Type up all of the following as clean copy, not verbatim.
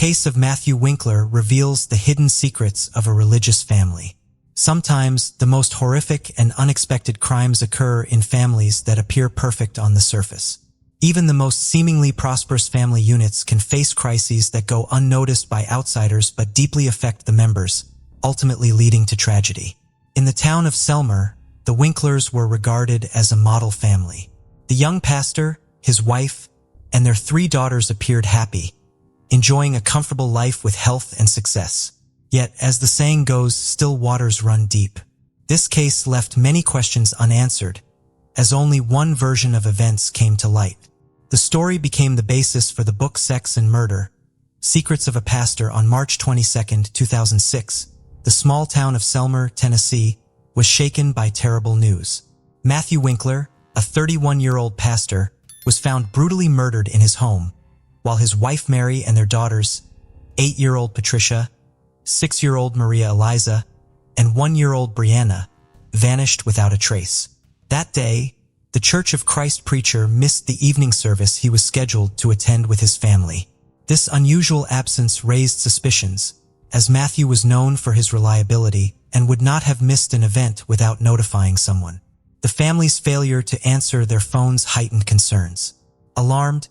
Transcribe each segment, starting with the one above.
case of Matthew Winkler reveals the hidden secrets of a religious family. Sometimes, the most horrific and unexpected crimes occur in families that appear perfect on the surface. Even the most seemingly prosperous family units can face crises that go unnoticed by outsiders but deeply affect the members, ultimately leading to tragedy. In the town of Selmer, the Winklers were regarded as a model family. The young pastor, his wife, and their 3 daughters appeared happy, enjoying a comfortable life with health and success. Yet, as the saying goes, still waters run deep. This case left many questions unanswered, as only one version of events came to light. The story became the basis for the book Sex and Murder, Secrets of a Pastor. On March 22, 2006, the small town of Selmer, Tennessee, was shaken by terrible news. Matthew Winkler, a 31-year-old pastor, was found brutally murdered in his home, while his wife Mary and their daughters, 8-year-old Patricia, 6-year-old Maria Eliza, and 1-year-old Brianna, vanished without a trace. That day, the Church of Christ preacher missed the evening service he was scheduled to attend with his family. This unusual absence raised suspicions, as Matthew was known for his reliability and would not have missed an event without notifying someone. The family's failure to answer their phones heightened concerns. Alarmed,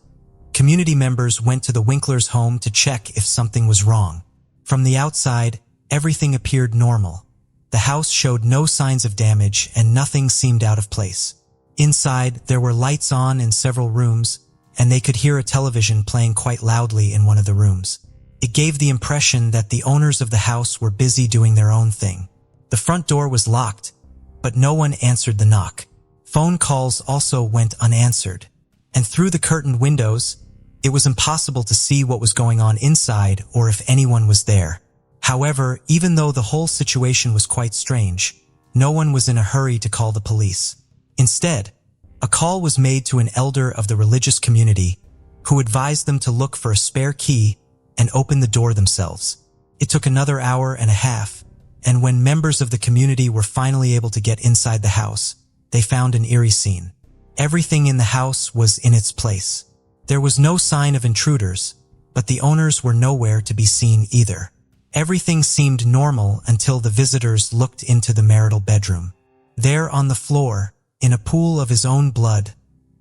community members went to the Winklers' home to check if something was wrong. From the outside, everything appeared normal. The house showed no signs of damage and nothing seemed out of place. Inside, there were lights on in several rooms, and they could hear a television playing quite loudly in one of the rooms. It gave the impression that the owners of the house were busy doing their own thing. The front door was locked, but no one answered the knock. Phone calls also went unanswered, and through the curtained windows, it was impossible to see what was going on inside or if anyone was there. However, even though the whole situation was quite strange, no one was in a hurry to call the police. Instead, a call was made to an elder of the religious community who advised them to look for a spare key and open the door themselves. It took another hour and a half, and when members of the community were finally able to get inside the house, they found an eerie scene. Everything in the house was in its place. There was no sign of intruders, but the owners were nowhere to be seen either. Everything seemed normal until the visitors looked into the marital bedroom. There on the floor, in a pool of his own blood,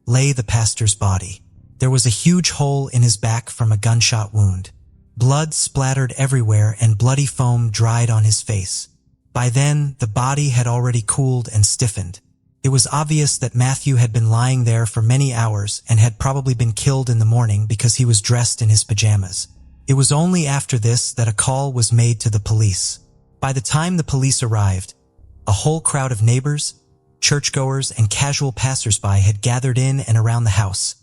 lay the pastor's body. There was a huge hole in his back from a gunshot wound. Blood splattered everywhere and bloody foam dried on his face. By then, the body had already cooled and stiffened. It was obvious that Matthew had been lying there for many hours and had probably been killed in the morning because he was dressed in his pajamas. It was only after this that a call was made to the police. By the time the police arrived, a whole crowd of neighbors, churchgoers, and casual passersby had gathered in and around the house,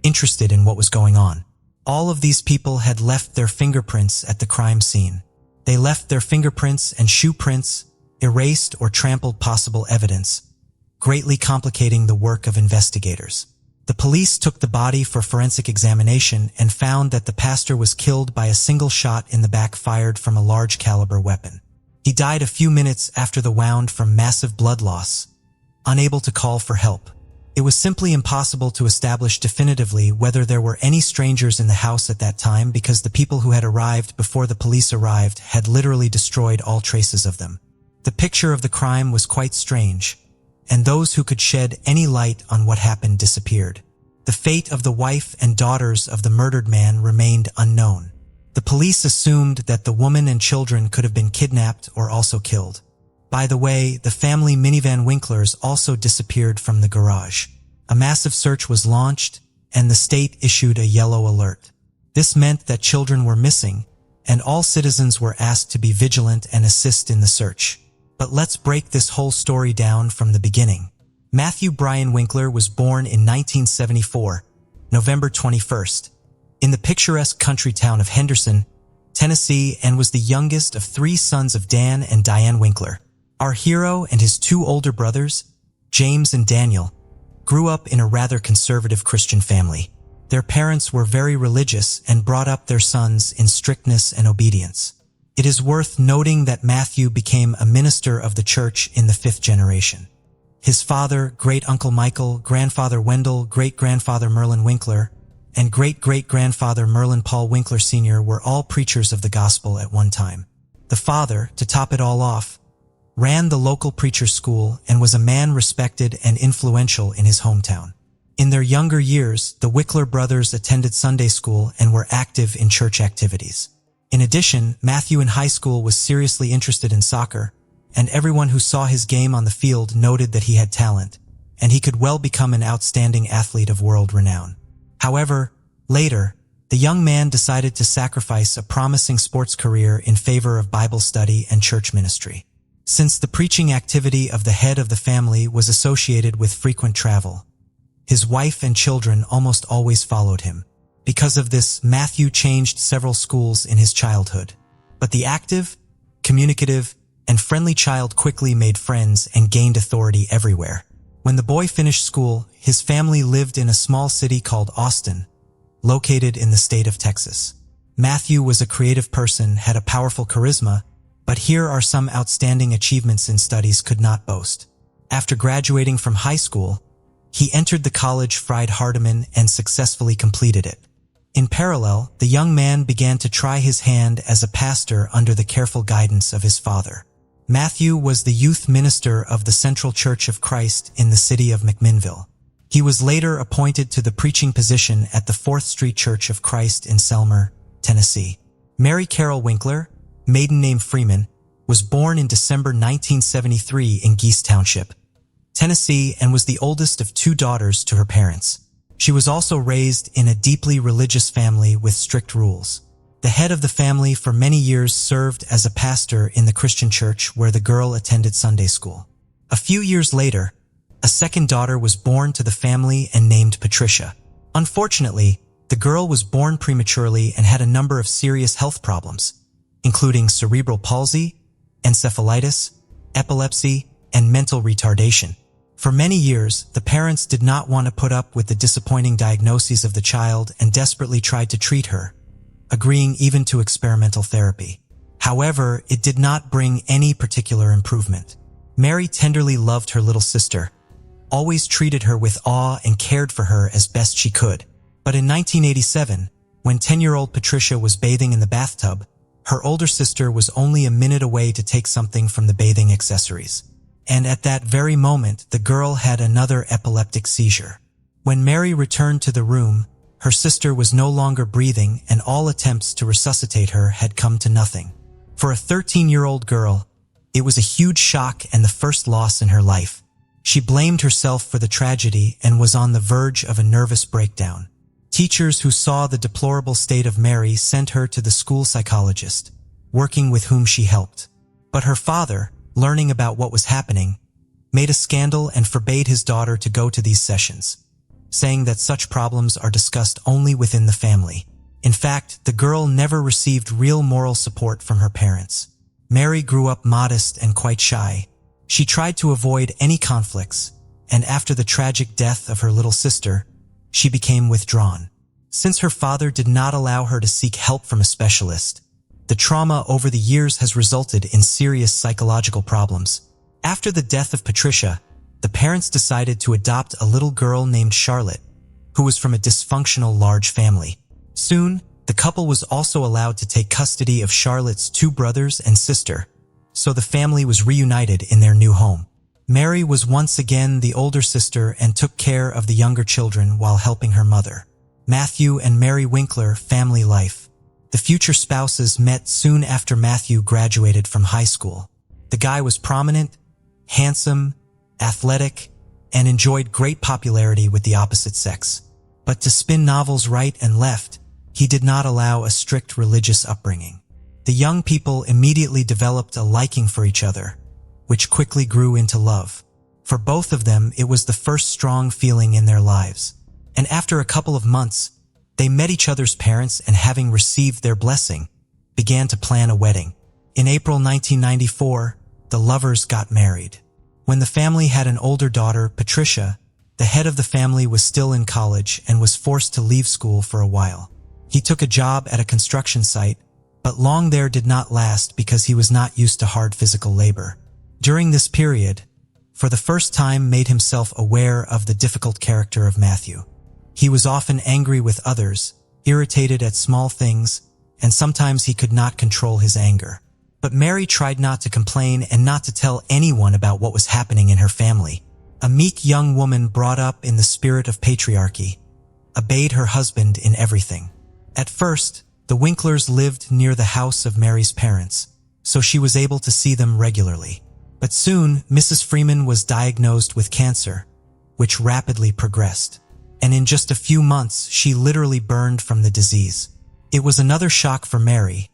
interested in what was going on. All of these people had left their fingerprints at the crime scene. They left their fingerprints and shoe prints, erased or trampled possible evidence, greatly complicating the work of investigators. The police took the body for forensic examination and found that the pastor was killed by a single shot in the back fired from a large caliber weapon. He died a few minutes after the wound from massive blood loss, unable to call for help. It was simply impossible to establish definitively whether there were any strangers in the house at that time because the people who had arrived before the police arrived had literally destroyed all traces of them. The picture of the crime was quite strange, and those who could shed any light on what happened disappeared. The fate of the wife and daughters of the murdered man remained unknown. The police assumed that the woman and children could have been kidnapped or also killed. By the way, the family minivan Winklers also disappeared from the garage. A massive search was launched, and the state issued a yellow alert. This meant that children were missing, and all citizens were asked to be vigilant and assist in the search. But let's break this whole story down from the beginning. Matthew Brian Winkler was born in 1974, November 21st, in the picturesque country town of Henderson, Tennessee, and was the youngest of 3 sons of Dan and Diane Winkler. Our hero and his 2 older brothers, James and Daniel, grew up in a rather conservative Christian family. Their parents were very religious and brought up their sons in strictness and obedience. It is worth noting that Matthew became a minister of the church in the 5th generation. His father, great-uncle Michael, grandfather Wendell, great-grandfather Merlin Winkler, and great-great-grandfather Merlin Paul Winkler Sr. were all preachers of the gospel at one time. The father, to top it all off, ran the local preacher's school and was a man respected and influential in his hometown. In their younger years, the Winkler brothers attended Sunday school and were active in church activities. In addition, Matthew in high school was seriously interested in soccer, and everyone who saw his game on the field noted that he had talent, and he could well become an outstanding athlete of world renown. However, later, the young man decided to sacrifice a promising sports career in favor of Bible study and church ministry. Since the preaching activity of the head of the family was associated with frequent travel, his wife and children almost always followed him. Because of this, Matthew changed several schools in his childhood. But the active, communicative, and friendly child quickly made friends and gained authority everywhere. When the boy finished school, his family lived in a small city called Austin, located in the state of Texas. Matthew was a creative person, had a powerful charisma, but here are some outstanding achievements in studies could not boast. After graduating from high school, he entered the college Fried Hardeman and successfully completed it. In parallel, the young man began to try his hand as a pastor under the careful guidance of his father. Matthew was the youth minister of the Central Church of Christ in the city of McMinnville. He was later appointed to the preaching position at the 4th Street Church of Christ in Selmer, Tennessee. Mary Carol Winkler, maiden name Freeman, was born in December 1973 in Geese Township, Tennessee, and was the oldest of 2 daughters to her parents. She was also raised in a deeply religious family with strict rules. The head of the family for many years served as a pastor in the Christian church where the girl attended Sunday school. A few years later, a second daughter was born to the family and named Patricia. Unfortunately, the girl was born prematurely and had a number of serious health problems, including cerebral palsy, encephalitis, epilepsy, and mental retardation. For many years, the parents did not want to put up with the disappointing diagnoses of the child and desperately tried to treat her, agreeing even to experimental therapy. However, it did not bring any particular improvement. Mary tenderly loved her little sister, always treated her with awe and cared for her as best she could. But in 1987, when 10-year-old Patricia was bathing in the bathtub, her older sister was only a minute away to take something from the bathing accessories. And at that very moment, the girl had another epileptic seizure. When Mary returned to the room, her sister was no longer breathing and all attempts to resuscitate her had come to nothing. For a 13-year-old girl, it was a huge shock and the first loss in her life. She blamed herself for the tragedy and was on the verge of a nervous breakdown. Teachers who saw the deplorable state of Mary sent her to the school psychologist, working with whom she helped. But her father, learning about what was happening, made a scandal and forbade his daughter to go to these sessions, saying that such problems are discussed only within the family. In fact, the girl never received real moral support from her parents. Mary grew up modest and quite shy. She tried to avoid any conflicts, and after the tragic death of her little sister, she became withdrawn. Since her father did not allow her to seek help from a specialist, the trauma over the years has resulted in serious psychological problems. After the death of Patricia, the parents decided to adopt a little girl named Charlotte, who was from a dysfunctional large family. Soon, the couple was also allowed to take custody of Charlotte's 2 brothers and sister, so the family was reunited in their new home. Mary was once again the older sister and took care of the younger children while helping her mother. Matthew and Mary Winkler, family life. The future spouses met soon after Matthew graduated from high school. The guy was prominent, handsome, athletic, and enjoyed great popularity with the opposite sex. But to spin novels right and left, he did not allow a strict religious upbringing. The young people immediately developed a liking for each other, which quickly grew into love. For both of them, it was the first strong feeling in their lives. And after a couple of months, they met each other's parents and, having received their blessing, began to plan a wedding. In April 1994, the lovers got married. When the family had an older daughter, Patricia, the head of the family was still in college and was forced to leave school for a while. He took a job at a construction site, but long there did not last because he was not used to hard physical labor. During this period, for the first time, made himself aware of the difficult character of Matthew. He was often angry with others, irritated at small things, and sometimes he could not control his anger. But Mary tried not to complain and not to tell anyone about what was happening in her family. A meek young woman brought up in the spirit of patriarchy, obeyed her husband in everything. At first, the Winklers lived near the house of Mary's parents, so she was able to see them regularly. But soon, Mrs. Freeman was diagnosed with cancer, which rapidly progressed. And in just a few months, she literally burned from the disease. It was another shock for Mary,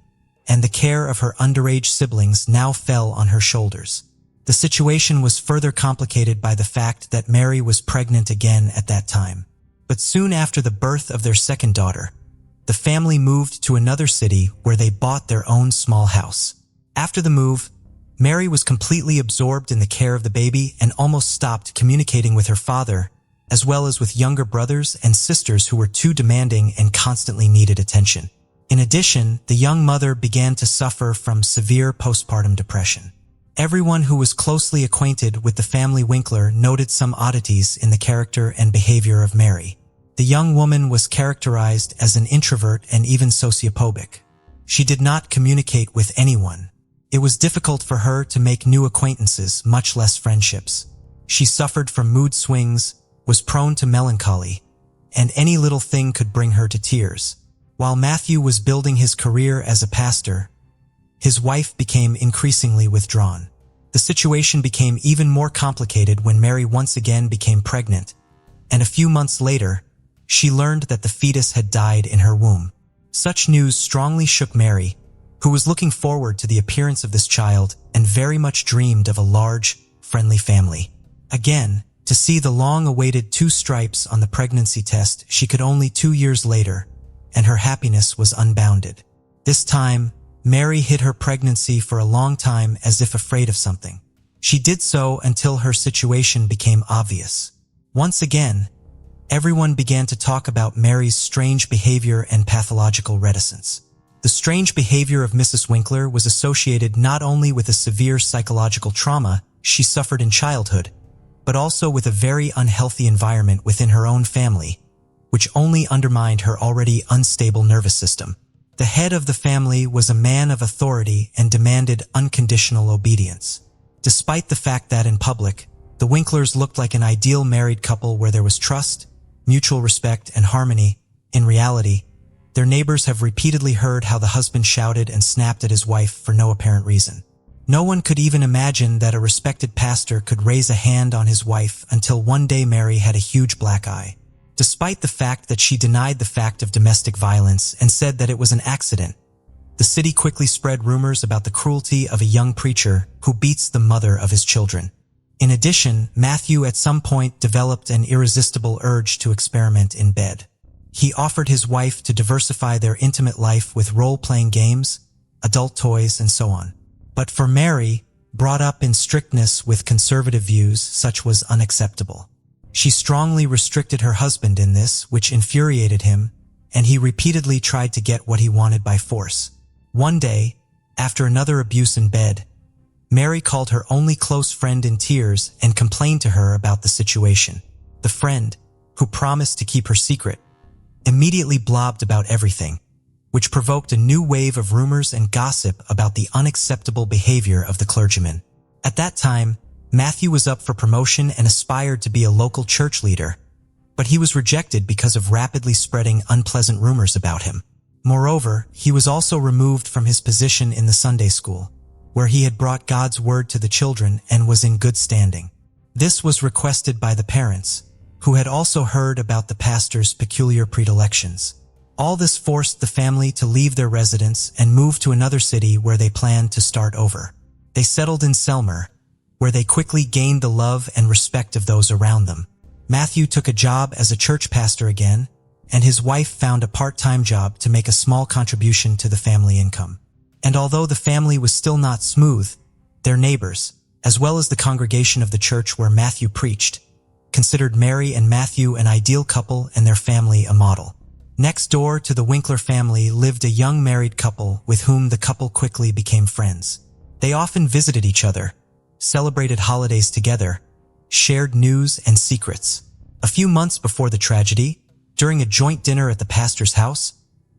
and the care of her underage siblings now fell on her shoulders. The situation was further complicated by the fact that Mary was pregnant again at that time. But soon after the birth of their second daughter, the family moved to another city where they bought their own small house. After the move, Mary was completely absorbed in the care of the baby and almost stopped communicating with her father, as well as with younger brothers and sisters who were too demanding and constantly needed attention. In addition, the young mother began to suffer from severe postpartum depression. Everyone who was closely acquainted with the family Winkler noted some oddities in the character and behavior of Mary. The young woman was characterized as an introvert and even sociophobic. She did not communicate with anyone. It was difficult for her to make new acquaintances, much less friendships. She suffered from mood swings, was prone to melancholy, and any little thing could bring her to tears. While Matthew was building his career as a pastor, his wife became increasingly withdrawn. The situation became even more complicated when Mary once again became pregnant, and a few months later, she learned that the fetus had died in her womb. Such news strongly shook Mary, who was looking forward to the appearance of this child and very much dreamed of a large, friendly family. Again, to see the long-awaited 2 stripes on the pregnancy test she could only 2 years later, and her happiness was unbounded. This time, Mary hid her pregnancy for a long time as if afraid of something. She did so until her situation became obvious. Once again, everyone began to talk about Mary's strange behavior and pathological reticence. The strange behavior of Mrs. Winkler was associated not only with a severe psychological trauma she suffered in childhood, but also with a very unhealthy environment within her own family, which only undermined her already unstable nervous system. The head of the family was a man of authority and demanded unconditional obedience. Despite the fact that in public, the Winklers looked like an ideal married couple where there was trust, mutual respect, and harmony, in reality, their neighbors have repeatedly heard how the husband shouted and snapped at his wife for no apparent reason. No one could even imagine that a respected pastor could raise a hand on his wife until one day Mary had a huge black eye. Despite the fact that she denied the fact of domestic violence and said that it was an accident, the city quickly spread rumors about the cruelty of a young preacher who beats the mother of his children. In addition, Matthew at some point developed an irresistible urge to experiment in bed. He offered his wife to diversify their intimate life with role-playing games, adult toys, and so on. But for Mary, brought up in strictness with conservative views, such was unacceptable. She strongly restricted her husband in this, which infuriated him, and he repeatedly tried to get what he wanted by force. One day, after another abuse in bed, Mary called her only close friend in tears and complained to her about the situation. The friend, who promised to keep her secret, immediately blobbed about everything, which provoked a new wave of rumors and gossip about the unacceptable behavior of the clergyman. At that time, Matthew was up for promotion and aspired to be a local church leader, but he was rejected because of rapidly spreading unpleasant rumors about him. Moreover, he was also removed from his position in the Sunday school, where he had brought God's word to the children and was in good standing. This was requested by the parents, who had also heard about the pastor's peculiar predilections. All this forced the family to leave their residence and move to another city where they planned to start over. They settled in Selmer, where they quickly gained the love and respect of those around them. Matthew took a job as a church pastor again, and his wife found a part-time job to make a small contribution to the family income. And although the family was still not smooth, their neighbors, as well as the congregation of the church where Matthew preached, considered Mary and Matthew an ideal couple and their family a model. Next door to the Winkler family lived a young married couple with whom the couple quickly became friends. They often visited each other, celebrated holidays together, shared news and secrets. A few months before the tragedy, During a joint dinner at the pastor's house,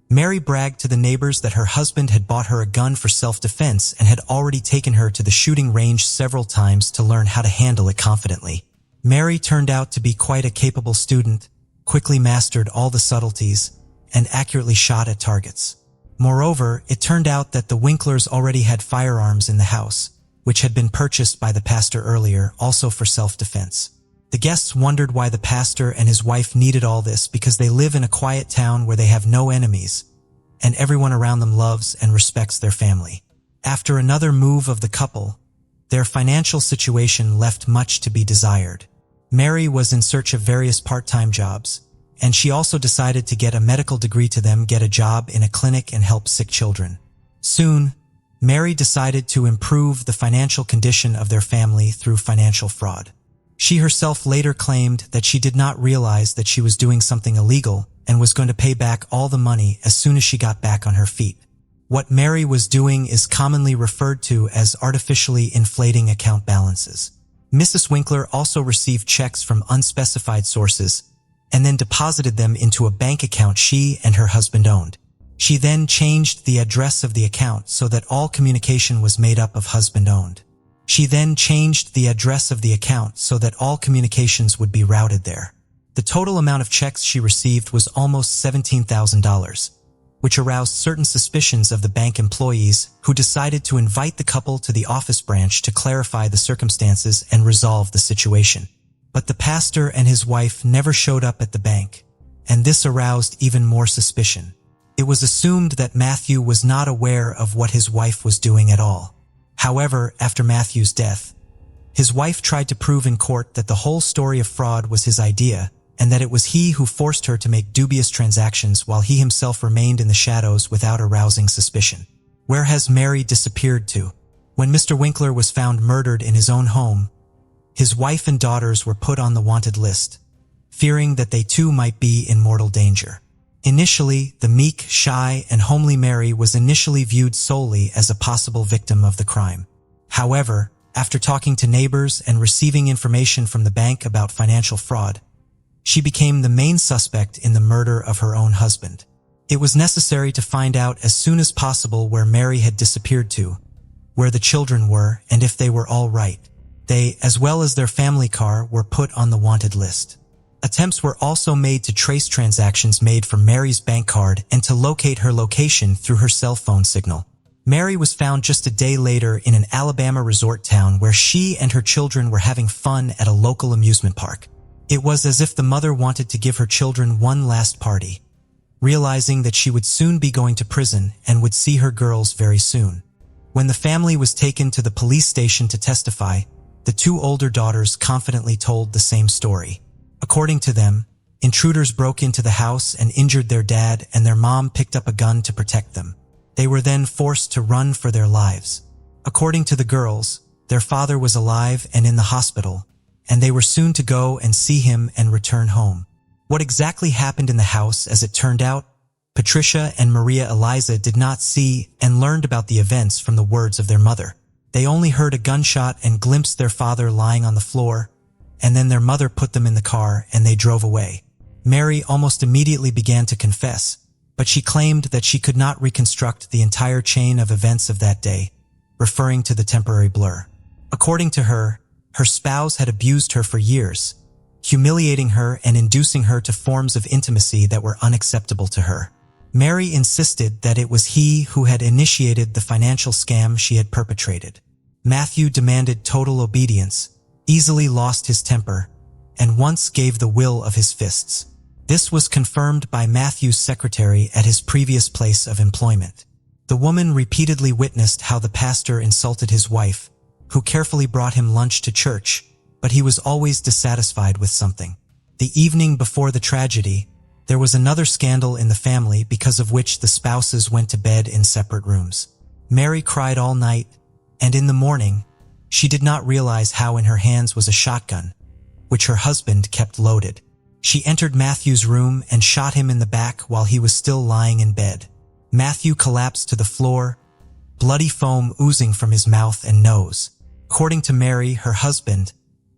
Mary bragged to the neighbors that her husband had bought her a gun for self-defense and had already taken her to the shooting range several times to learn how to handle it confidently. Mary turned out to be quite a capable student, quickly mastered all the subtleties, and accurately shot at targets. Moreover, it turned out that the Winklers already had firearms in the house, which had been purchased by the pastor earlier, also for self-defense. The guests wondered why the pastor and his wife needed all this because they live in a quiet town where they have no enemies, and everyone around them loves and respects their family. After another move of the couple, their financial situation left much to be desired. Mary was in search of various part-time jobs, and she also decided to get a medical degree to them, get a job in a clinic and help sick children. Soon, Mary decided to improve the financial condition of their family through financial fraud. She herself later claimed that she did not realize that she was doing something illegal and was going to pay back all the money as soon as she got back on her feet. What Mary was doing is commonly referred to as artificially inflating account balances. Mrs. Winkler also received checks from unspecified sources and then deposited them into a bank account she and her husband owned. She then changed the address of the account so that all communication was made up of husband-owned. She then changed the address of the account so that all communications would be routed there. The total amount of checks she received was almost $17,000, which aroused certain suspicions of the bank employees who decided to invite the couple to the office branch to clarify the circumstances and resolve the situation. But the pastor and his wife never showed up at the bank, and this aroused even more suspicion. It was assumed that Matthew was not aware of what his wife was doing at all. However, after Matthew's death, his wife tried to prove in court that the whole story of fraud was his idea and that it was he who forced her to make dubious transactions while he himself remained in the shadows without arousing suspicion. Where has Mary disappeared to? When Mr. Winkler was found murdered in his own home, his wife and daughters were put on the wanted list, fearing that they too might be in mortal danger. Initially, the meek, shy, and homely Mary was initially viewed solely as a possible victim of the crime. However, after talking to neighbors and receiving information from the bank about financial fraud, she became the main suspect in the murder of her own husband. It was necessary to find out as soon as possible where Mary had disappeared to, where the children were, and if they were all right. They, as well as their family car, were put on the wanted list. Attempts were also made to trace transactions made from Mary's bank card and to locate her location through her cell phone signal. Mary was found just a day later in an Alabama resort town where she and her children were having fun at a local amusement park. It was as if the mother wanted to give her children one last party, realizing that she would soon be going to prison and would see her girls very soon. When the family was taken to the police station to testify, the two older daughters confidently told the same story. According to them, intruders broke into the house and injured their dad, and their mom picked up a gun to protect them. They were then forced to run for their lives. According to the girls, their father was alive and in the hospital, and they were soon to go and see him and return home. What exactly happened in the house, as it turned out, Patricia and Maria Eliza did not see and learned about the events from the words of their mother. They only heard a gunshot and glimpsed their father lying on the floor, and then their mother put them in the car and they drove away. Mary almost immediately began to confess, but she claimed that she could not reconstruct the entire chain of events of that day, referring to the temporary blur. According to her, her spouse had abused her for years, humiliating her and inducing her to forms of intimacy that were unacceptable to her. Mary insisted that it was he who had initiated the financial scam she had perpetrated. Matthew demanded total obedience, easily lost his temper, and once gave the will of his fists. This was confirmed by Matthew's secretary at his previous place of employment. The woman repeatedly witnessed how the pastor insulted his wife, who carefully brought him lunch to church, but he was always dissatisfied with something. The evening before the tragedy, there was another scandal in the family because of which the spouses went to bed in separate rooms. Mary cried all night, and in the morning, she did not realize how in her hands was a shotgun, which her husband kept loaded. She entered Matthew's room and shot him in the back while he was still lying in bed. Matthew collapsed to the floor, bloody foam oozing from his mouth and nose. According to Mary, her husband,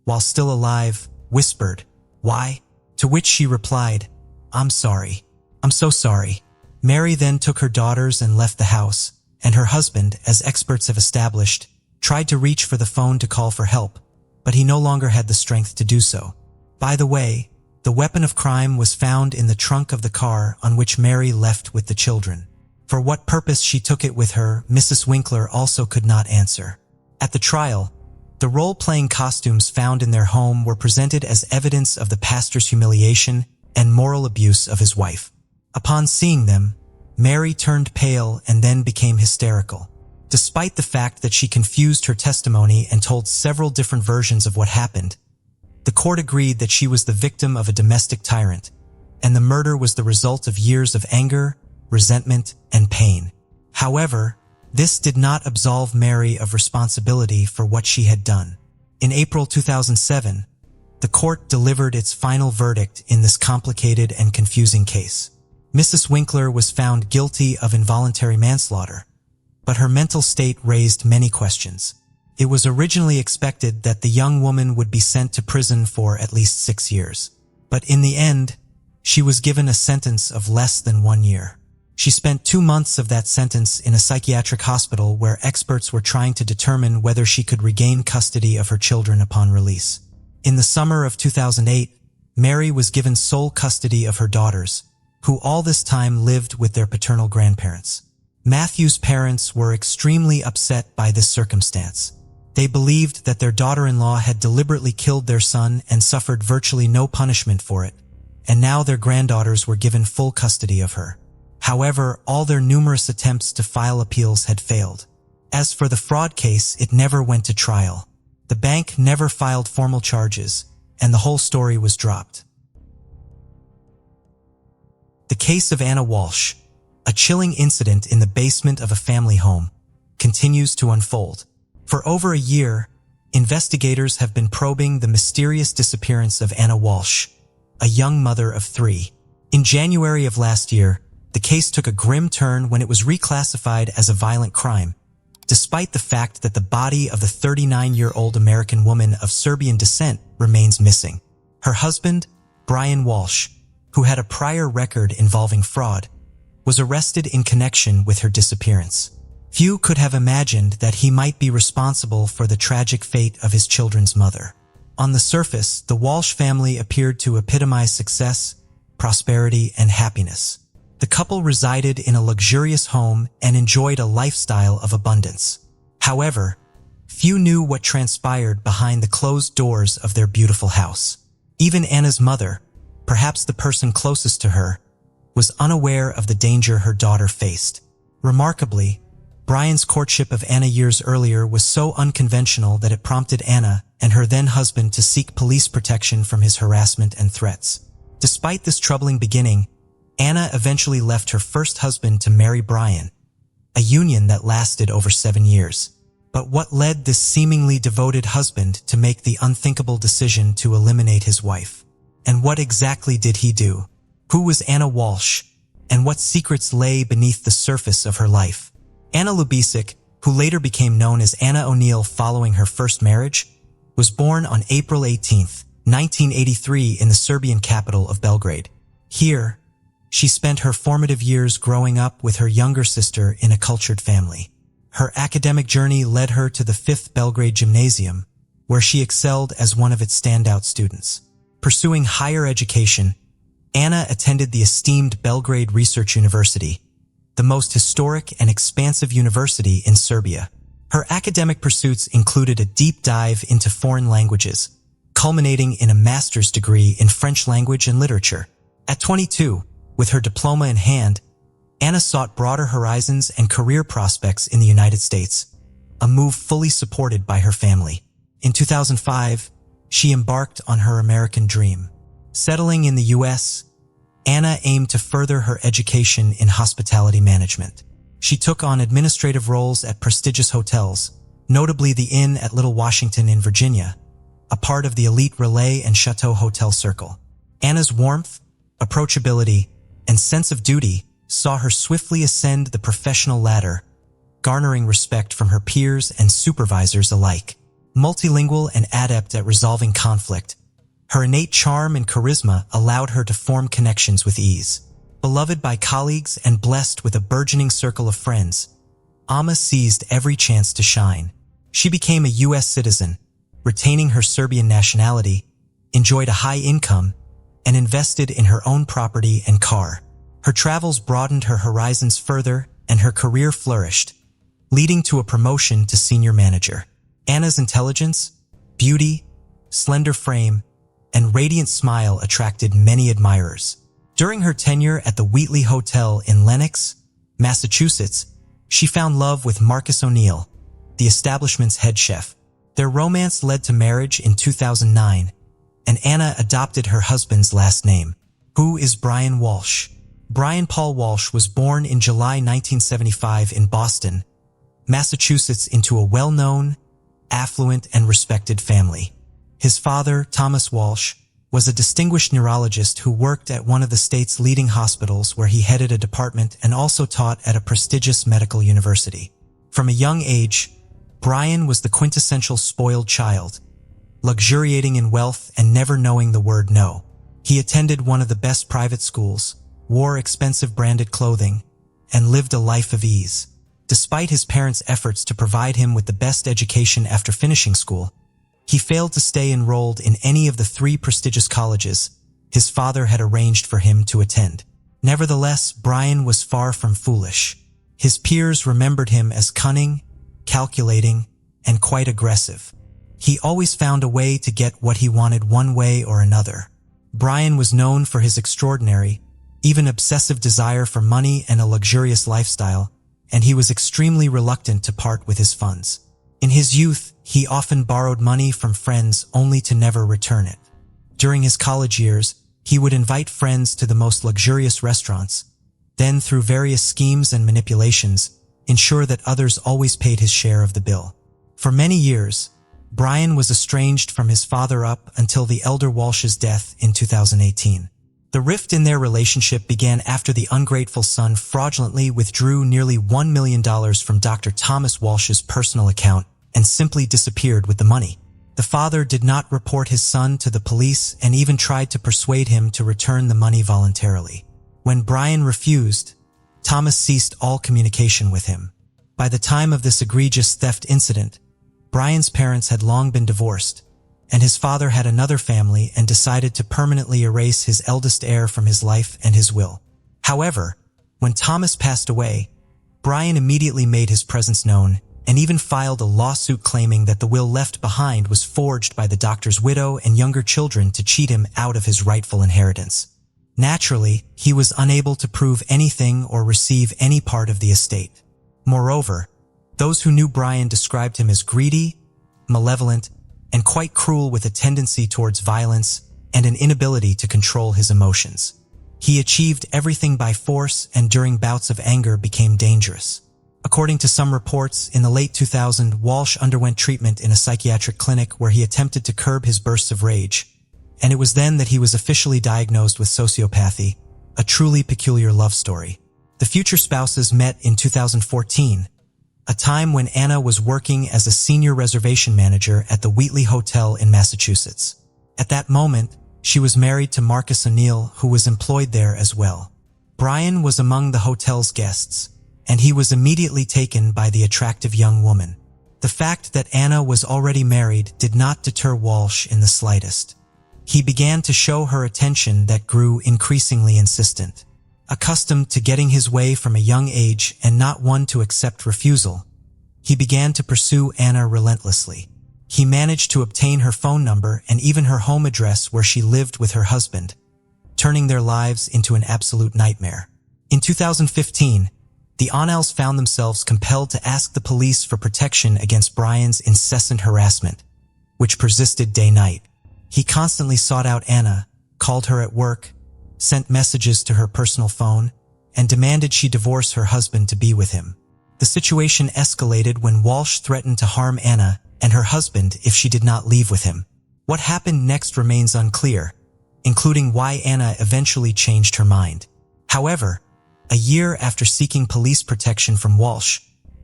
while still alive, whispered, "Why?" To which she replied, "I'm sorry. I'm so sorry." Mary then took her daughters and left the house, and her husband, as experts have established, tried to reach for the phone to call for help, but he no longer had the strength to do so. By the way, the weapon of crime was found in the trunk of the car on which Mary left with the children. For what purpose she took it with her, Mrs. Winkler also could not answer. At the trial, the role-playing costumes found in their home were presented as evidence of the pastor's humiliation and moral abuse of his wife. Upon seeing them, Mary turned pale and then became hysterical. Despite the fact that she confused her testimony and told several different versions of what happened, the court agreed that she was the victim of a domestic tyrant, and the murder was the result of years of anger, resentment, and pain. However, this did not absolve Mary of responsibility for what she had done. In April 2007, the court delivered its final verdict in this complicated and confusing case. Mrs. Winkler was found guilty of involuntary manslaughter, but her mental state raised many questions. It was originally expected that the young woman would be sent to prison for at least 6 years. But in the end, she was given a sentence of less than 1 year. She spent 2 months of that sentence in a psychiatric hospital where experts were trying to determine whether she could regain custody of her children upon release. In the summer of 2008, Mary was given sole custody of her daughters, who all this time lived with their paternal grandparents. Matthew's parents were extremely upset by this circumstance. They believed that their daughter-in-law had deliberately killed their son and suffered virtually no punishment for it, and now their granddaughters were given full custody of her. However, all their numerous attempts to file appeals had failed. As for the fraud case, it never went to trial. The bank never filed formal charges, and the whole story was dropped. The case of Anna Walsh, a chilling incident in the basement of a family home, continues to unfold. For over a year, investigators have been probing the mysterious disappearance of Anna Walsh, a young mother of 3. In January of last year, the case took a grim turn when it was reclassified as a violent crime, despite the fact that the body of the 39-year-old American woman of Serbian descent remains missing. Her husband, Brian Walsh, who had a prior record involving fraud, was arrested in connection with her disappearance. Few could have imagined that he might be responsible for the tragic fate of his children's mother. On the surface, the Walsh family appeared to epitomize success, prosperity, and happiness. The couple resided in a luxurious home and enjoyed a lifestyle of abundance. However, few knew what transpired behind the closed doors of their beautiful house. Even Anna's mother, perhaps the person closest to her, was unaware of the danger her daughter faced. Remarkably, Brian's courtship of Anna years earlier was so unconventional that it prompted Anna and her then-husband to seek police protection from his harassment and threats. Despite this troubling beginning, Anna eventually left her first husband to marry Brian, a union that lasted over 7 years. But what led this seemingly devoted husband to make the unthinkable decision to eliminate his wife? And what exactly did he do? Who was Anna Walsh, and what secrets lay beneath the surface of her life? Anna Lubisic, who later became known as Anna O'Neill following her first marriage, was born on April 18, 1983 in the Serbian capital of Belgrade. Here, she spent her formative years growing up with her younger sister in a cultured family. Her academic journey led her to the 5th Belgrade Gymnasium, where she excelled as one of its standout students. Pursuing higher education, Anna attended the esteemed Belgrade Research University, the most historic and expansive university in Serbia. Her academic pursuits included a deep dive into foreign languages, culminating in a master's degree in French language and literature. At 22, with her diploma in hand, Anna sought broader horizons and career prospects in the United States, a move fully supported by her family. In 2005, she embarked on her American dream. Settling in the U.S., Anna aimed to further her education in hospitality management. She took on administrative roles at prestigious hotels, notably the Inn at Little Washington in Virginia, a part of the elite Relais and Chateau Hotel circle. Anna's warmth, approachability, and sense of duty saw her swiftly ascend the professional ladder, garnering respect from her peers and supervisors alike. Multilingual and adept at resolving conflict, Her innate charm and charisma allowed her to form connections with ease. Beloved by colleagues and blessed with a burgeoning circle of friends, Ama seized every chance to shine. She became a U.S. citizen, retaining her Serbian nationality, enjoyed a high income, and invested in her own property and car. Her travels broadened her horizons further, and her career flourished, leading to a promotion to senior manager. Anna's intelligence, beauty, slender frame, and radiant smile attracted many admirers. During her tenure at the Wheatley Hotel in Lenox, Massachusetts, she found love with Marcus O'Neill, the establishment's head chef. Their romance led to marriage in 2009, and Anna adopted her husband's last name. Who is Brian Walsh? Brian Paul Walsh was born in July 1975 in Boston, Massachusetts, into a well-known, affluent, and respected family. His father, Thomas Walsh, was a distinguished neurologist who worked at one of the state's leading hospitals, where he headed a department and also taught at a prestigious medical university. From a young age, Brian was the quintessential spoiled child, luxuriating in wealth and never knowing the word no. He attended one of the best private schools, wore expensive branded clothing, and lived a life of ease. Despite his parents' efforts to provide him with the best education after finishing school, he failed to stay enrolled in any of the 3 prestigious colleges his father had arranged for him to attend. Nevertheless, Brian was far from foolish. His peers remembered him as cunning, calculating, and quite aggressive. He always found a way to get what he wanted one way or another. Brian was known for his extraordinary, even obsessive desire for money and a luxurious lifestyle, and he was extremely reluctant to part with his funds. In his youth, he often borrowed money from friends only to never return it. During his college years, he would invite friends to the most luxurious restaurants, then through various schemes and manipulations, ensure that others always paid his share of the bill. For many years, Brian was estranged from his father up until the elder Walsh's death in 2018. The rift in their relationship began after the ungrateful son fraudulently withdrew nearly $1 million from Dr. Thomas Walsh's personal account and simply disappeared with the money. The father did not report his son to the police and even tried to persuade him to return the money voluntarily. When Brian refused, Thomas ceased all communication with him. By the time of this egregious theft incident, Brian's parents had long been divorced, and his father had another family and decided to permanently erase his eldest heir from his life and his will. However, when Thomas passed away, Brian immediately made his presence known and even filed a lawsuit claiming that the will left behind was forged by the doctor's widow and younger children to cheat him out of his rightful inheritance. Naturally, he was unable to prove anything or receive any part of the estate. Moreover, those who knew Brian described him as greedy, malevolent, and quite cruel, with a tendency towards violence and an inability to control his emotions. He achieved everything by force and during bouts of anger became dangerous. According to some reports, in the late 2000s, Walsh underwent treatment in a psychiatric clinic where he attempted to curb his bursts of rage, and it was then that he was officially diagnosed with sociopathy, a truly peculiar love story. The future spouses met in 2014, a time when Anna was working as a senior reservation manager at the Wheatley Hotel in Massachusetts. At that moment, she was married to Marcus O'Neill, who was employed there as well. Brian was among the hotel's guests, and he was immediately taken by the attractive young woman. The fact that Anna was already married did not deter Walsh in the slightest. He began to show her attention that grew increasingly insistent. Accustomed to getting his way from a young age and not one to accept refusal, he began to pursue Anna relentlessly. He managed to obtain her phone number and even her home address where she lived with her husband, turning their lives into an absolute nightmare. In 2015, the O'Neills found themselves compelled to ask the police for protection against Brian's incessant harassment, which persisted day-night. He constantly sought out Anna, called her at work, sent messages to her personal phone, and demanded she divorce her husband to be with him. The situation escalated when Walsh threatened to harm Anna and her husband if she did not leave with him. What happened next remains unclear, including why Anna eventually changed her mind. However, a year after seeking police protection from Walsh,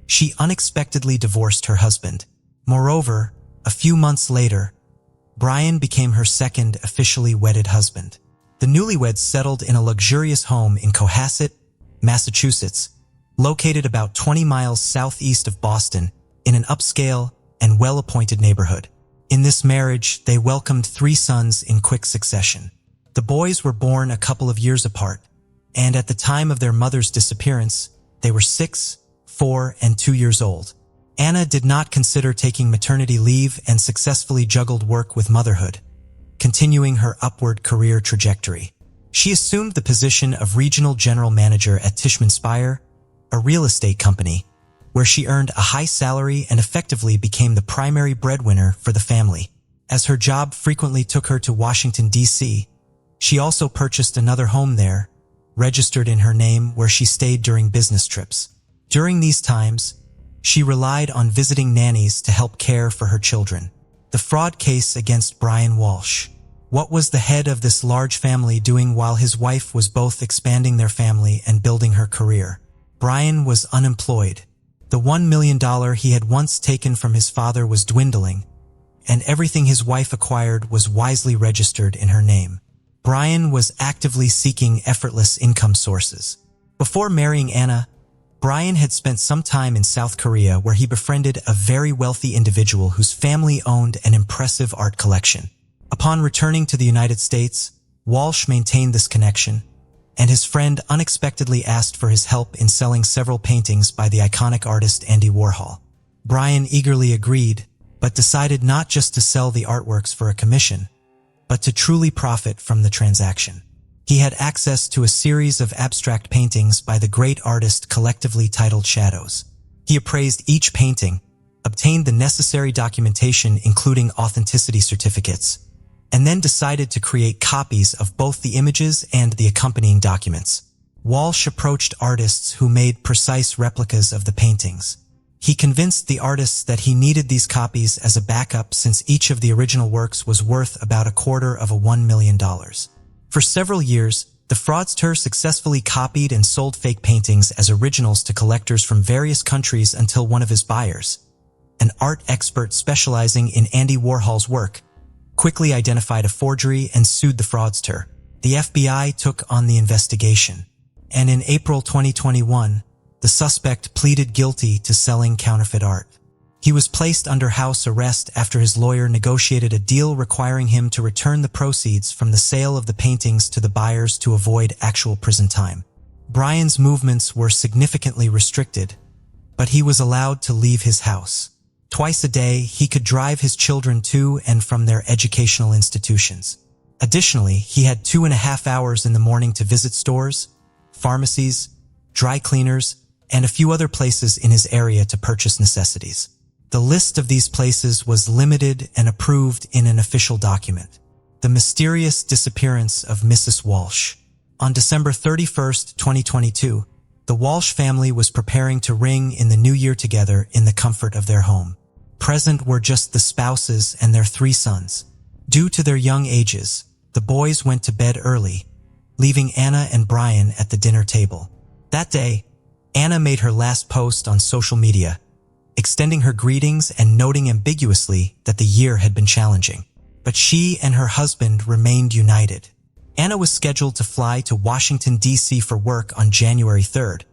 she unexpectedly divorced her husband. Moreover, a few months later, Brian became her second officially wedded husband. The newlyweds settled in a luxurious home in Cohasset, Massachusetts, located about 20 miles southeast of Boston in an upscale and well-appointed neighborhood. In this marriage, they welcomed 3 sons in quick succession. The boys were born a couple of years apart, and at the time of their mother's disappearance, they were 6, 4, and 2 years old. Anna did not consider taking maternity leave and successfully juggled work with motherhood, continuing her upward career trajectory. She assumed the position of regional general manager at Tishman Speyer, a real estate company, where she earned a high salary and effectively became the primary breadwinner for the family. As her job frequently took her to Washington, D.C., she also purchased another home there, registered in her name, where she stayed during business trips. During these times, she relied on visiting nannies to help care for her children. The fraud case against Brian Walsh. What was the head of this large family doing while his wife was both expanding their family and building her career? Brian was unemployed. The $1 million he had once taken from his father was dwindling, and everything his wife acquired was wisely registered in her name. Brian was actively seeking effortless income sources. Before marrying Anna, Brian had spent some time in South Korea where he befriended a very wealthy individual whose family owned an impressive art collection. Upon returning to the United States, Walsh maintained this connection, and his friend unexpectedly asked for his help in selling several paintings by the iconic artist Andy Warhol. Brian eagerly agreed, but decided not just to sell the artworks for a commission, but to truly profit from the transaction. He had access to a series of abstract paintings by the great artist collectively titled Shadows. He appraised each painting, obtained the necessary documentation including authenticity certificates, and then decided to create copies of both the images and the accompanying documents. Walsh approached artists who made precise replicas of the paintings. He convinced the artists that he needed these copies as a backup since each of the original works was worth about $250,000. For several years, the fraudster successfully copied and sold fake paintings as originals to collectors from various countries until one of his buyers, an art expert specializing in Andy Warhol's work, quickly identified a forgery and sued the fraudster. The FBI took on the investigation, and in April 2021, the suspect pleaded guilty to selling counterfeit art. He was placed under house arrest after his lawyer negotiated a deal requiring him to return the proceeds from the sale of the paintings to the buyers to avoid actual prison time. Brian's movements were significantly restricted, but he was allowed to leave his house. Twice a day, he could drive his children to and from their educational institutions. Additionally, he had 2.5 hours in the morning to visit stores, pharmacies, dry cleaners, and a few other places in his area to purchase necessities. The list of these places was limited and approved in an official document. The mysterious disappearance of Mrs. Walsh. On December 31, 2022, the Walsh family was preparing to ring in the new year together in the comfort of their home. Present were just the spouses and their 3 sons. Due to their young ages, the boys went to bed early, leaving Anna and Brian at the dinner table. That day, Anna made her last post on social media, extending her greetings and noting ambiguously that the year had been challenging. But she and her husband remained united. Anna was scheduled to fly to Washington, D.C. for work on January 3rd,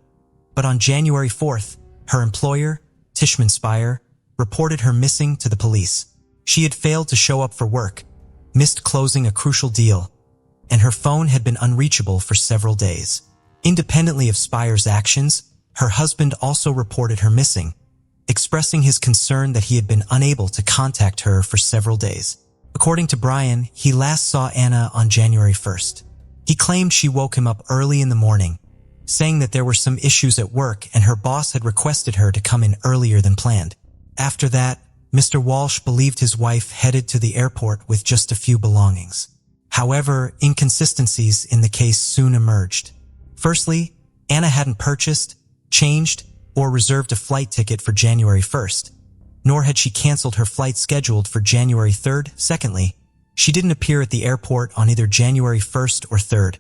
but on January 4th, her employer, Tishman Speyer, reported her missing to the police. She had failed to show up for work, missed closing a crucial deal, and her phone had been unreachable for several days. Independently of Speyer's actions, her husband also reported her missing, expressing his concern that he had been unable to contact her for several days. According to Brian, he last saw Anna on January 1st. He claimed she woke him up early in the morning, saying that there were some issues at work and her boss had requested her to come in earlier than planned. After that, Mr. Walsh believed his wife headed to the airport with just a few belongings. However, inconsistencies in the case soon emerged. Firstly, Anna hadn't purchased, changed, or reserved a flight ticket for January 1st, nor had she canceled her flight scheduled for January 3rd. Secondly, she didn't appear at the airport on either January 1st or 3rd.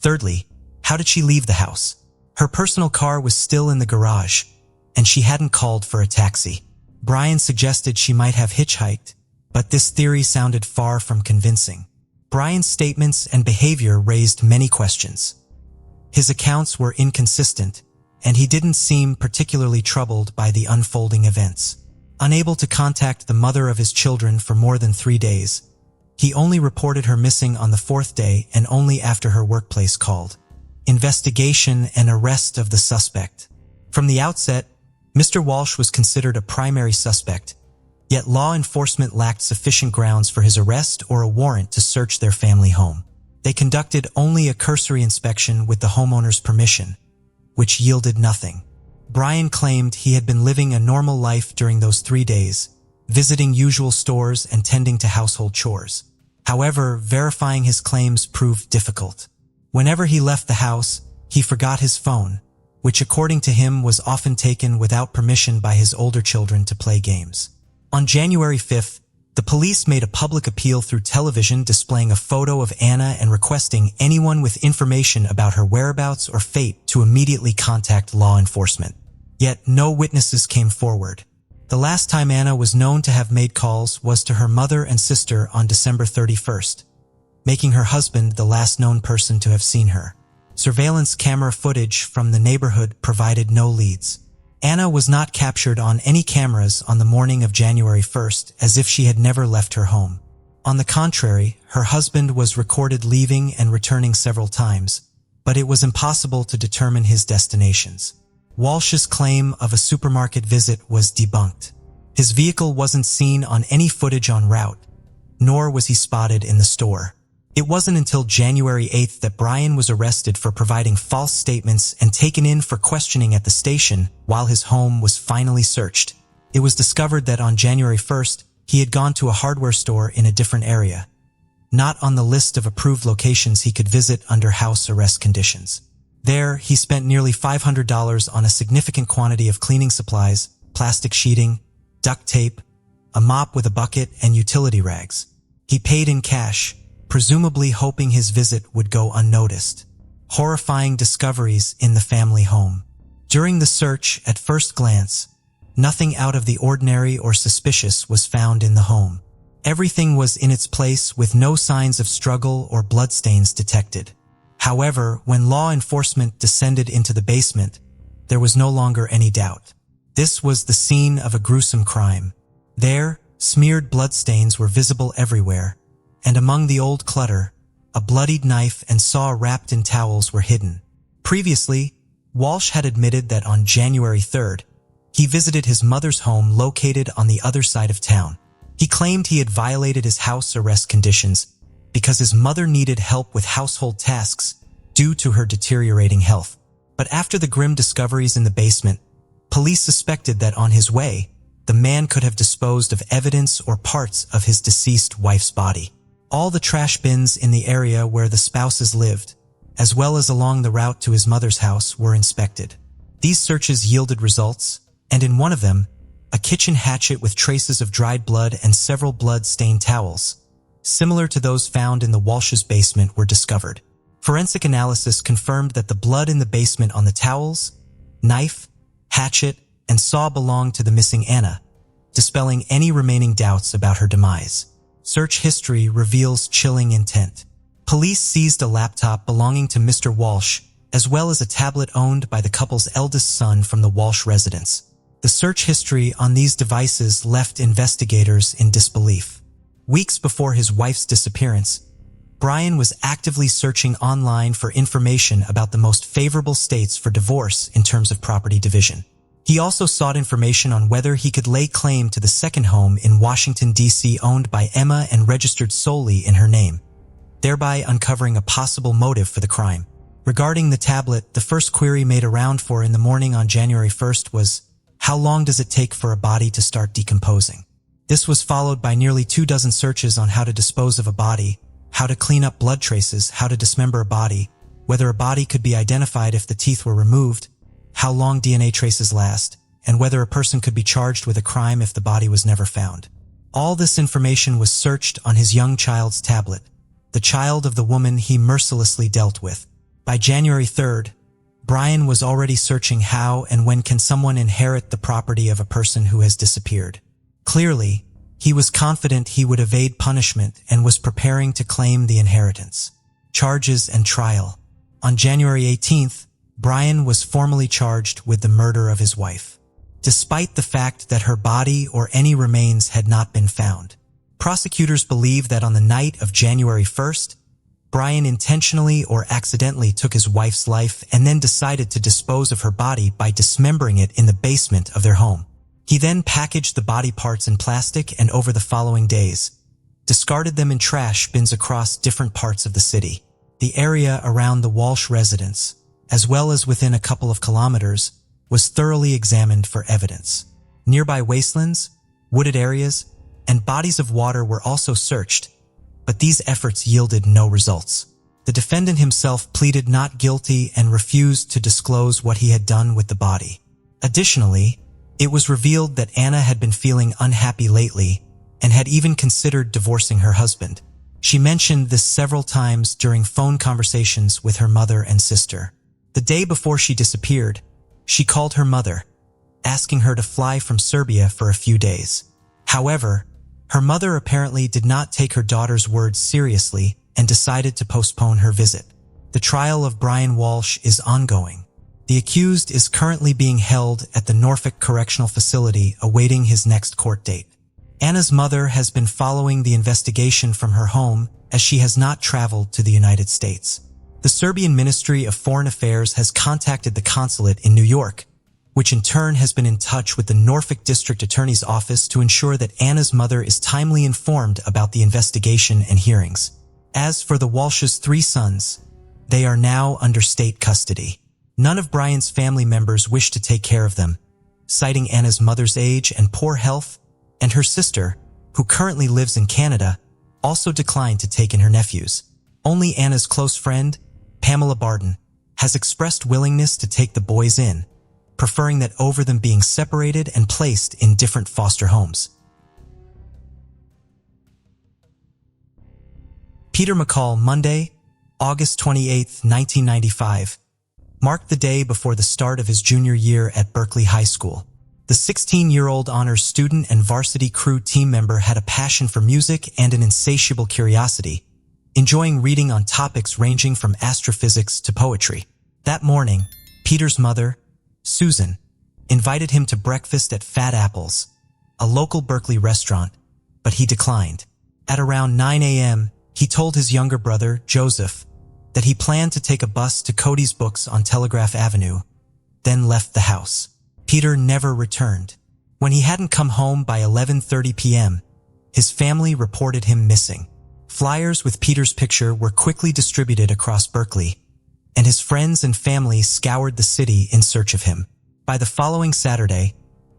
Thirdly, how did she leave the house? Her personal car was still in the garage, and she hadn't called for a taxi. Brian suggested she might have hitchhiked, But this theory sounded far from convincing. Brian's statements and behavior raised many questions. His accounts were inconsistent, and he didn't seem particularly troubled by the unfolding events. Unable to contact the mother of his children for more than 3 days, he only reported her missing on the 4th day and only after her workplace called. Investigation and arrest of the suspect. From the outset, Mr. Walsh was considered a primary suspect, yet law enforcement lacked sufficient grounds for his arrest or a warrant to search their family home. They conducted only a cursory inspection with the homeowner's permission, which yielded nothing. Brian claimed he had been living a normal life during those 3 days, visiting usual stores and tending to household chores. However, verifying his claims proved difficult. Whenever he left the house, he forgot his phone, which according to him was often taken without permission by his older children to play games. On January 5th, the police made a public appeal through television displaying a photo of Anna and requesting anyone with information about her whereabouts or fate to immediately contact law enforcement. Yet no witnesses came forward. The last time Anna was known to have made calls was to her mother and sister on December 31st, making her husband the last known person to have seen her. Surveillance camera footage from the neighborhood provided no leads. Anna was not captured on any cameras on the morning of January 1st, as if she had never left her home. On the contrary, her husband was recorded leaving and returning several times, but it was impossible to determine his destinations. Walsh's claim of a supermarket visit was debunked. His vehicle wasn't seen on any footage en route, nor was he spotted in the store. It wasn't until January 8th that Brian was arrested for providing false statements and taken in for questioning at the station while his home was finally searched. It was discovered that on January 1st, he had gone to a hardware store in a different area, not on the list of approved locations he could visit under house arrest conditions. There, he spent nearly $500 on a significant quantity of cleaning supplies, plastic sheeting, duct tape, a mop with a bucket, and utility rags. He paid in cash, presumably hoping his visit would go unnoticed. Horrifying discoveries in the family home. During the search, at first glance, nothing out of the ordinary or suspicious was found in the home. Everything was in its place with no signs of struggle or bloodstains detected. However, when law enforcement descended into the basement, there was no longer any doubt. This was the scene of a gruesome crime. There, smeared bloodstains were visible everywhere, and among the old clutter, a bloodied knife and saw wrapped in towels were hidden. Previously, Walsh had admitted that on January 3rd, he visited his mother's home located on the other side of town. He claimed he had violated his house arrest conditions because his mother needed help with household tasks due to her deteriorating health. But after the grim discoveries in the basement, police suspected that on his way, the man could have disposed of evidence or parts of his deceased wife's body. All the trash bins in the area where the spouses lived, as well as along the route to his mother's house, were inspected. These searches yielded results, and in one of them, a kitchen hatchet with traces of dried blood and several blood-stained towels, similar to those found in the Walsh's basement, were discovered. Forensic analysis confirmed that the blood in the basement on the towels, knife, hatchet, and saw belonged to the missing Anna, dispelling any remaining doubts about her demise. Search history reveals chilling intent. Police seized a laptop belonging to Mr. Walsh, as well as a tablet owned by the couple's eldest son from the Walsh residence. The search history on these devices left investigators in disbelief. Weeks before his wife's disappearance, Brian was actively searching online for information about the most favorable states for divorce in terms of property division. He also sought information on whether he could lay claim to the second home in Washington, D.C. owned by Emma and registered solely in her name, thereby uncovering a possible motive for the crime. Regarding the tablet, the first query made a round for in the morning on January 1st was, how long does it take for a body to start decomposing? This was followed by nearly 24 searches on how to dispose of a body, how to clean up blood traces, how to dismember a body, whether a body could be identified if the teeth were removed, how long DNA traces last, and whether a person could be charged with a crime if the body was never found. All this information was searched on his young child's tablet, the child of the woman he mercilessly dealt with. By January 3rd, Brian was already searching how and when can someone inherit the property of a person who has disappeared. Clearly, He was confident he would evade punishment and was preparing to claim the inheritance. Charges and trial. On January 18th, Brian was formally charged with the murder of his wife, despite the fact that her body or any remains had not been found. Prosecutors believe that on the night of January 1st, Brian intentionally or accidentally took his wife's life and then decided to dispose of her body by dismembering it in the basement of their home. He then packaged the body parts in plastic and over the following days, discarded them in trash bins across different parts of the city. The area around the Walsh residence, as well as within a couple of kilometers, was thoroughly examined for evidence. Nearby wastelands, wooded areas, and bodies of water were also searched, but these efforts yielded no results. The defendant himself pleaded not guilty and refused to disclose what he had done with the body. Additionally, it was revealed that Anna had been feeling unhappy lately and had even considered divorcing her husband. She mentioned this several times during phone conversations with her mother and sister. The day before she disappeared, she called her mother, asking her to fly from Serbia for a few days. However, her mother apparently did not take her daughter's words seriously and decided to postpone her visit. The trial of Brian Walsh is ongoing. The accused is currently being held at the Norfolk Correctional Facility awaiting his next court date. Anna's mother has been following the investigation from her home as she has not traveled to the United States. The Serbian Ministry of Foreign Affairs has contacted the consulate in New York, which in turn has been in touch with the Norfolk District Attorney's Office to ensure that Anna's mother is timely informed about the investigation and hearings. As for the Walsh's 3 sons, they are now under state custody. None of Brian's family members wish to take care of them, citing Anna's mother's age and poor health, and her sister, who currently lives in Canada, also declined to take in her nephews. Only Anna's close friend, Pamela Barden, has expressed willingness to take the boys in, preferring that over them being separated and placed in different foster homes. Peter McCall, Monday, August 28, 1995, marked the day before the start of his junior year at Berkeley High School. The 16-year-old honors student and varsity crew team member had a passion for music and an insatiable curiosity, enjoying reading on topics ranging from astrophysics to poetry. That morning, Peter's mother, Susan, invited him to breakfast at Fat Apple's, a local Berkeley restaurant, but he declined. At around 9 a.m., he told his younger brother, Joseph, that he planned to take a bus to Cody's Books on Telegraph Avenue, then left the house. Peter never returned. When he hadn't come home by 11:30 p.m., his family reported him missing. Flyers with Peter's picture were quickly distributed across Berkeley, and his friends and family scoured the city in search of him. By the following Saturday,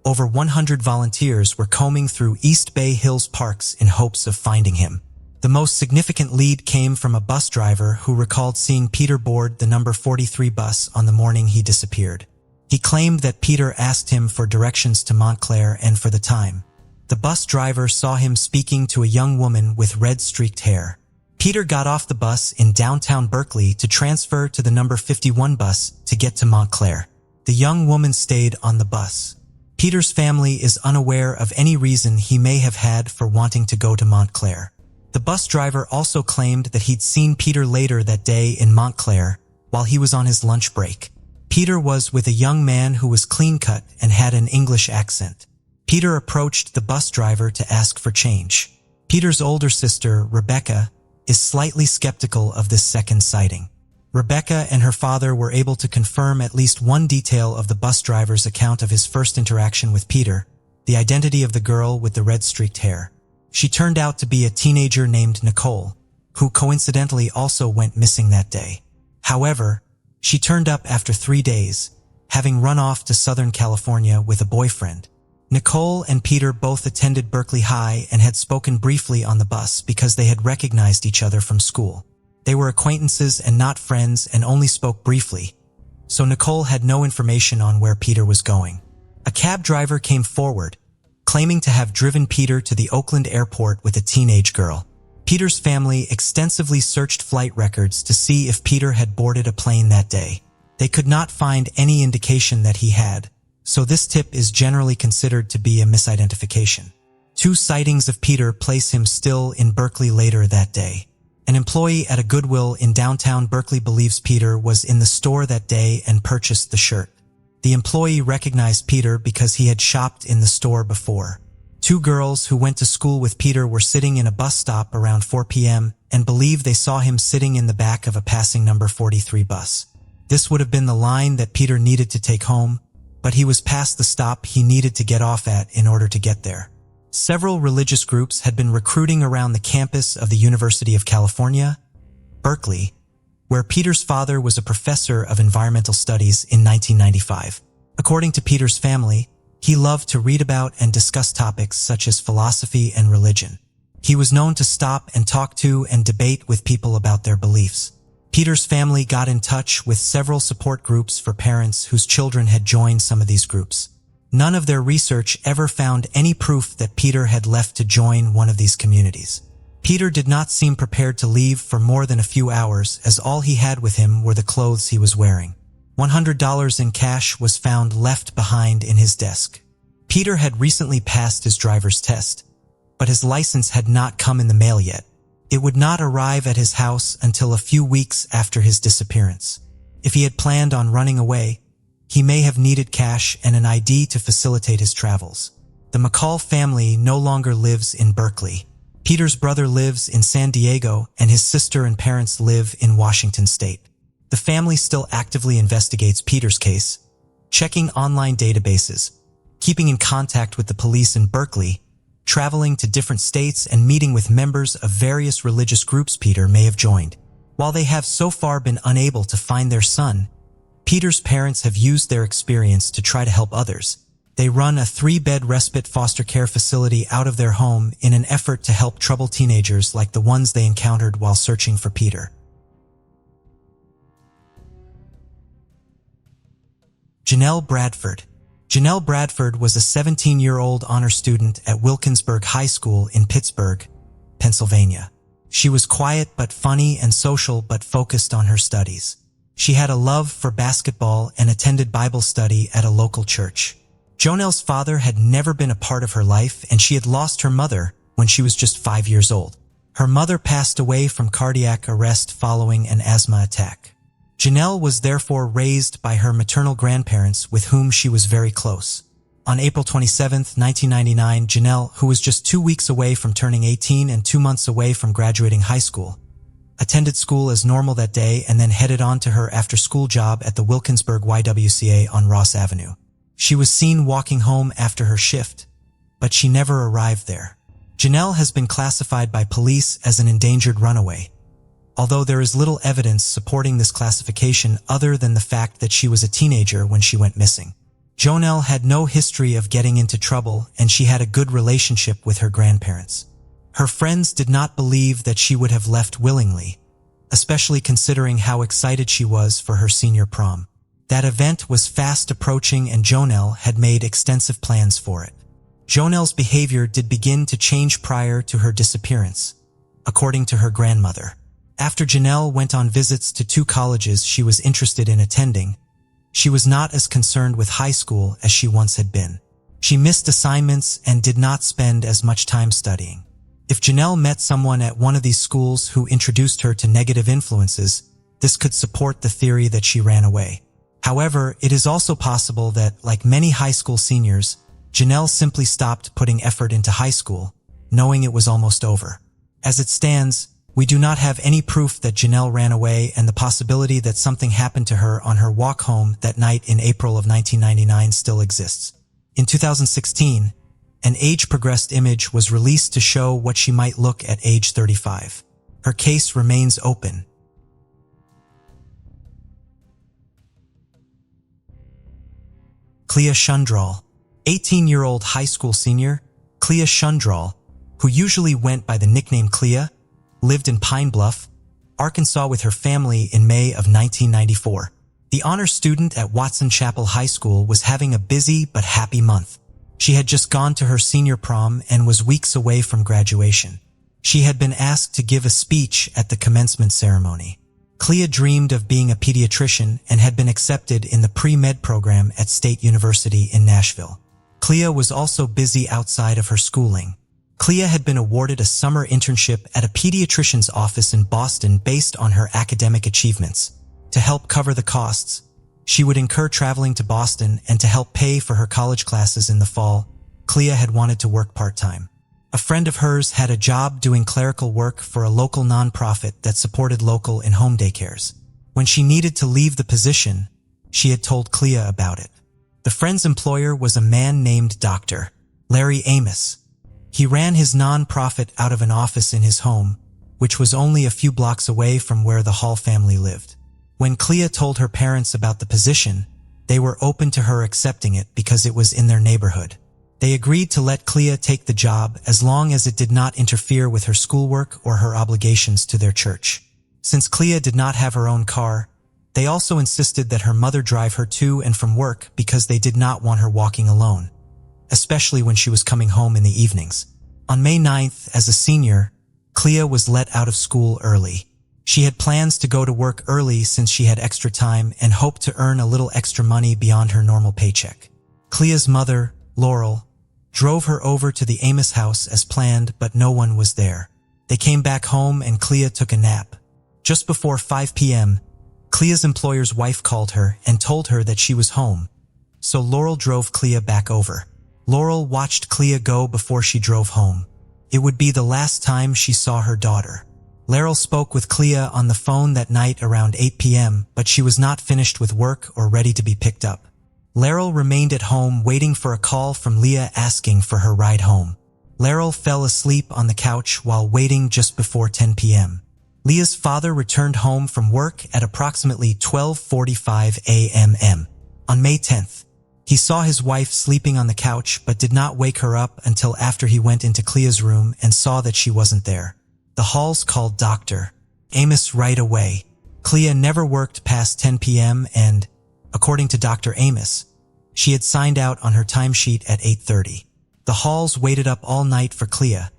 over 100 volunteers were combing through East Bay Hills parks in hopes of finding him. The most significant lead came from a bus driver who recalled seeing Peter board the number 43 bus on the morning he disappeared. He claimed that Peter asked him for directions to Montclair and for the time. The bus driver saw him speaking to a young woman with red-streaked hair. Peter got off the bus in downtown Berkeley to transfer to the number 51 bus to get to Montclair. The young woman stayed on the bus. Peter's family is unaware of any reason he may have had for wanting to go to Montclair. The bus driver also claimed that he'd seen Peter later that day in Montclair while he was on his lunch break. Peter was with a young man who was clean-cut and had an English accent. Peter approached the bus driver to ask for change. Peter's older sister, Rebecca, is slightly skeptical of this second sighting. Rebecca and her father were able to confirm at least one detail of the bus driver's account of his first interaction with Peter, the identity of the girl with the red-streaked hair. She turned out to be a teenager named Nicole, who coincidentally also went missing that day. However, she turned up after 3 days, having run off to Southern California with a boyfriend. Nicole and Peter both attended Berkeley High and had spoken briefly on the bus because they had recognized each other from school. They were acquaintances and not friends and only spoke briefly, so Nicole had no information on where Peter was going. A cab driver came forward, claiming to have driven Peter to the Oakland airport with a teenage girl. Peter's family extensively searched flight records to see if Peter had boarded a plane that day. They could not find any indication that he had, so this tip is generally considered to be a misidentification. 2 sightings of Peter place him still in Berkeley later that day. An employee at a Goodwill in downtown Berkeley believes Peter was in the store that day and purchased the shirt. The employee recognized Peter because he had shopped in the store before. 2 girls who went to school with Peter were sitting in a bus stop around 4 p.m. and believe they saw him sitting in the back of a passing number 43 bus. This would have been the line that Peter needed to take home, but he was past the stop he needed to get off at in order to get there. Several religious groups had been recruiting around the campus of the University of California, Berkeley, where Peter's father was a professor of environmental studies in 1995. According to Peter's family, he loved to read about and discuss topics such as philosophy and religion. He was known to stop and talk to and debate with people about their beliefs. Peter's family got in touch with several support groups for parents whose children had joined some of these groups. None of their research ever found any proof that Peter had left to join one of these communities. Peter did not seem prepared to leave for more than a few hours, as all he had with him were the clothes he was wearing. $100 in cash was found left behind in his desk. Peter had recently passed his driver's test, but his license had not come in the mail yet. It would not arrive at his house until a few weeks after his disappearance. If he had planned on running away, he may have needed cash and an ID to facilitate his travels. The McCall family no longer lives in Berkeley. Peter's brother lives in San Diego and his sister and parents live in Washington state. The family still actively investigates Peter's case, checking online databases, keeping in contact with the police in Berkeley, traveling to different states and meeting with members of various religious groups Peter may have joined. While they have so far been unable to find their son, Peter's parents have used their experience to try to help others. They run a 3-bed respite foster care facility out of their home in an effort to help troubled teenagers like the ones they encountered while searching for Peter. Janelle Bradford. Janelle Bradford was a 17-year-old honor student at Wilkinsburg High School in Pittsburgh, Pennsylvania. She was quiet but funny and social but focused on her studies. She had a love for basketball and attended Bible study at a local church. Janelle's father had never been a part of her life, and she had lost her mother when she was just 5 years old. Her mother passed away from cardiac arrest following an asthma attack. Janelle was therefore raised by her maternal grandparents with whom she was very close. On April 27, 1999, Janelle, who was just 2 weeks away from turning 18 and 2 months away from graduating high school, attended school as normal that day and then headed on to her after-school job at the Wilkinsburg YWCA on Ross Avenue. She was seen walking home after her shift, but she never arrived there. Janelle has been classified by police as an endangered runaway, although there is little evidence supporting this classification other than the fact that she was a teenager when she went missing. Janelle had no history of getting into trouble, and she had a good relationship with her grandparents. Her friends did not believe that she would have left willingly, especially considering how excited she was for her senior prom. That event was fast approaching and Janelle had made extensive plans for it. Janelle's behavior did begin to change prior to her disappearance, according to her grandmother. After Janelle went on visits to 2 colleges she was interested in attending, she was not as concerned with high school as she once had been. She missed assignments and did not spend as much time studying. If Janelle met someone at one of these schools who introduced her to negative influences, this could support the theory that she ran away. However, it is also possible that, like many high school seniors, Janelle simply stopped putting effort into high school, knowing it was almost over. As it stands, we do not have any proof that Janelle ran away, and the possibility that something happened to her on her walk home that night in April of 1999 still exists. In 2016, an age-progressed image was released to show what she might look at age 35. Her case remains open. Clea Shandrell. 18-year-old high school senior, Clea Shandrell, who usually went by the nickname Clea, lived in Pine Bluff, Arkansas with her family in May of 1994. The honor student at Watson Chapel High School was having a busy but happy month. She had just gone to her senior prom and was weeks away from graduation. She had been asked to give a speech at the commencement ceremony. Clea dreamed of being a pediatrician and had been accepted in the pre-med program at State University in Nashville. Clea was also busy outside of her schooling. Clea had been awarded a summer internship at a pediatrician's office in Boston based on her academic achievements. To help cover the costs, she would incur traveling to Boston, and to help pay for her college classes in the fall, Clea had wanted to work part-time. A friend of hers had a job doing clerical work for a local nonprofit that supported local in-home daycares. When she needed to leave the position, she had told Clea about it. The friend's employer was a man named Dr. Larry Amos. He ran his nonprofit out of an office in his home, which was only a few blocks away from where the Hall family lived. When Clea told her parents about the position, they were open to her accepting it because it was in their neighborhood. They agreed to let Clea take the job as long as it did not interfere with her schoolwork or her obligations to their church. Since Clea did not have her own car, they also insisted that her mother drive her to and from work because they did not want her walking alone, especially when she was coming home in the evenings. On May 9th, as a senior, Clea was let out of school early. She had plans to go to work early since she had extra time and hoped to earn a little extra money beyond her normal paycheck. Clea's mother, Laurel, drove her over to the Amos house as planned, but no one was there. They came back home and Clea took a nap. Just before 5 p.m., Clea's employer's wife called her and told her that she was home, so Laurel drove Clea back over. Laurel watched Clea go before she drove home. It would be the last time she saw her daughter. Laurel spoke with Clea on the phone that night around 8 p.m., but she was not finished with work or ready to be picked up. Laurel remained at home waiting for a call from Leah asking for her ride home. Laurel fell asleep on the couch while waiting just before 10 p.m. Leah's father returned home from work at approximately 12:45 a.m. On May 10th, he saw his wife sleeping on the couch but did not wake her up until after he went into Clea's room and saw that she wasn't there. The Halls called Dr. Amos right away. Clea never worked past 10 p.m. and, according to Dr. Amos, she had signed out on her timesheet at 8:30. The Halls waited up all night for Clea,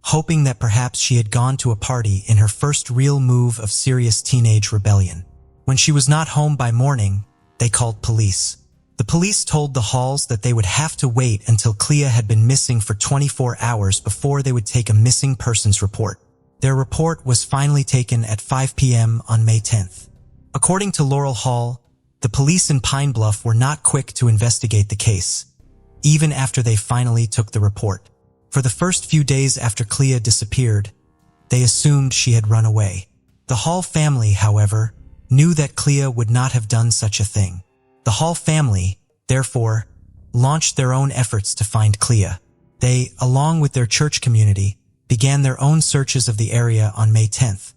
hoping that perhaps she had gone to a party in her first real move of serious teenage rebellion. When she was not home by morning, they called police. The police told the Halls that they would have to wait until Clea had been missing for 24 hours before they would take a missing persons report. Their report was finally taken at 5 p.m. on May 10th. According to Laurel Hall, the police in Pine Bluff were not quick to investigate the case, even after they finally took the report. For the first few days after Clea disappeared, they assumed she had run away. The Hall family, however, knew that Clea would not have done such a thing. The Hall family, therefore, launched their own efforts to find Clea. They, along with their church community, began their own searches of the area on May 10th,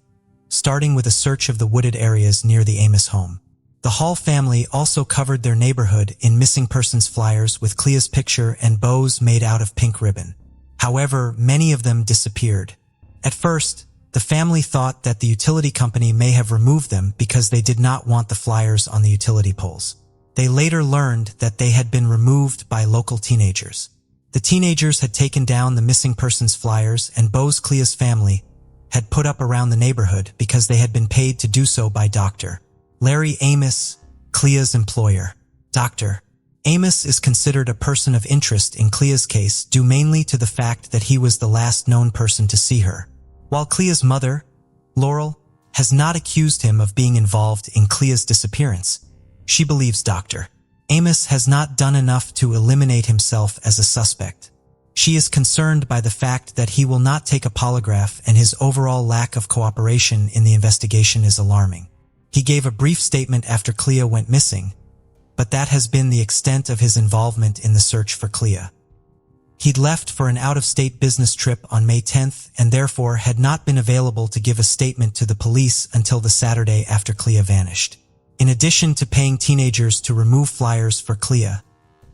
starting with a search of the wooded areas near the Amos home. The Hall family also covered their neighborhood in missing persons flyers with Clea's picture and bows made out of pink ribbon. However, many of them disappeared. At first, the family thought that the utility company may have removed them because they did not want the flyers on the utility poles. They later learned that they had been removed by local teenagers. The teenagers had taken down the missing persons flyers and bows Clea's family had put up around the neighborhood because they had been paid to do so by Dr. Larry Amos, Clea's employer. Dr. Amos is considered a person of interest in Clea's case due mainly to the fact that he was the last known person to see her. While Clea's mother, Laurel, has not accused him of being involved in Clea's disappearance, she believes Dr. Amos has not done enough to eliminate himself as a suspect. She is concerned by the fact that he will not take a polygraph, and his overall lack of cooperation in the investigation is alarming. He gave a brief statement after Clea went missing, but that has been the extent of his involvement in the search for Clea. He'd left for an out-of-state business trip on May 10th and therefore had not been available to give a statement to the police until the Saturday after Clea vanished. In addition to paying teenagers to remove flyers for Clea,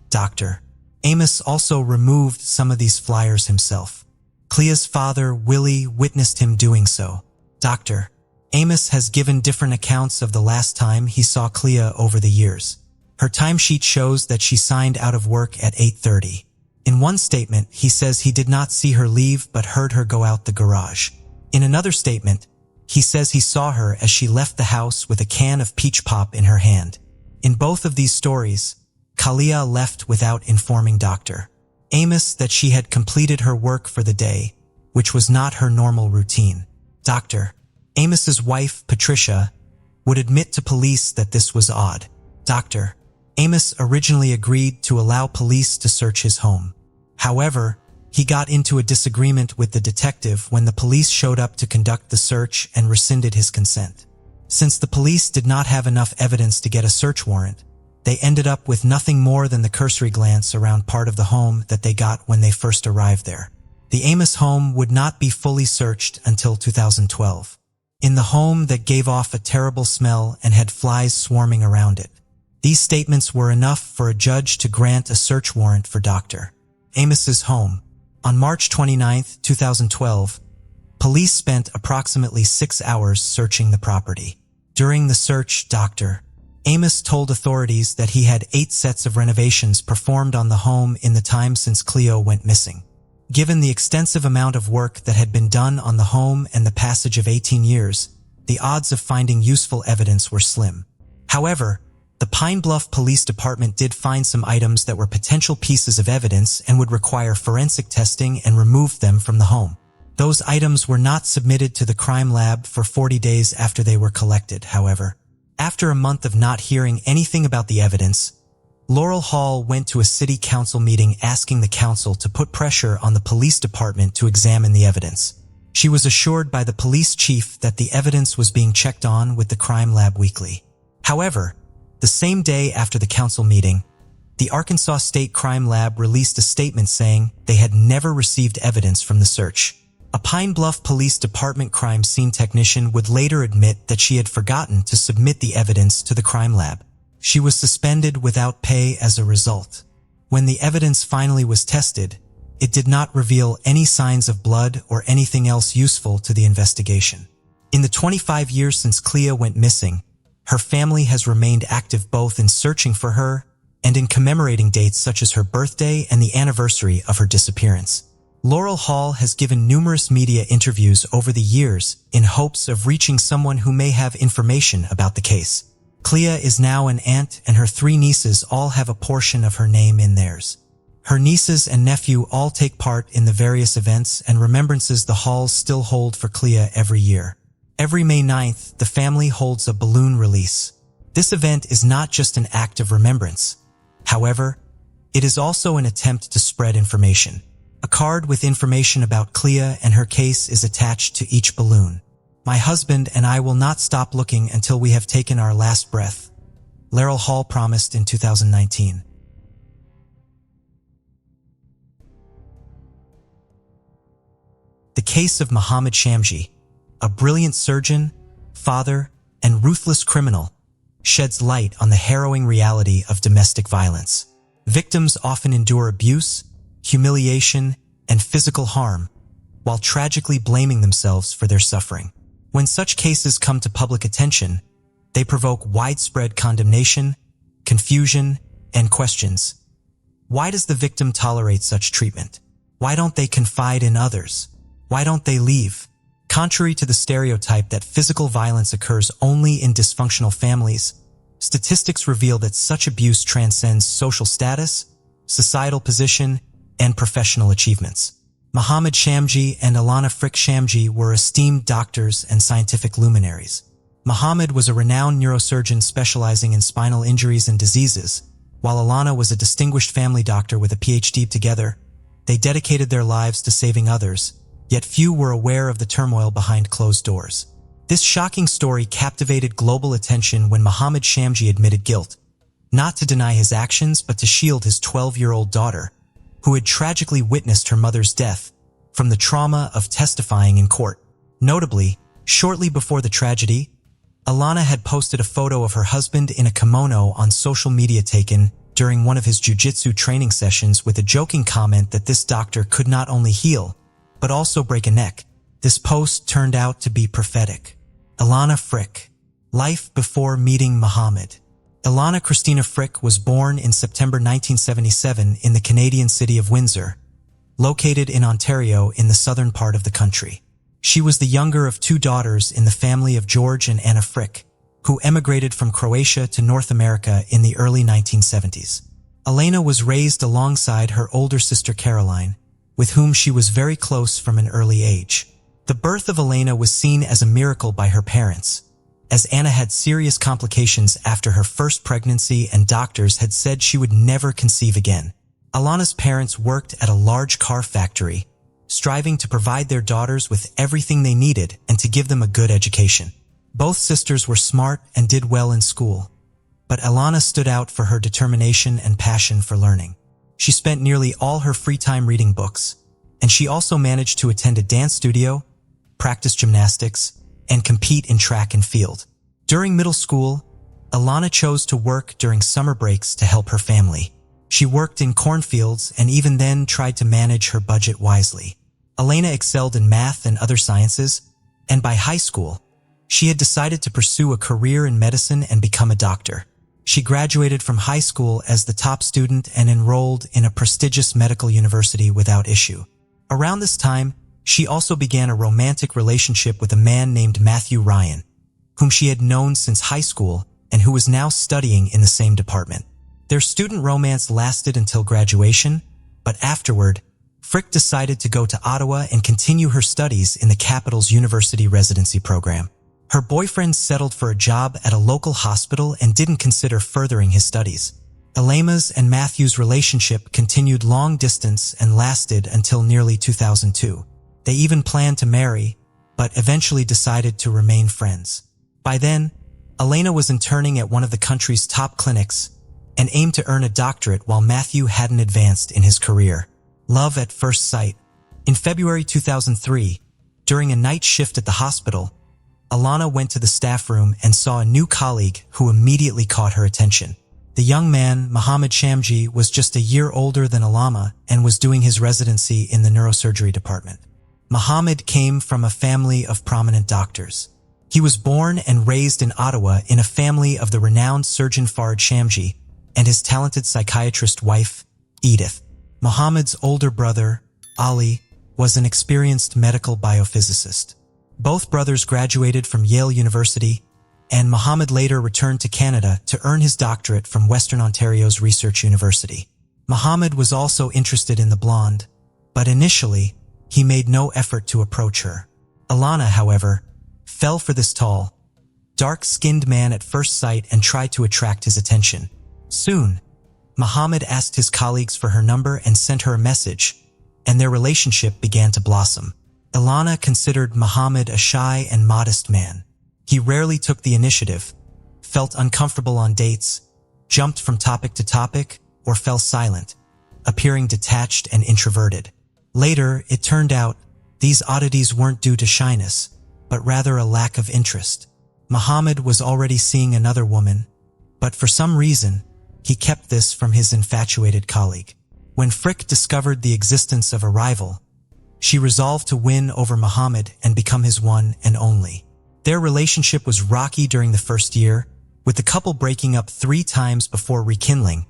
Dr. Amos also removed some of these flyers himself. Clea's father, Willie, witnessed him doing so. Dr. Amos has given different accounts of the last time he saw Clea over the years. Her timesheet shows that she signed out of work at 8:30. In one statement, he says he did not see her leave but heard her go out the garage. In another statement, he says he saw her as she left the house with a can of peach pop in her hand. In both of these stories, Clea left without informing Dr. Amos that she had completed her work for the day, which was not her normal routine. Dr. Amos's wife, Patricia, would admit to police that this was odd. Dr. Amos originally agreed to allow police to search his home. However, he got into a disagreement with the detective when the police showed up to conduct the search and rescinded his consent. Since the police did not have enough evidence to get a search warrant, they ended up with nothing more than the cursory glance around part of the home that they got when they first arrived there. The Amos home would not be fully searched until 2012. In the home that gave off a terrible smell and had flies swarming around it. These statements were enough for a judge to grant a search warrant for Dr. Amos's home. On March 29, 2012, police spent approximately 6 hours searching the property. During the search, Dr. Amos told authorities that he had 8 sets of renovations performed on the home in the time since Clea went missing. Given the extensive amount of work that had been done on the home and the passage of 18 years, the odds of finding useful evidence were slim. However, the Pine Bluff Police Department did find some items that were potential pieces of evidence and would require forensic testing and remove them from the home. Those items were not submitted to the crime lab for 40 days after they were collected, however. After a month of not hearing anything about the evidence, Laurel Hall went to a city council meeting asking the council to put pressure on the police department to examine the evidence. She was assured by the police chief that the evidence was being checked on with the crime lab weekly. However, the same day after the council meeting, the Arkansas State Crime Lab released a statement saying they had never received evidence from the search. A Pine Bluff Police Department crime scene technician would later admit that she had forgotten to submit the evidence to the crime lab. She was suspended without pay as a result. When the evidence finally was tested, it did not reveal any signs of blood or anything else useful to the investigation. In the 25 years since Clea went missing, her family has remained active both in searching for her and in commemorating dates such as her birthday and the anniversary of her disappearance. Laurel Hall has given numerous media interviews over the years in hopes of reaching someone who may have information about the case. Clea is now an aunt and her 3 nieces all have a portion of her name in theirs. Her nieces and nephew all take part in the various events and remembrances the Halls still hold for Clea every year. Every May 9th, the family holds a balloon release. This event is not just an act of remembrance. However, it is also an attempt to spread information. A card with information about Clea and her case is attached to each balloon. My husband and I will not stop looking until we have taken our last breath, Laurel Hall promised in 2019. The case of Muhammad Shamji, a brilliant surgeon, father, and ruthless criminal, sheds light on the harrowing reality of domestic violence. Victims often endure abuse, humiliation, and physical harm, while tragically blaming themselves for their suffering. When such cases come to public attention, they provoke widespread condemnation, confusion, and questions. Why does the victim tolerate such treatment? Why don't they confide in others? Why don't they leave? Contrary to the stereotype that physical violence occurs only in dysfunctional families, statistics reveal that such abuse transcends social status, societal position, and professional achievements. Muhammad Shamji and Alana Frick Shamji were esteemed doctors and scientific luminaries. Muhammad was a renowned neurosurgeon specializing in spinal injuries and diseases, while Alana was a distinguished family doctor with a PhD. Together, they dedicated their lives to saving others, yet few were aware of the turmoil behind closed doors. This shocking story captivated global attention when Muhammad Shamji admitted guilt, not to deny his actions but to shield his 12-year-old daughter, who had tragically witnessed her mother's death, from the trauma of testifying in court. Notably, shortly before the tragedy, Alana had posted a photo of her husband in a kimono on social media taken during one of his jiu-jitsu training sessions with a joking comment that this doctor could not only heal, but also break a neck. This post turned out to be prophetic. Alana Frick, life before meeting Muhammad. Alana Christina Frick was born in September 1977 in the Canadian city of Windsor, located in Ontario in the southern part of the country. She was the younger of 2 daughters in the family of George and Anna Frick, who emigrated from Croatia to North America in the early 1970s. Elena was raised alongside her older sister Caroline, with whom she was very close from an early age. The birth of Elena was seen as a miracle by her parents, as Anna had serious complications after her first pregnancy and doctors had said she would never conceive again. Elena's parents worked at a large car factory, striving to provide their daughters with everything they needed and to give them a good education. Both sisters were smart and did well in school, but Elena stood out for her determination and passion for learning. She spent nearly all her free time reading books, and she also managed to attend a dance studio, practice gymnastics, and compete in track and field. During middle school, Elena chose to work during summer breaks to help her family. She worked in cornfields and even then tried to manage her budget wisely. Elena excelled in math and other sciences, and by high school, she had decided to pursue a career in medicine and become a doctor. She graduated from high school as the top student and enrolled in a prestigious medical university without issue. Around this time, she also began a romantic relationship with a man named Matthew Ryan, whom she had known since high school and who was now studying in the same department. Their student romance lasted until graduation, but afterward, Frick decided to go to Ottawa and continue her studies in the capital's university residency program. Her boyfriend settled for a job at a local hospital and didn't consider furthering his studies. Elena's and Matthew's relationship continued long distance and lasted until nearly 2002. They even planned to marry, but eventually decided to remain friends. By then, Elena was interning at one of the country's top clinics and aimed to earn a doctorate while Matthew hadn't advanced in his career. Love at first sight. In February 2003, during a night shift at the hospital, Elena went to the staff room and saw a new colleague who immediately caught her attention. The young man, Muhammad Shamji, was just a year older than Elena and was doing his residency in the neurosurgery department. Muhammad came from a family of prominent doctors. He was born and raised in Ottawa in a family of the renowned surgeon Farhad Shamji and his talented psychiatrist wife, Edith. Muhammad's older brother, Ali, was an experienced medical biophysicist. Both brothers graduated from Yale University, and Muhammad later returned to Canada to earn his doctorate from Western Ontario's Research University. Muhammad was also interested in the blonde, but initially, he made no effort to approach her. Elena, however, fell for this tall, dark-skinned man at first sight and tried to attract his attention. Soon, Muhammad asked his colleagues for her number and sent her a message, and their relationship began to blossom. Elena considered Muhammad a shy and modest man. He rarely took the initiative, felt uncomfortable on dates, jumped from topic to topic, or fell silent, appearing detached and introverted. Later, it turned out these oddities weren't due to shyness, but rather a lack of interest. Muhammad was already seeing another woman, but for some reason, he kept this from his infatuated colleague. When Frick discovered the existence of a rival, she resolved to win over Muhammad and become his one and only. Their relationship was rocky during the first year, with the couple breaking up 3 times before rekindling,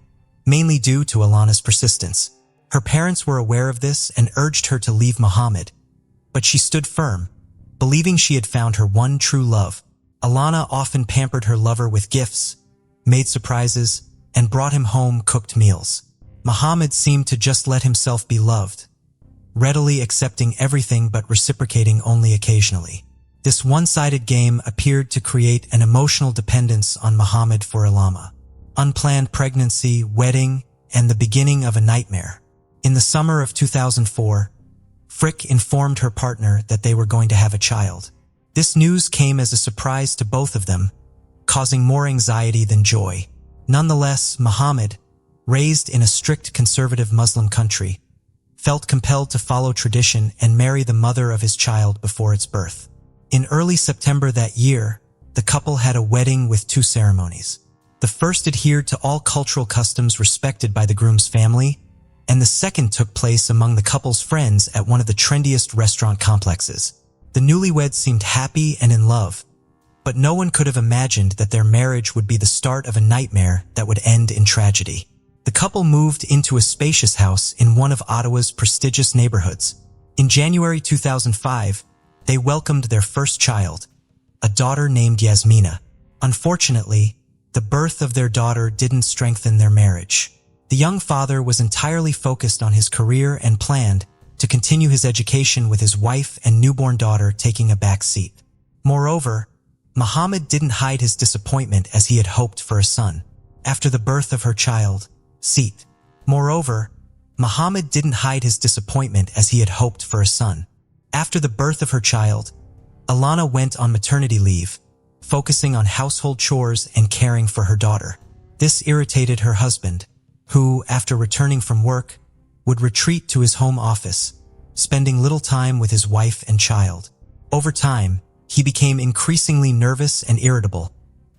mainly due to Elena's persistence. Her parents were aware of this and urged her to leave Muhammad, but she stood firm, believing she had found her one true love. Elena often pampered her lover with gifts, made surprises, and brought him home cooked meals. Muhammad seemed to just let himself be loved, readily accepting everything but reciprocating only occasionally. This one-sided game appeared to create an emotional dependence on Muhammad for Elena. Unplanned pregnancy, wedding, and the beginning of a nightmare. In the summer of 2004, Frick informed her partner that they were going to have a child. This news came as a surprise to both of them, causing more anxiety than joy. Nonetheless, Muhammad, raised in a strict conservative Muslim country, felt compelled to follow tradition and marry the mother of his child before its birth. In early September that year, the couple had a wedding with 2 ceremonies. The first adhered to all cultural customs respected by the groom's family, and the second took place among the couple's friends at one of the trendiest restaurant complexes. The newlyweds seemed happy and in love, but no one could have imagined that their marriage would be the start of a nightmare that would end in tragedy. The couple moved into a spacious house in one of Ottawa's prestigious neighborhoods. In January 2005, they welcomed their first child, a daughter named Yasmina. Unfortunately, the birth of their daughter didn't strengthen their marriage. The young father was entirely focused on his career and planned to continue his education with his wife and newborn daughter taking a back seat. Moreover, Muhammad didn't hide his disappointment as he had hoped for a son. After the birth of her child, Moreover, Muhammad didn't hide his disappointment as he had hoped for a son. After the birth of her child, Alana went on maternity leave, focusing on household chores and caring for her daughter. This irritated her husband, who, after returning from work, would retreat to his home office, spending little time with his wife and child. Over time, he became increasingly nervous and irritable,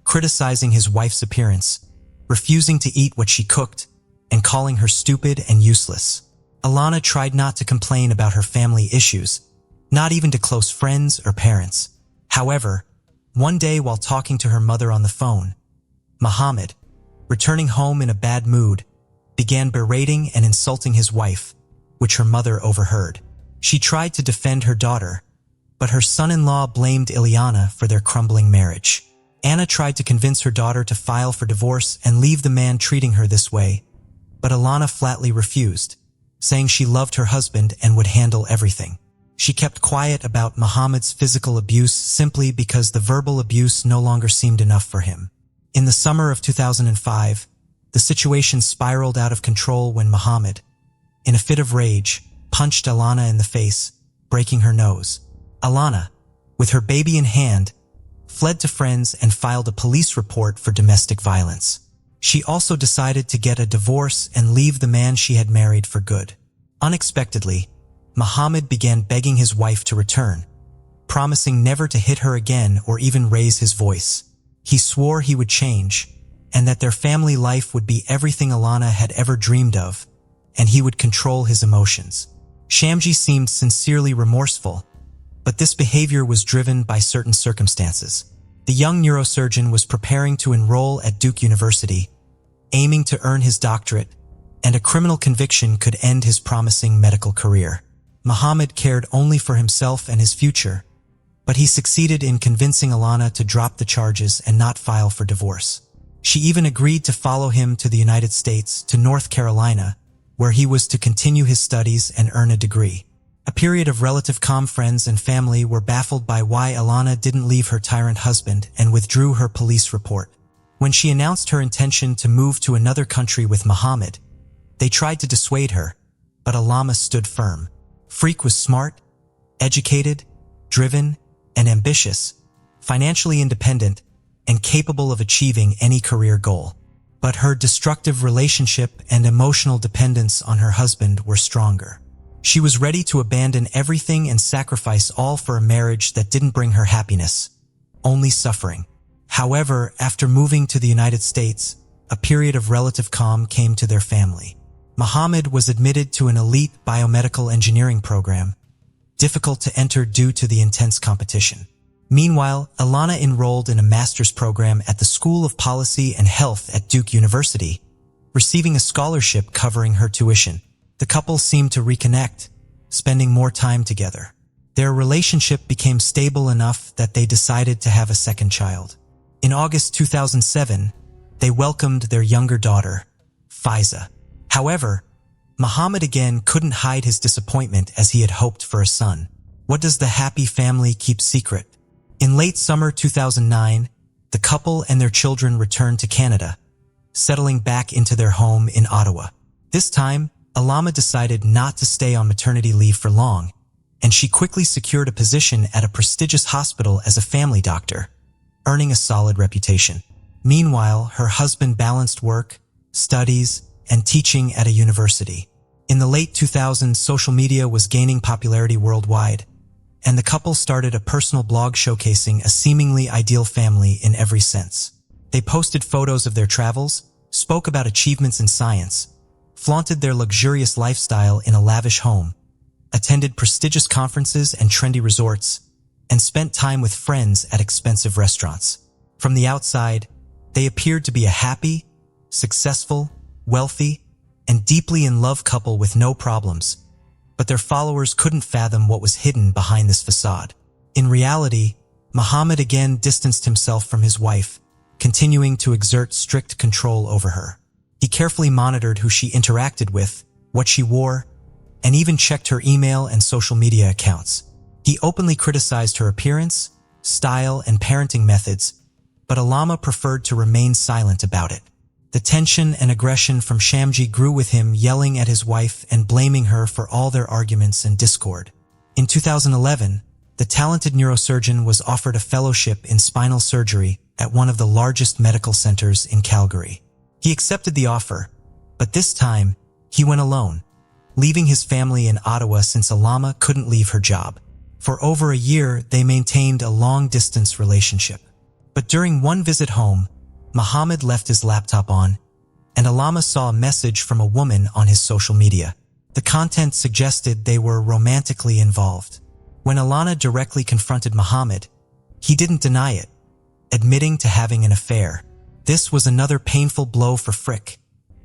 criticizing his wife's appearance, refusing to eat what she cooked, and calling her stupid and useless. Alana tried not to complain about her family issues, not even to close friends or parents. However, one day while talking to her mother on the phone, Muhammad, returning home in a bad mood, began berating and insulting his wife, which her mother overheard. She tried to defend her daughter, but her son-in-law blamed Ileana for their crumbling marriage. Anna tried to convince her daughter to file for divorce and leave the man treating her this way, but Alana flatly refused, saying she loved her husband and would handle everything. She kept quiet about Muhammad's physical abuse simply because the verbal abuse no longer seemed enough for him. In the summer of 2005, the situation spiraled out of control when Muhammad, in a fit of rage, punched Alana in the face, breaking her nose. Alana, with her baby in hand, fled to friends and filed a police report for domestic violence. She also decided to get a divorce and leave the man she had married for good. Unexpectedly, Muhammad began begging his wife to return, promising never to hit her again or even raise his voice. He swore he would change, and that their family life would be everything Alana had ever dreamed of, and he would control his emotions. Shamji seemed sincerely remorseful, but this behavior was driven by certain circumstances. The young neurosurgeon was preparing to enroll at Duke University, aiming to earn his doctorate, and a criminal conviction could end his promising medical career. Muhammad cared only for himself and his future, but he succeeded in convincing Alana to drop the charges and not file for divorce. She even agreed to follow him to the United States, to North Carolina, where he was to continue his studies and earn a degree. A period of relative calm. Friends and family were baffled by why Alana didn't leave her tyrant husband and withdrew her police report. When she announced her intention to move to another country with Muhammad, they tried to dissuade her, but Alana stood firm. Freak was smart, educated, driven, and ambitious, financially independent, and capable of achieving any career goal. But her destructive relationship and emotional dependence on her husband were stronger. She was ready to abandon everything and sacrifice all for a marriage that didn't bring her happiness, only suffering. However, after moving to the United States, a period of relative calm came to their family. Muhammad was admitted to an elite biomedical engineering program, difficult to enter due to the intense competition. Meanwhile, Alana enrolled in a master's program at the School of Policy and Health at Duke University, receiving a scholarship covering her tuition. The couple seemed to reconnect, spending more time together. Their relationship became stable enough that they decided to have a second child. In August 2007, they welcomed their younger daughter, Faiza. However, Muhammad again couldn't hide his disappointment as he had hoped for a son. What does the happy family keep secret? In late summer 2009, the couple and their children returned to Canada, settling back into their home in Ottawa. This time, Alana decided not to stay on maternity leave for long, and she quickly secured a position at a prestigious hospital as a family doctor, earning a solid reputation. Meanwhile, her husband balanced work, studies, and teaching at a university. In the late 2000s, social media was gaining popularity worldwide, and the couple started a personal blog showcasing a seemingly ideal family in every sense. They posted photos of their travels, spoke about achievements in science, flaunted their luxurious lifestyle in a lavish home, attended prestigious conferences and trendy resorts, and spent time with friends at expensive restaurants. From the outside, they appeared to be a happy, successful, wealthy, and deeply in love couple with no problems, but their followers couldn't fathom what was hidden behind this facade. In reality, Muhammad again distanced himself from his wife, continuing to exert strict control over her. He carefully monitored who she interacted with, what she wore, and even checked her email and social media accounts. He openly criticized her appearance, style, and parenting methods, but Alama preferred to remain silent about it. The tension and aggression from Shamji grew with him yelling at his wife and blaming her for all their arguments and discord. In 2011, the talented neurosurgeon was offered a fellowship in spinal surgery at one of the largest medical centers in Calgary. He accepted the offer, but this time, he went alone, leaving his family in Ottawa since Alama couldn't leave her job. For over a year, they maintained a long-distance relationship. But during one visit home, Muhammad left his laptop on, and Alama saw a message from a woman on his social media. The content suggested they were romantically involved. When Alana directly confronted Muhammad, he didn't deny it, admitting to having an affair. This was another painful blow for Frick,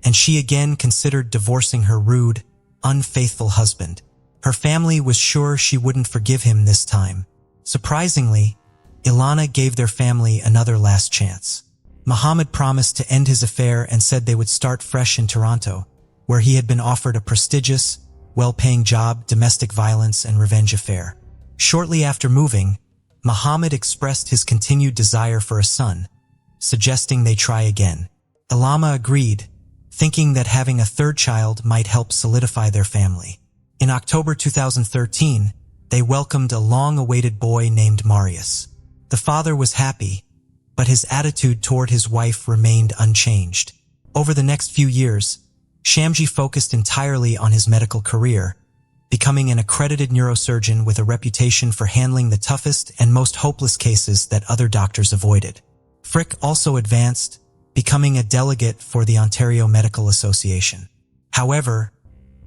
and she again considered divorcing her rude, unfaithful husband. Her family was sure she wouldn't forgive him this time. Surprisingly, Ilana gave their family another last chance. Muhammad promised to end his affair and said they would start fresh in Toronto, where he had been offered a prestigious, well-paying job, domestic violence, and revenge affair. Shortly after moving, Muhammad expressed his continued desire for a son, suggesting they try again. Alama agreed, thinking that having a third child might help solidify their family. In October 2013, they welcomed a long-awaited boy named Marius. The father was happy, but his attitude toward his wife remained unchanged. Over the next few years, Shamji focused entirely on his medical career, becoming an accredited neurosurgeon with a reputation for handling the toughest and most hopeless cases that other doctors avoided. Frick also advanced, becoming a delegate for the Ontario Medical Association. However,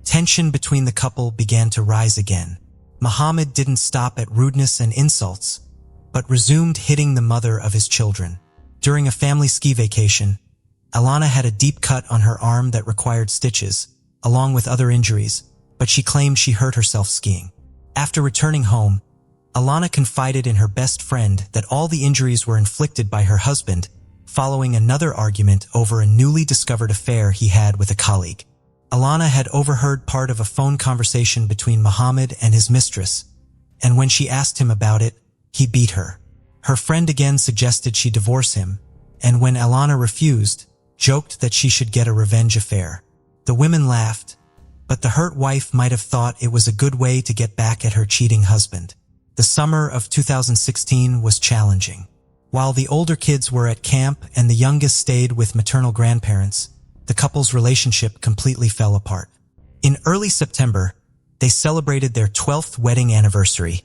tension between the couple began to rise again. Muhammad didn't stop at rudeness and insults, but resumed hitting the mother of his children. During a family ski vacation, Alana had a deep cut on her arm that required stitches, along with other injuries, but she claimed she hurt herself skiing. After returning home, Alana confided in her best friend that all the injuries were inflicted by her husband, following another argument over a newly discovered affair he had with a colleague. Alana had overheard part of a phone conversation between Muhammad and his mistress, and when she asked him about it, he beat her. Her friend again suggested she divorce him, and when Alana refused, joked that she should get a revenge affair. The women laughed, but the hurt wife might have thought it was a good way to get back at her cheating husband. The summer of 2016 was challenging. While the older kids were at camp and the youngest stayed with maternal grandparents, the couple's relationship completely fell apart. In early September, they celebrated their 12th wedding anniversary,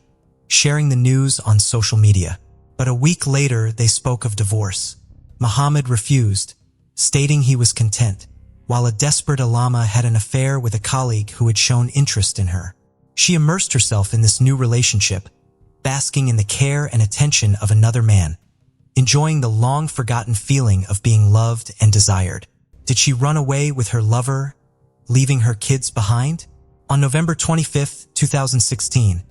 sharing the news on social media. But a week later, they spoke of divorce. Muhammad refused, stating he was content, while a desperate Alama had an affair with a colleague who had shown interest in her. She immersed herself in this new relationship, basking in the care and attention of another man, enjoying the long-forgotten feeling of being loved and desired. Did she run away with her lover, leaving her kids behind? On November 25, 2016,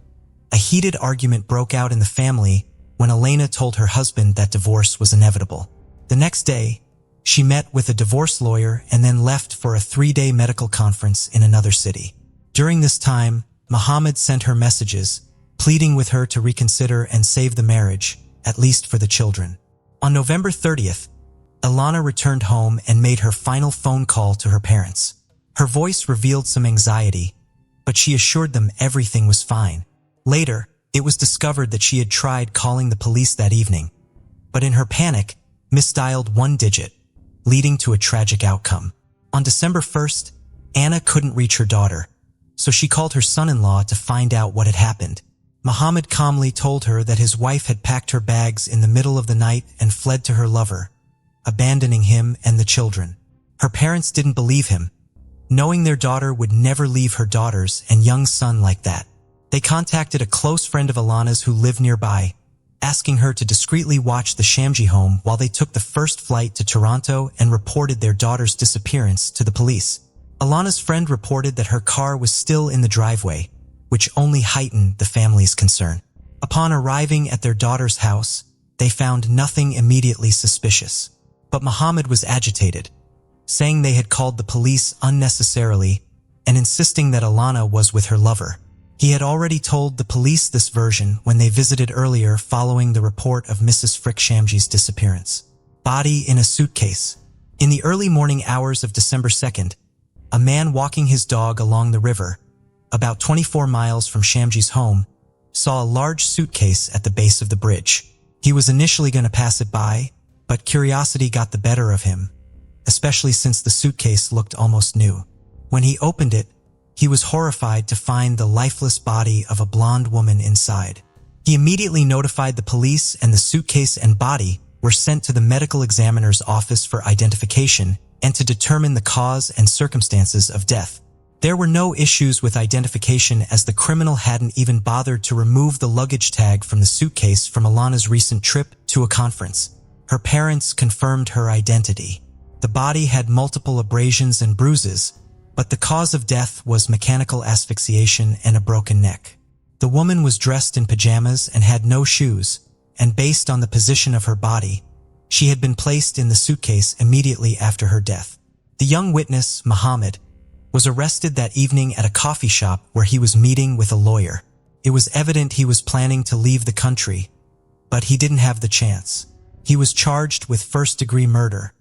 a heated argument broke out in the family when Elena told her husband that divorce was inevitable. The next day, she met with a divorce lawyer and then left for a 3-day medical conference in another city. During this time, Muhammad sent her messages, pleading with her to reconsider and save the marriage, at least for the children. On November 30th, Alana returned home and made her final phone call to her parents. Her voice revealed some anxiety, but she assured them everything was fine. Later, it was discovered that she had tried calling the police that evening, but in her panic, misdialed one digit, leading to a tragic outcome. On December 1st, Anna couldn't reach her daughter, so she called her son-in-law to find out what had happened. Muhammad calmly told her that his wife had packed her bags in the middle of the night and fled to her lover, abandoning him and the children. Her parents didn't believe him, knowing their daughter would never leave her daughters and young son like that. They contacted a close friend of Alana's who lived nearby, asking her to discreetly watch the Shamji home while they took the first flight to Toronto and reported their daughter's disappearance to the police. Alana's friend reported that her car was still in the driveway, which only heightened the family's concern. Upon arriving at their daughter's house, they found nothing immediately suspicious. But Muhammad was agitated, saying they had called the police unnecessarily and insisting that Alana was with her lover. He had already told the police this version when they visited earlier following the report of Mrs. Shamji's disappearance. Body in a suitcase. In the early morning hours of December 2nd, a man walking his dog along the river, about 24 miles from Shamji's home, saw a large suitcase at the base of the bridge. He was initially going to pass it by, but curiosity got the better of him, especially since the suitcase looked almost new. When he opened it, he was horrified to find the lifeless body of a blonde woman inside. He immediately notified the police, and the suitcase and body were sent to the medical examiner's office for identification and to determine the cause and circumstances of death. There were no issues with identification, as the criminal hadn't even bothered to remove the luggage tag from the suitcase from Alana's recent trip to a conference. Her parents confirmed her identity. The body had multiple abrasions and bruises, but the cause of death was mechanical asphyxiation and a broken neck. The woman was dressed in pajamas and had no shoes, and based on the position of her body, she had been placed in the suitcase immediately after her death. The young witness, Muhammad, was arrested that evening at a coffee shop where he was meeting with a lawyer. It was evident he was planning to leave the country, but he didn't have the chance. He was charged with first-degree murder,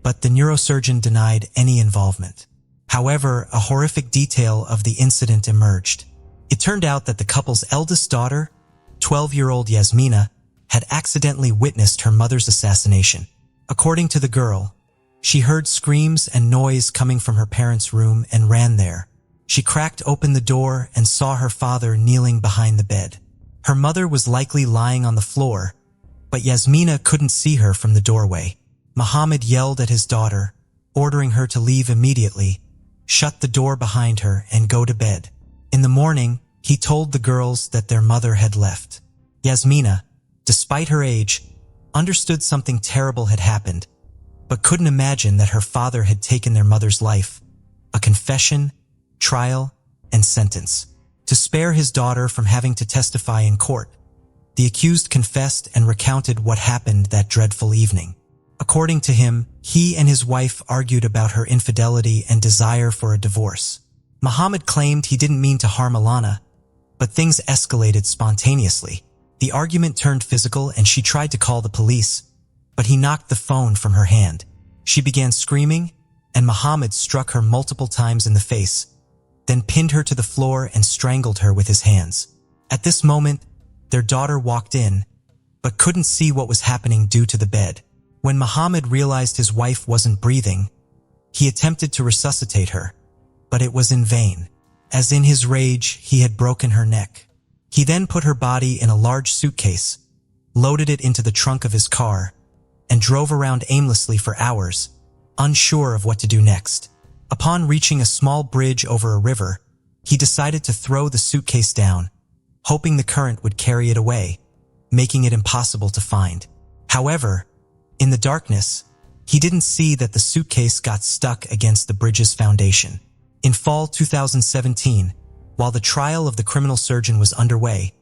but the neurosurgeon denied any involvement. However, a horrific detail of the incident emerged. It turned out that the couple's eldest daughter, 12-year-old Yasmina, had accidentally witnessed her mother's assassination. According to the girl, she heard screams and noise coming from her parents' room and ran there. She cracked open the door and saw her father kneeling behind the bed. Her mother was likely lying on the floor, but Yasmina couldn't see her from the doorway. Muhammad yelled at his daughter, ordering her to leave immediately, shut the door behind her, and go to bed. In the morning, he told the girls that their mother had left. Yasmina, despite her age, understood something terrible had happened, but couldn't imagine that her father had taken their mother's life. A confession, trial, and sentence. To spare his daughter from having to testify in court, the accused confessed and recounted what happened that dreadful evening. According to him, he and his wife argued about her infidelity and desire for a divorce. Muhammad claimed he didn't mean to harm Alana, but things escalated spontaneously. The argument turned physical and she tried to call the police, but he knocked the phone from her hand. She began screaming, and Muhammad struck her multiple times in the face, then pinned her to the floor and strangled her with his hands. At this moment, their daughter walked in, but couldn't see what was happening due to the bed. When Muhammad realized his wife wasn't breathing, he attempted to resuscitate her, but it was in vain, as in his rage he had broken her neck. He then put her body in a large suitcase, loaded it into the trunk of his car, and drove around aimlessly for hours, unsure of what to do next. Upon reaching a small bridge over a river, he decided to throw the suitcase down, hoping the current would carry it away, making it impossible to find. However, in the darkness, he didn't see that the suitcase got stuck against the bridge's foundation. In fall 2017, while the trial of the criminal surgeon was underway,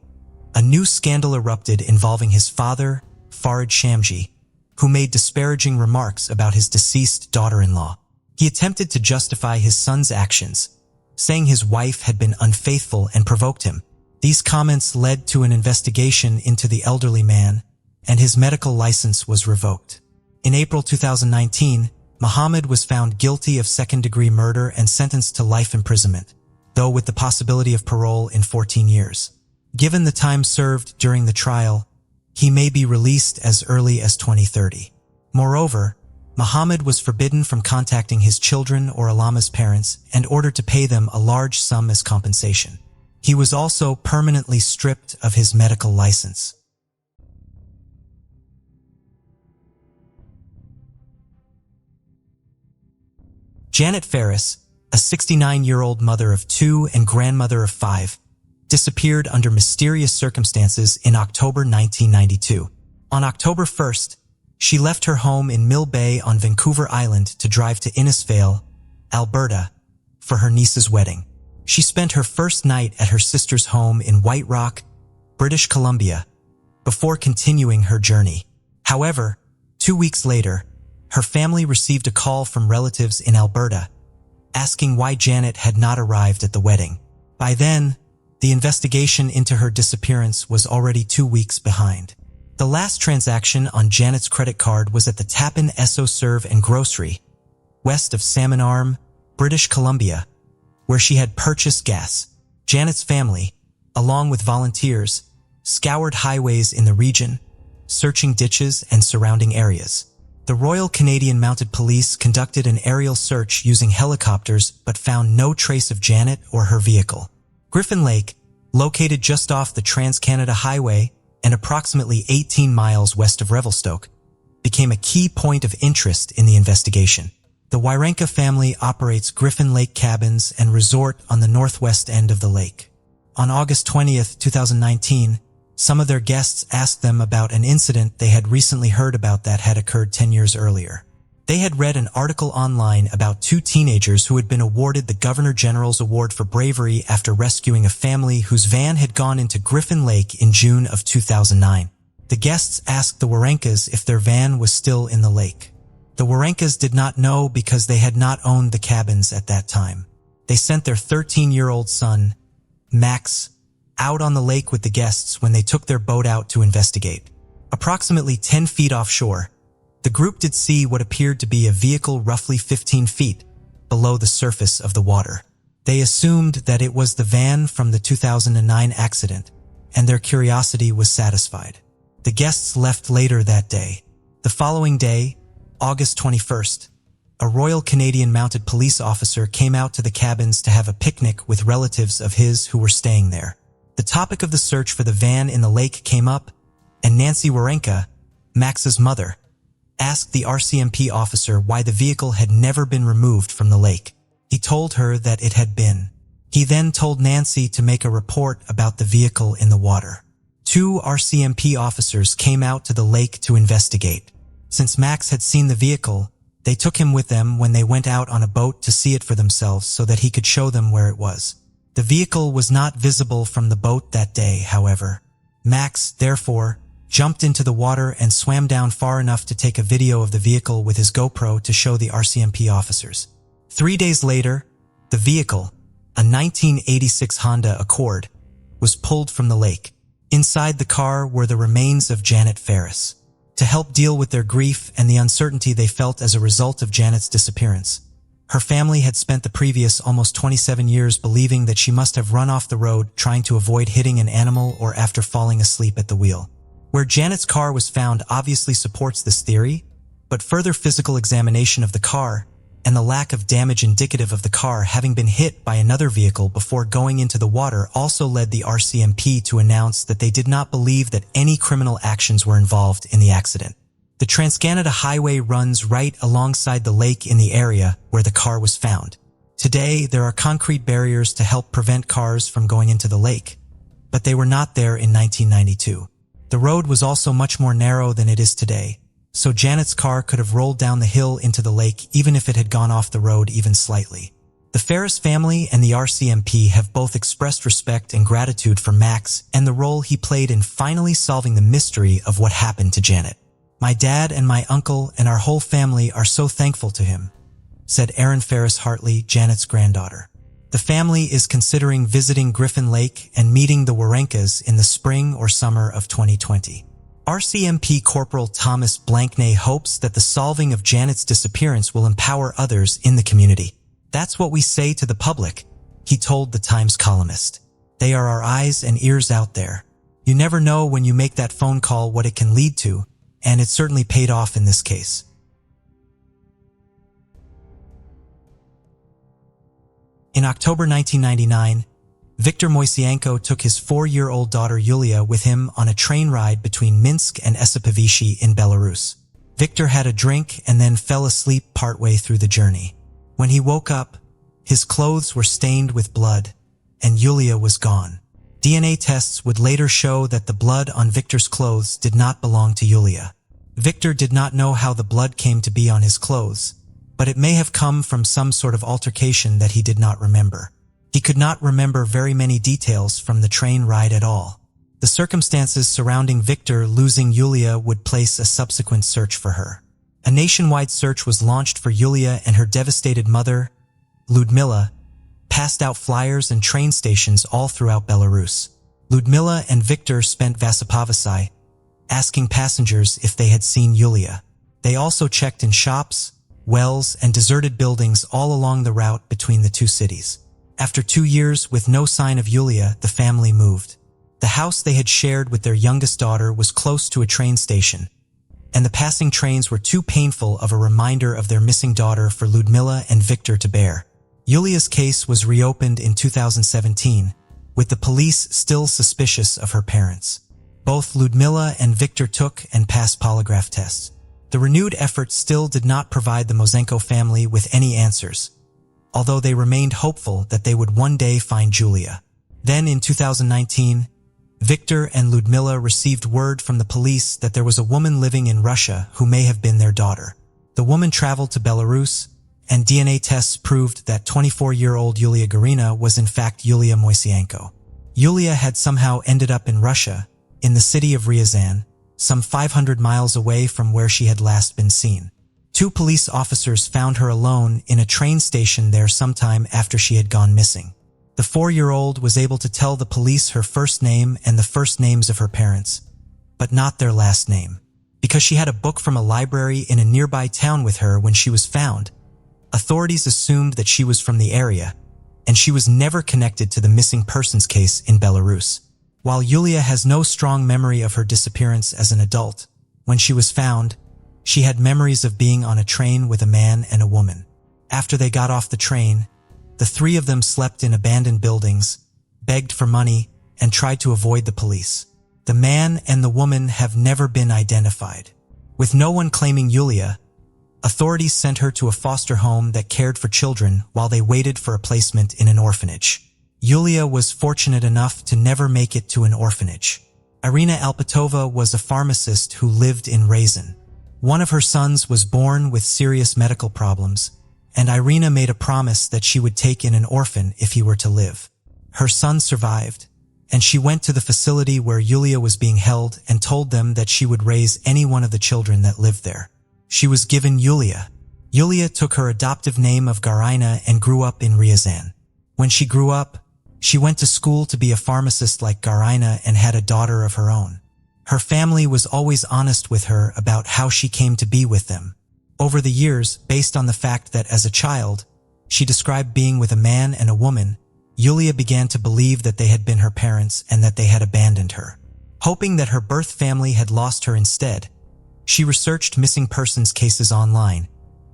a new scandal erupted involving his father, Farid Shamji, who made disparaging remarks about his deceased daughter-in-law. He attempted to justify his son's actions, saying his wife had been unfaithful and provoked him. These comments led to an investigation into the elderly man, and his medical license was revoked. In April 2019, Muhammad was found guilty of second-degree murder and sentenced to life imprisonment, though with the possibility of parole in 14 years. Given the time served during the trial, he may be released as early as 2030. Moreover, Muhammad was forbidden from contacting his children or Alama's parents and ordered to pay them a large sum as compensation. He was also permanently stripped of his medical license. Janet Ferris, a 69-year-old mother of 2 and grandmother of 5, disappeared under mysterious circumstances in October 1992. On October 1st, she left her home in Mill Bay on Vancouver Island to drive to Innisfail, Alberta, for her niece's wedding. She spent her first night at her sister's home in White Rock, British Columbia, before continuing her journey. However, 2 weeks later, her family received a call from relatives in Alberta, asking why Janet had not arrived at the wedding. By then, the investigation into her disappearance was already 2 weeks behind. The last transaction on Janet's credit card was at the Tappan Esso Serve and Grocery, west of Salmon Arm, British Columbia, where she had purchased gas. Janet's family, along with volunteers, scoured highways in the region, searching ditches and surrounding areas. The Royal Canadian Mounted Police conducted an aerial search using helicopters but found no trace of Janet or her vehicle. Griffin Lake, located just off the Trans-Canada Highway and approximately 18 miles west of Revelstoke, became a key point of interest in the investigation. The Wirenka family operates Griffin Lake Cabins and Resort on the northwest end of the lake. On August 20th, 2019, some of their guests asked them about an incident they had recently heard about that had occurred 10 years earlier. They had read an article online about 2 teenagers who had been awarded the Governor General's Award for Bravery after rescuing a family whose van had gone into Griffin Lake in June of 2009. The guests asked the Wirenkas if their van was still in the lake. The Wirenkas did not know because they had not owned the cabins at that time. They sent their 13-year-old son, Max, out on the lake with the guests when they took their boat out to investigate. Approximately 10 feet offshore, the group did see what appeared to be a vehicle roughly 15 feet below the surface of the water. They assumed that it was the van from the 2009 accident, and their curiosity was satisfied. The guests left later that day. The following day, August 21st, a Royal Canadian Mounted Police officer came out to the cabins to have a picnic with relatives of his who were staying there. The topic of the search for the van in the lake came up, and Nancy Wirenka, Max's mother, asked the RCMP officer why the vehicle had never been removed from the lake. He told her that it had been. He then told Nancy to make a report about the vehicle in the water. 2 RCMP officers came out to the lake to investigate. Since Max had seen the vehicle, they took him with them when they went out on a boat to see it for themselves so that he could show them where it was. The vehicle was not visible from the boat that day, however. Max, therefore, jumped into the water and swam down far enough to take a video of the vehicle with his GoPro to show the RCMP officers. 3 days later, the vehicle, a 1986 Honda Accord, was pulled from the lake. Inside the car were the remains of Janet Ferris. To help deal with their grief and the uncertainty they felt as a result of Janet's disappearance, her family had spent the previous almost 27 years believing that she must have run off the road trying to avoid hitting an animal or after falling asleep at the wheel. Where Janet's car was found obviously supports this theory, but further physical examination of the car and the lack of damage indicative of the car having been hit by another vehicle before going into the water also led the RCMP to announce that they did not believe that any criminal actions were involved in the accident. The Trans-Canada Highway runs right alongside the lake in the area where the car was found. Today, there are concrete barriers to help prevent cars from going into the lake, but they were not there in 1992. The road was also much more narrow than it is today, so Janet's car could have rolled down the hill into the lake even if it had gone off the road even slightly. The Ferris family and the RCMP have both expressed respect and gratitude for Max and the role he played in finally solving the mystery of what happened to Janet. "My dad and my uncle and our whole family are so thankful to him," said Erin Ferris Hartley, Janet's granddaughter. The family is considering visiting Griffin Lake and meeting the Wirenkas in the spring or summer of 2020. RCMP Corporal Thomas Blankney hopes that the solving of Janet's disappearance will empower others in the community. "That's what we say to the public," he told the Times columnist. "They are our eyes and ears out there. You never know when you make that phone call what it can lead to, and it certainly paid off in this case." In October 1999, Viktor Moiseyenko took his 4-year-old daughter Julia with him on a train ride between Minsk and Esipovichi in Belarus. Viktor had a drink and then fell asleep partway through the journey. When he woke up, his clothes were stained with blood, and Julia was gone. DNA tests would later show that the blood on Viktor's clothes did not belong to Julia. Viktor did not know how the blood came to be on his clothes, but it may have come from some sort of altercation that he did not remember. He could not remember very many details from the train ride at all. The circumstances surrounding Viktor losing Julia would place a subsequent search for her. A nationwide search was launched for Julia, and her devastated mother, Ludmila, passed out flyers and train stations all throughout Belarus. Ludmila and Victor spent Vasipavasai, asking passengers if they had seen Julia. They also checked in shops, wells, and deserted buildings all along the route between the two cities. After 2 years with no sign of Julia, the family moved. The house they had shared with their youngest daughter was close to a train station, and the passing trains were too painful of a reminder of their missing daughter for Ludmila and Victor to bear. Julia's case was reopened in 2017, with the police still suspicious of her parents. Both Ludmila and Victor took and passed polygraph tests. The renewed effort still did not provide the Moisenko family with any answers, although they remained hopeful that they would one day find Julia. Then in 2019, Victor and Ludmila received word from the police that there was a woman living in Russia who may have been their daughter. The woman traveled to Belarus, and DNA tests proved that 24-year-old Yulia Garina was in fact Julia Moisenko. Julia had somehow ended up in Russia, in the city of Ryazan, some 500 miles away from where she had last been seen. 2 police officers found her alone in a train station there sometime after she had gone missing. The 4-year-old was able to tell the police her first name and the first names of her parents, but not their last name. Because she had a book from a library in a nearby town with her when she was found, authorities assumed that she was from the area, and she was never connected to the missing persons case in Belarus. While Julia has no strong memory of her disappearance as an adult, when she was found, she had memories of being on a train with a man and a woman. After they got off the train, the 3 of them slept in abandoned buildings, begged for money, and tried to avoid the police. The man and the woman have never been identified. With no one claiming Julia, authorities sent her to a foster home that cared for children while they waited for a placement in an orphanage. Julia was fortunate enough to never make it to an orphanage. Irina Alpatova was a pharmacist who lived in Ryazan. One of her sons was born with serious medical problems, and Irina made a promise that she would take in an orphan if he were to live. Her son survived, and she went to the facility where Julia was being held and told them that she would raise any one of the children that lived there. She was given Julia. Julia took her adoptive name of Garina and grew up in Ryazan. When she grew up, she went to school to be a pharmacist like Garina and had a daughter of her own. Her family was always honest with her about how she came to be with them. Over the years, based on the fact that as a child, she described being with a man and a woman, Julia began to believe that they had been her parents and that they had abandoned her. Hoping that her birth family had lost her instead, she researched missing persons cases online,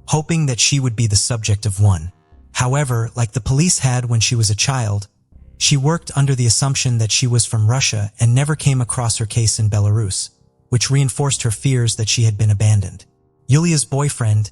hoping that she would be the subject of one. However, like the police had when she was a child, she worked under the assumption that she was from Russia and never came across her case in Belarus, which reinforced her fears that she had been abandoned. Yulia's boyfriend,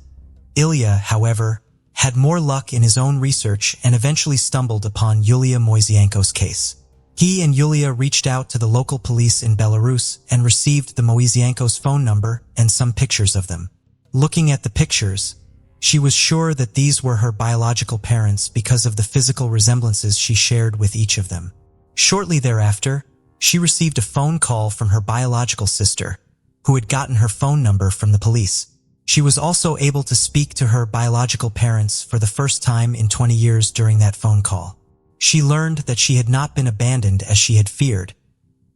Ilya, however, had more luck in his own research and eventually stumbled upon Julia Moisenko's case. He and Julia reached out to the local police in Belarus and received the Moisenko's phone number and some pictures of them. Looking at the pictures, she was sure that these were her biological parents because of the physical resemblances she shared with each of them. Shortly thereafter, she received a phone call from her biological sister, who had gotten her phone number from the police. She was also able to speak to her biological parents for the first time in 20 years during that phone call. She learned that she had not been abandoned as she had feared,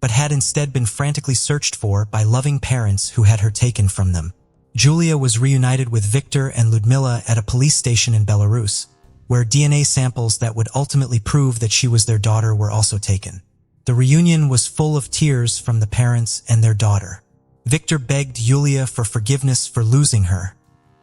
but had instead been frantically searched for by loving parents who had her taken from them. Julia was reunited with Victor and Ludmila at a police station in Belarus, where DNA samples that would ultimately prove that she was their daughter were also taken. The reunion was full of tears from the parents and their daughter. Victor begged Julia for forgiveness for losing her,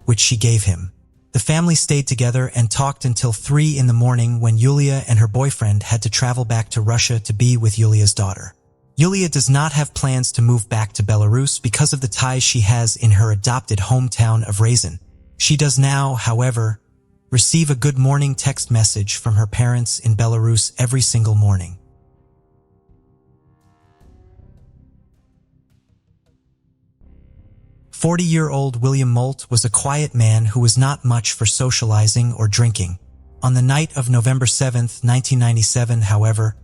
which she gave him. The family stayed together and talked until 3 in the morning when Julia and her boyfriend had to travel back to Russia to be with Julia's daughter. Julia does not have plans to move back to Belarus because of the ties she has in her adopted hometown of Ryazan. She does now, however, receive a good morning text message from her parents in Belarus every single morning. "40-year-old William Molt was a quiet man who was not much for socializing or drinking. On the night of November 7, 1997, however,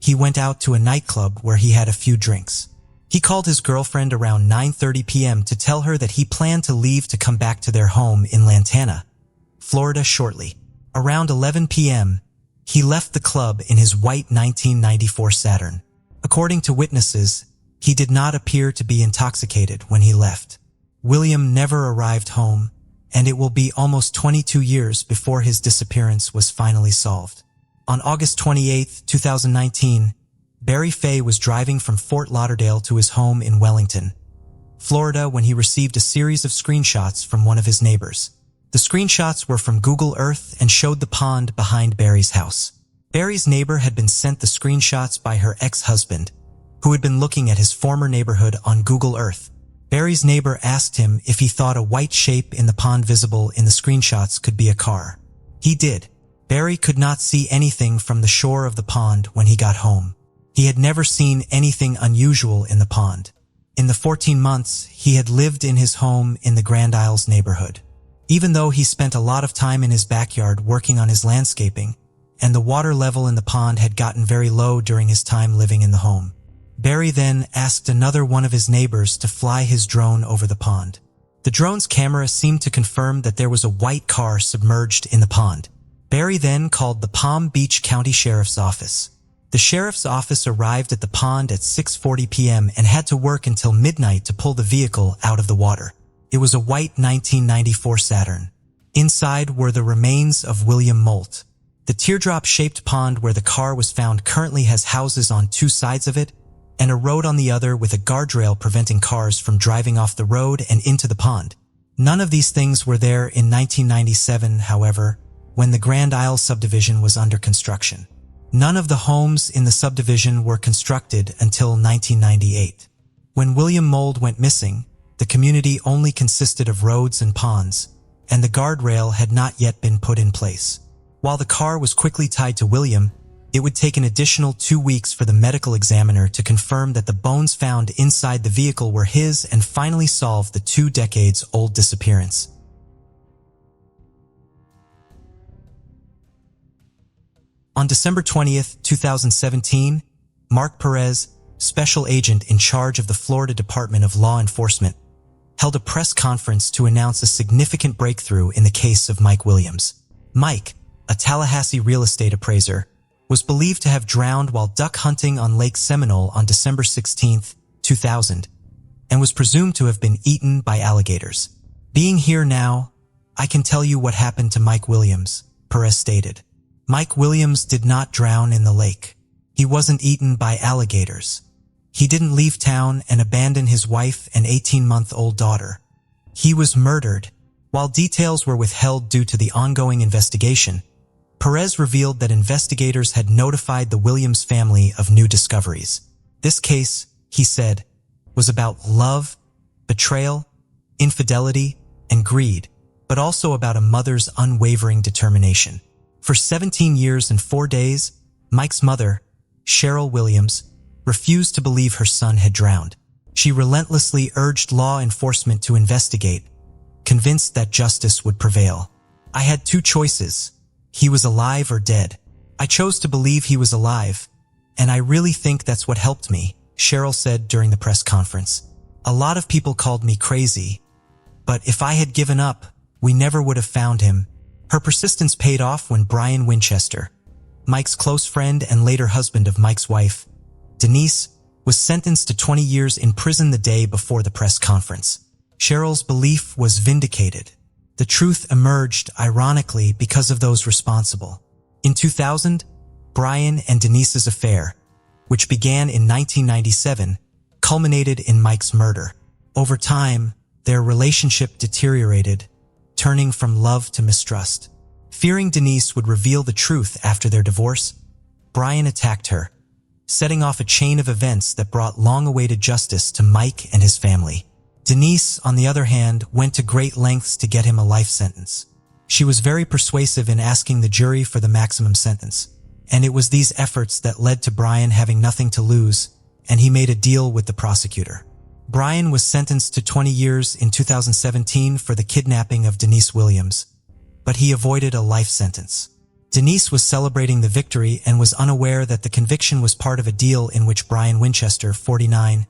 he went out to a nightclub where he had a few drinks. He called his girlfriend around 9:30 p.m. to tell her that he planned to leave to come back to their home in Lantana, Florida shortly. Around 11 p.m., he left the club in his white 1994 Saturn. According to witnesses, he did not appear to be intoxicated when he left. William never arrived home, and it will be almost 22 years before his disappearance was finally solved. On August 28, 2019, Barry Fay was driving from Fort Lauderdale to his home in Wellington, Florida, when he received a series of screenshots from one of his neighbors. The screenshots were from Google Earth and showed the pond behind Barry's house. Barry's neighbor had been sent the screenshots by her ex-husband, who had been looking at his former neighborhood on Google Earth. Barry's neighbor asked him if he thought a white shape in the pond visible in the screenshots could be a car. He did. Barry could not see anything from the shore of the pond when he got home. He had never seen anything unusual in the pond. In the 14 months he had lived in his home in the Grand Isles neighborhood. Even though he spent a lot of time in his backyard working on his landscaping, and the water level in the pond had gotten very low during his time living in the home, Barry then asked another one of his neighbors to fly his drone over the pond. The drone's camera seemed to confirm that there was a white car submerged in the pond. Barry then called the Palm Beach County Sheriff's Office. The sheriff's office arrived at the pond at 6:40 p.m. and had to work until midnight to pull the vehicle out of the water. It was a white 1994 Saturn. Inside were the remains of William Molt. The teardrop-shaped pond where the car was found currently has houses on two sides of it and a road on the other with a guardrail preventing cars from driving off the road and into the pond. None of these things were there in 1997, however, when the Grand Isles subdivision was under construction. None of the homes in the subdivision were constructed until 1998. When William Molt went missing, the community only consisted of roads and ponds, and the guardrail had not yet been put in place. While the car was quickly tied to William, it would take an additional 2 weeks for the medical examiner to confirm that the bones found inside the vehicle were his and finally solve the 2-decades-old disappearance. On December 20th, 2017, Mark Perez, special agent in charge of the Florida Department of Law Enforcement, held a press conference to announce a significant breakthrough in the case of Mike Williams. Mike, a Tallahassee real estate appraiser, was believed to have drowned while duck hunting on Lake Seminole on December 16, 2000, and was presumed to have been eaten by alligators. "Being here now, I can tell you what happened to Mike Williams," Perez stated. Mike Williams did not drown in the lake. He wasn't eaten by alligators. He didn't leave town and abandon his wife and 18-month-old daughter. He was murdered. While details were withheld due to the ongoing investigation, Perez revealed that investigators had notified the Williams family of new discoveries. This case, he said, was about love, betrayal, infidelity, and greed, but also about a mother's unwavering determination. For 17 years and 4 days, Mike's mother, Cheryl Williams, refused to believe her son had drowned. She relentlessly urged law enforcement to investigate, convinced that justice would prevail. "I had two choices. He was alive or dead. I chose to believe he was alive, and I really think that's what helped me," Cheryl said during the press conference. "A lot of people called me crazy, but if I had given up, we never would have found him." Her persistence paid off when Brian Winchester, Mike's close friend and later husband of Mike's wife, Denise, was sentenced to 20 years in prison the day before the press conference. Cheryl's belief was vindicated. The truth emerged, ironically, because of those responsible. In 2000, Brian and Denise's affair, which began in 1997, culminated in Mike's murder. Over time, their relationship deteriorated, turning from love to mistrust. Fearing Denise would reveal the truth after their divorce, Brian attacked her, setting off a chain of events that brought long-awaited justice to Mike and his family. Denise, on the other hand, went to great lengths to get him a life sentence. She was very persuasive in asking the jury for the maximum sentence, and it was these efforts that led to Brian having nothing to lose, and he made a deal with the prosecutor. Brian was sentenced to 20 years in 2017 for the kidnapping of Denise Williams, but he avoided a life sentence. Denise was celebrating the victory and was unaware that the conviction was part of a deal in which Brian Winchester, 49,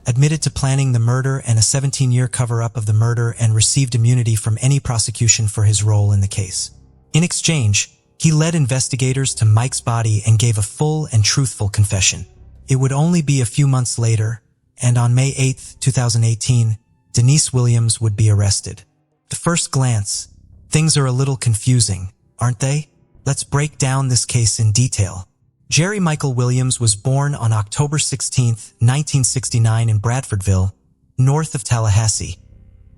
admitted to planning the murder and a 17-year cover-up of the murder, and received immunity from any prosecution for his role in the case. In exchange, he led investigators to Mike's body and gave a full and truthful confession. It would only be a few months later, and on May 8, 2018, Denise Williams would be arrested. At first glance, things are a little confusing, aren't they? Let's break down this case in detail. Jerry Michael Williams was born on October 16, 1969 in Bradfordville, north of Tallahassee,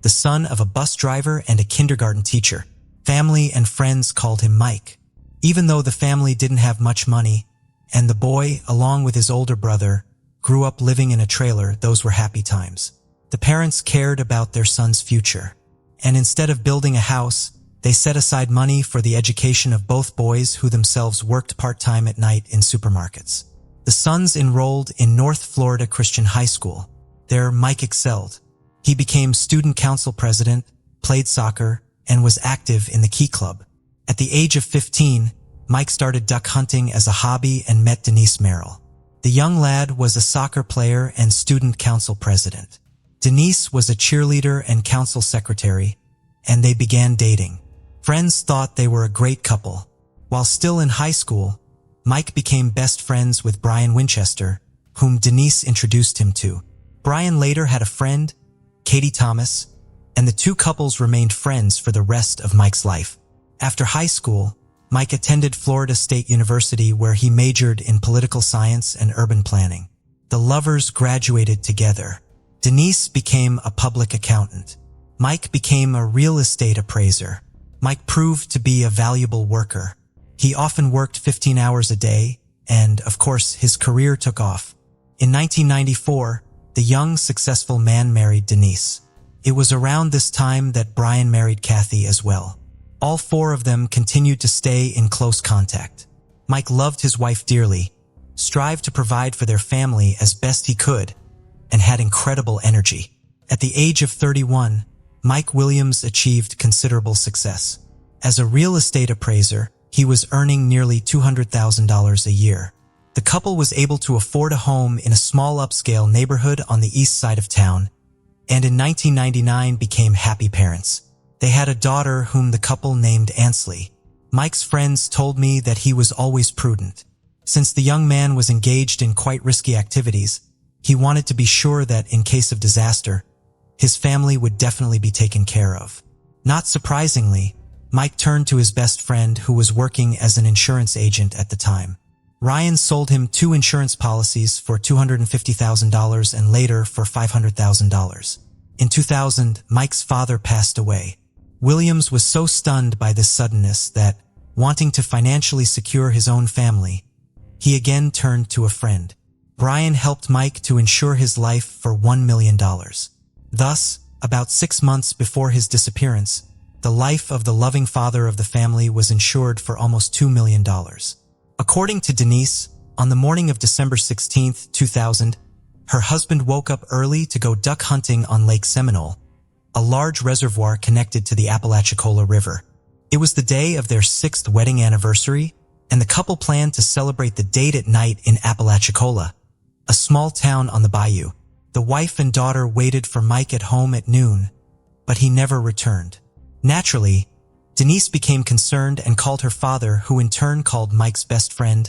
the son of a bus driver and a kindergarten teacher. Family and friends called him Mike. Even though the family didn't have much money, and the boy, along with his older brother, grew up living in a trailer, those were happy times. The parents cared about their son's future, and instead of building a house, they set aside money for the education of both boys, who themselves worked part-time at night in supermarkets. The sons enrolled in North Florida Christian High School. There, Mike excelled. He became student council president, played soccer, and was active in the Key Club. At the age of 15, Mike started duck hunting as a hobby and met Denise Merrill. The young lad was a soccer player and student council president. Denise was a cheerleader and council secretary, and they began dating. Friends thought they were a great couple. While still in high school, Mike became best friends with Brian Winchester, whom Denise introduced him to. Brian later had a friend, Katie Thomas, and the two couples remained friends for the rest of Mike's life. After high school, Mike attended Florida State University, where he majored in political science and urban planning. The lovers graduated together. Denise became a public accountant. Mike became a real estate appraiser. Mike proved to be a valuable worker. He often worked 15 hours a day, and, of course, his career took off. In 1994, the young, successful man married Denise. It was around this time that Brian married Kathy as well. All four of them continued to stay in close contact. Mike loved his wife dearly, strived to provide for their family as best he could, and had incredible energy. At the age of 31, Mike Williams achieved considerable success. As a real estate appraiser, he was earning nearly $200,000 a year. The couple was able to afford a home in a small upscale neighborhood on the east side of town, and in 1999 became happy parents. They had a daughter whom the couple named Ansley. Mike's friends told me that he was always prudent. Since the young man was engaged in quite risky activities, he wanted to be sure that in case of disaster, his family would definitely be taken care of. Not surprisingly, Mike turned to his best friend, who was working as an insurance agent at the time. Ryan sold him 2 insurance policies for $250,000 and later for $500,000. In 2000, Mike's father passed away. Williams was so stunned by this suddenness that, wanting to financially secure his own family, he again turned to a friend. Brian helped Mike to insure his life for $1 million. Thus, about 6 months before his disappearance, the life of the loving father of the family was insured for almost $2 million. According to Denise, on the morning of December 16, 2000, her husband woke up early to go duck hunting on Lake Seminole, a large reservoir connected to the Apalachicola River. It was the day of their 6th wedding anniversary, and the couple planned to celebrate the date at night in Apalachicola, a small town on the bayou. The wife and daughter waited for Mike at home at noon, but he never returned. Naturally, Denise became concerned and called her father, who in turn called Mike's best friend,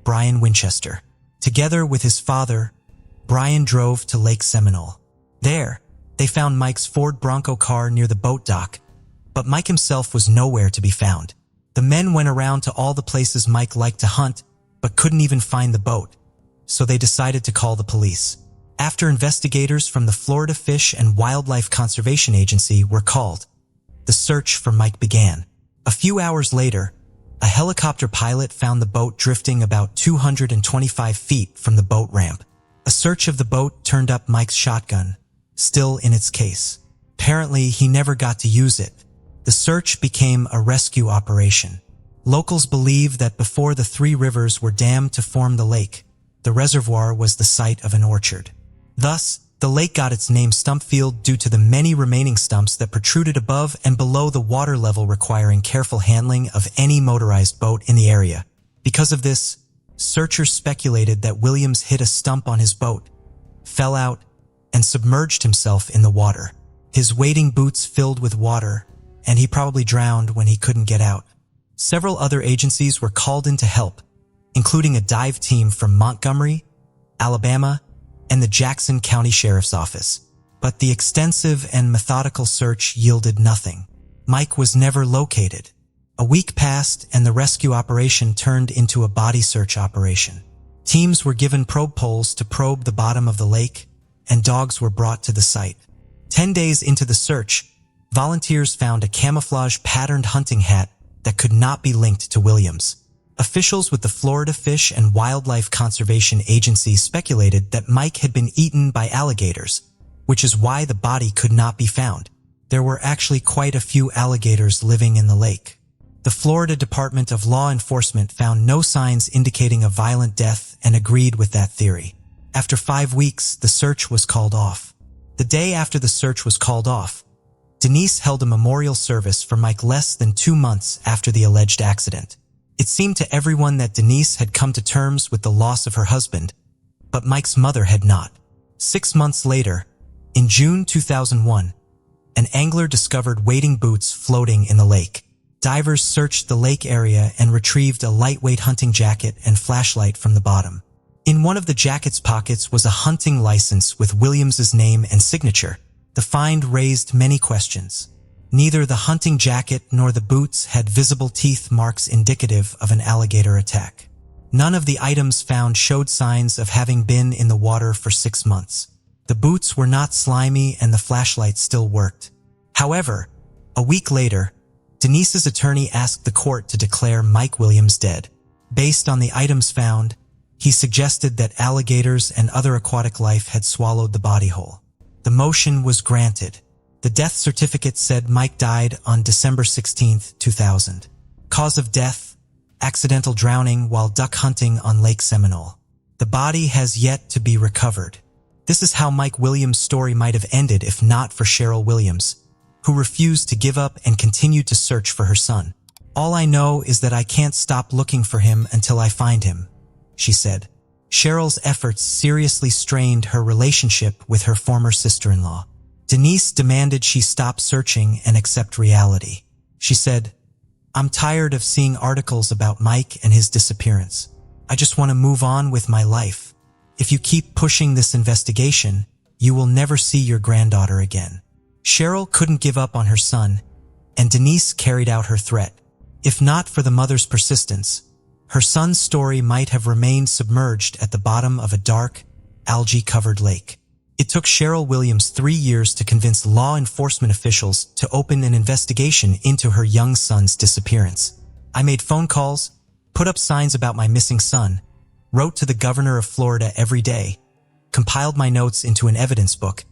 Brian Winchester. Together with his father, Brian drove to Lake Seminole. There, they found Mike's Ford Bronco car near the boat dock, but Mike himself was nowhere to be found. The men went around to all the places Mike liked to hunt, but couldn't even find the boat, so they decided to call the police. After investigators from the Florida Fish and Wildlife Conservation Agency were called, the search for Mike began. A few hours later, a helicopter pilot found the boat drifting about 225 feet from the boat ramp. A search of the boat turned up Mike's shotgun, still in its case. Apparently, he never got to use it. The search became a rescue operation. Locals believe that before the 3 rivers were dammed to form the lake, the reservoir was the site of an orchard. Thus, the lake got its name Stumpfield due to the many remaining stumps that protruded above and below the water level, requiring careful handling of any motorized boat in the area. Because of this, searchers speculated that Williams hit a stump on his boat, fell out, and submerged himself in the water. His wading boots filled with water, and he probably drowned when he couldn't get out. Several other agencies were called in to help, including a dive team from Montgomery, Alabama, and the Jackson County Sheriff's Office. But the extensive and methodical search yielded nothing. Mike was never located. A week passed and the rescue operation turned into a body search operation. Teams were given probe poles to probe the bottom of the lake, and dogs were brought to the site. 10 days into the search, volunteers found a camouflage-patterned hunting hat that could not be linked to Williams. Officials with the Florida Fish and Wildlife Conservation Agency speculated that Mike had been eaten by alligators, which is why the body could not be found. There were actually quite a few alligators living in the lake. The Florida Department of Law Enforcement found no signs indicating a violent death and agreed with that theory. After 5 weeks, the search was called off. The day after the search was called off, Denise held a memorial service for Mike less than 2 months after the alleged accident. It seemed to everyone that Denise had come to terms with the loss of her husband, but Mike's mother had not. 6 months later, in June 2001, an angler discovered wading boots floating in the lake. Divers searched the lake area and retrieved a lightweight hunting jacket and flashlight from the bottom. In one of the jacket's pockets was a hunting license with Williams's name and signature. The find raised many questions. Neither the hunting jacket nor the boots had visible teeth marks indicative of an alligator attack. None of the items found showed signs of having been in the water for 6 months. The boots were not slimy and the flashlight still worked. However, a week later, Denise's attorney asked the court to declare Mike Williams dead. Based on the items found, he suggested that alligators and other aquatic life had swallowed the body whole. The motion was granted. The death certificate said Mike died on December 16, 2000. Cause of death: accidental drowning while duck hunting on Lake Seminole. The body has yet to be recovered. This is how Mike Williams' story might have ended if not for Cheryl Williams, who refused to give up and continued to search for her son. "All I know is that I can't stop looking for him until I find him," she said. Cheryl's efforts seriously strained her relationship with her former sister-in-law. Denise demanded she stop searching and accept reality. She said, "I'm tired of seeing articles about Mike and his disappearance. I just want to move on with my life. If you keep pushing this investigation, you will never see your granddaughter again." Cheryl couldn't give up on her son, and Denise carried out her threat. If not for the mother's persistence, her son's story might have remained submerged at the bottom of a dark, algae-covered lake. It took Cheryl Williams 3 years to convince law enforcement officials to open an investigation into her young son's disappearance. "I made phone calls, put up signs about my missing son, wrote to the governor of Florida every day, compiled my notes into an evidence book,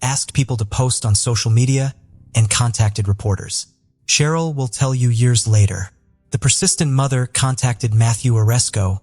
asked people to post on social media, and contacted reporters." Cheryl will tell you years later. The persistent mother contacted Matthew Winkler,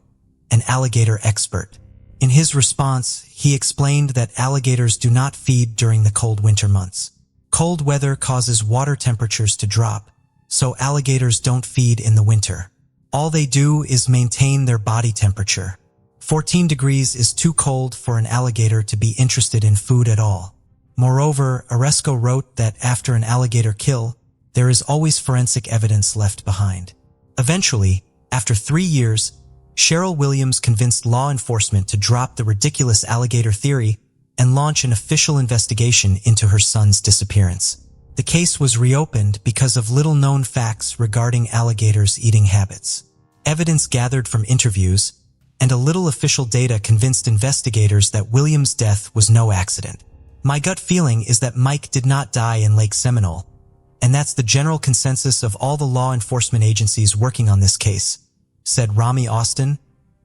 an alligator expert. In his response, he explained that alligators do not feed during the cold winter months. Cold weather causes water temperatures to drop, so alligators don't feed in the winter. All they do is maintain their body temperature. 14 degrees is too cold for an alligator to be interested in food at all. Moreover, Oresco wrote that after an alligator kill, there is always forensic evidence left behind. Eventually, after 3 years, Cheryl Williams convinced law enforcement to drop the ridiculous alligator theory and launch an official investigation into her son's disappearance. The case was reopened because of little-known facts regarding alligators' eating habits. Evidence gathered from interviews and a little official data convinced investigators that Williams' death was no accident. "My gut feeling is that Mike did not die in Lake Seminole, and that's the general consensus of all the law enforcement agencies working on this case," said Rami Austin,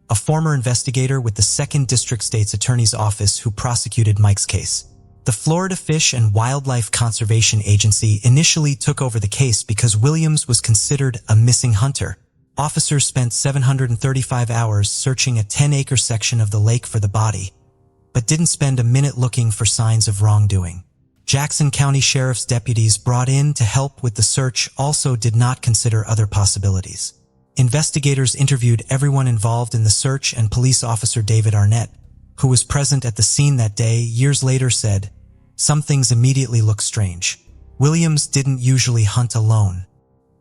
a former investigator with the 2nd District State's Attorney's Office who prosecuted Mike's case. The Florida Fish and Wildlife Conservation Agency initially took over the case because Williams was considered a missing hunter. Officers spent 735 hours searching a 10-acre section of the lake for the body, but didn't spend a minute looking for signs of wrongdoing. Jackson County Sheriff's deputies brought in to help with the search also did not consider other possibilities. Investigators interviewed everyone involved in the search, and police officer David Arnett, who was present at the scene that day, years later said, "Some things immediately look strange. Williams didn't usually hunt alone.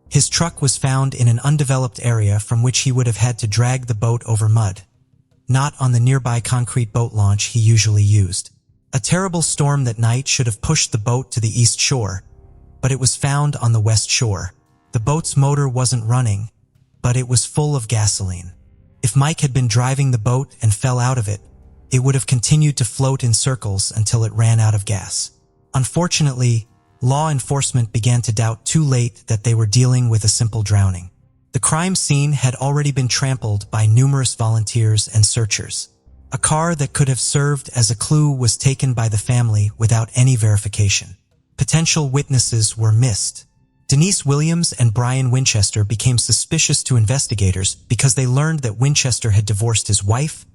His truck was found in an undeveloped area from which he would have had to drag the boat over mud, not on the nearby concrete boat launch he usually used. A terrible storm that night should have pushed the boat to the east shore, but it was found on the west shore. The boat's motor wasn't running, but it was full of gasoline. If Mike had been driving the boat and fell out of it, it would have continued to float in circles until it ran out of gas." Unfortunately, law enforcement began to doubt too late that they were dealing with a simple drowning. The crime scene had already been trampled by numerous volunteers and searchers. A car that could have served as a clue was taken by the family without any verification. Potential witnesses were missed. Denise Williams and Brian Winchester became suspicious to investigators because they learned that Winchester had divorced his wife,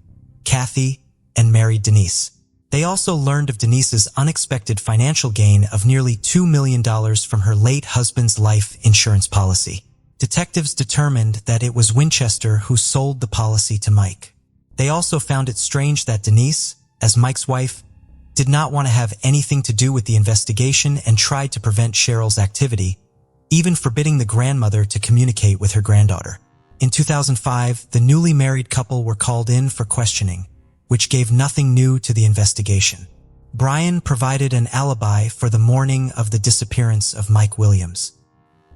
Kathy, and married Denise. They also learned of Denise's unexpected financial gain of nearly $2 million from her late husband's life insurance policy. Detectives determined that it was Winchester who sold the policy to Mike. They also found it strange that Denise, as Mike's wife, did not want to have anything to do with the investigation and tried to prevent Cheryl's activity, even forbidding the grandmother to communicate with her granddaughter. In 2005, the newly married couple were called in for questioning, which gave nothing new to the investigation. Brian provided an alibi for the morning of the disappearance of Mike Williams.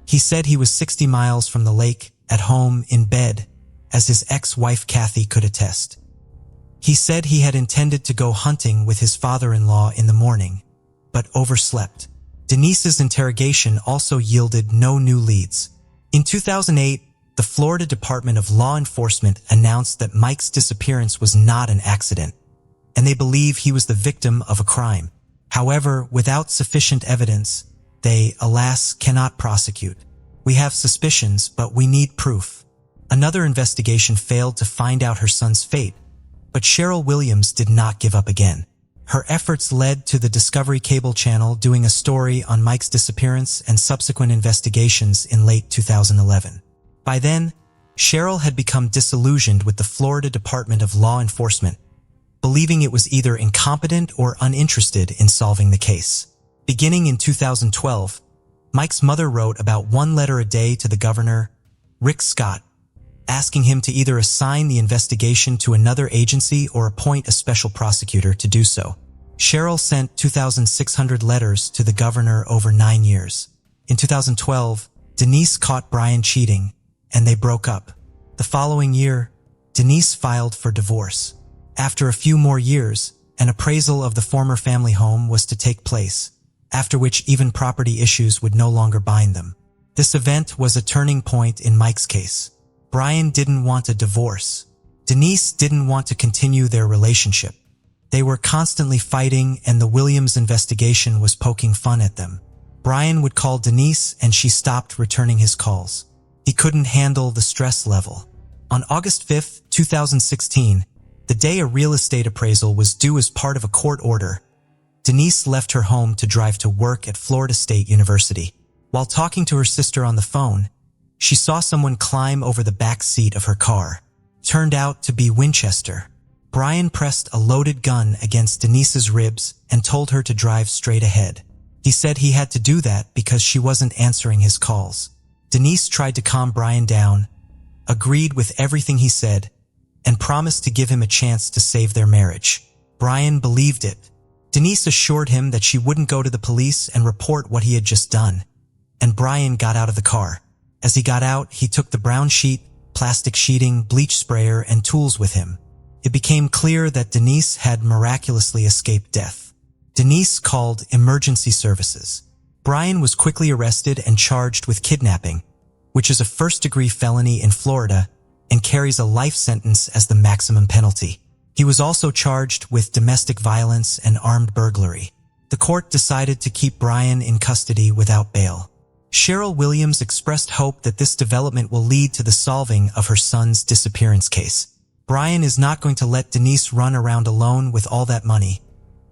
He said he was 60 miles from the lake, at home, in bed, as his ex-wife Kathy could attest. He said he had intended to go hunting with his father-in-law in the morning, but overslept. Denise's interrogation also yielded no new leads. In 2008, the Florida Department of Law Enforcement announced that Mike's disappearance was not an accident, and they believe he was the victim of a crime. However, without sufficient evidence, they, alas, cannot prosecute. "We have suspicions, but we need proof." Another investigation failed to find out her son's fate, but Cheryl Williams did not give up again. Her efforts led to the Discovery Cable Channel doing a story on Mike's disappearance and subsequent investigations in late 2011. By then, Cheryl had become disillusioned with the Florida Department of Law Enforcement, believing it was either incompetent or uninterested in solving the case. Beginning in 2012, Mike's mother wrote about one letter a day to the governor, Rick Scott, asking him to either assign the investigation to another agency or appoint a special prosecutor to do so. Cheryl sent 2,600 letters to the governor over 9 years. In 2012, Denise caught Brian cheating, and they broke up. The following year, Denise filed for divorce. After a few more years, an appraisal of the former family home was to take place, after which even property issues would no longer bind them. This event was a turning point in Mike's case. Brian didn't want a divorce. Denise didn't want to continue their relationship. They were constantly fighting, and the Williams investigation was poking fun at them. Brian would call Denise, and she stopped returning his calls. He couldn't handle the stress level. On August 5, 2016, the day a real estate appraisal was due as part of a court order, Denise left her home to drive to work at Florida State University. While talking to her sister on the phone, she saw someone climb over the back seat of her car. Turned out to be Winchester. Brian pressed a loaded gun against Denise's ribs and told her to drive straight ahead. He said he had to do that because she wasn't answering his calls. Denise tried to calm Brian down, agreed with everything he said, and promised to give him a chance to save their marriage. Brian believed it. Denise assured him that she wouldn't go to the police and report what he had just done, and Brian got out of the car. As he got out, he took the brown sheet, plastic sheeting, bleach sprayer, and tools with him. It became clear that Denise had miraculously escaped death. Denise called emergency services. Brian was quickly arrested and charged with kidnapping, which is a first-degree felony in Florida and carries a life sentence as the maximum penalty. He was also charged with domestic violence and armed burglary. The court decided to keep Brian in custody without bail. Cheryl Williams expressed hope that this development will lead to the solving of her son's disappearance case. "Brian is not going to let Denise run around alone with all that money,"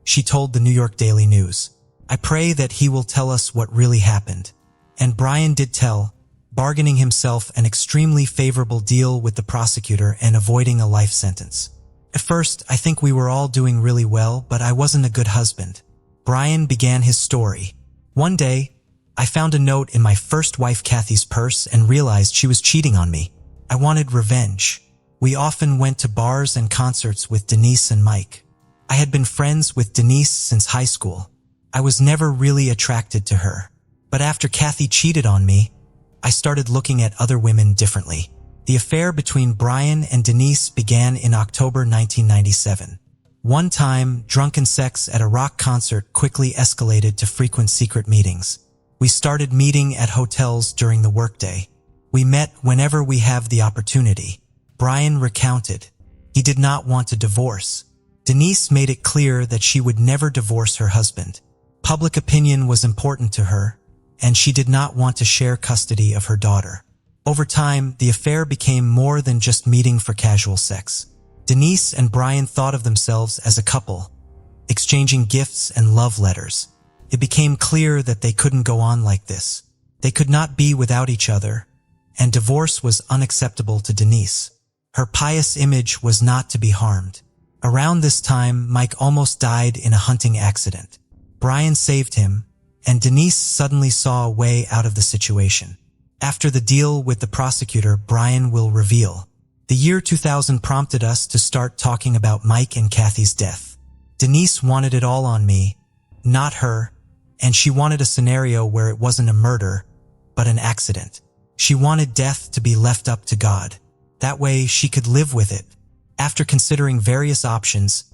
she told the New York Daily News. "I pray that he will tell us what really happened." And Brian did tell, bargaining himself an extremely favorable deal with the prosecutor and avoiding a life sentence. At first, I think we were all doing really well, but I wasn't a good husband. Brian began his story. One day, I found a note in my first wife Kathy's purse and realized she was cheating on me. I wanted revenge. We often went to bars and concerts with Denise and Mike. I had been friends with Denise since high school. I was never really attracted to her. But after Kathy cheated on me, I started looking at other women differently. The affair between Brian and Denise began in October 1997. One time, drunken sex at a rock concert quickly escalated to frequent secret meetings. We started meeting at hotels during the workday. We met whenever we have the opportunity. Brian recounted. He did not want a divorce. Denise made it clear that she would never divorce her husband. Public opinion was important to her, and she did not want to share custody of her daughter. Over time, the affair became more than just meeting for casual sex. Denise and Brian thought of themselves as a couple, exchanging gifts and love letters. It became clear that they couldn't go on like this. They could not be without each other, and divorce was unacceptable to Denise. Her pious image was not to be harmed. Around this time, Mike almost died in a hunting accident. Brian saved him, and Denise suddenly saw a way out of the situation. After the deal with the prosecutor, Brian will reveal. The year 2000 prompted us to start talking about Mike and Kathy's death. Denise wanted it all on me, not her, and she wanted a scenario where it wasn't a murder, but an accident. She wanted death to be left up to God. That way she could live with it. After considering various options,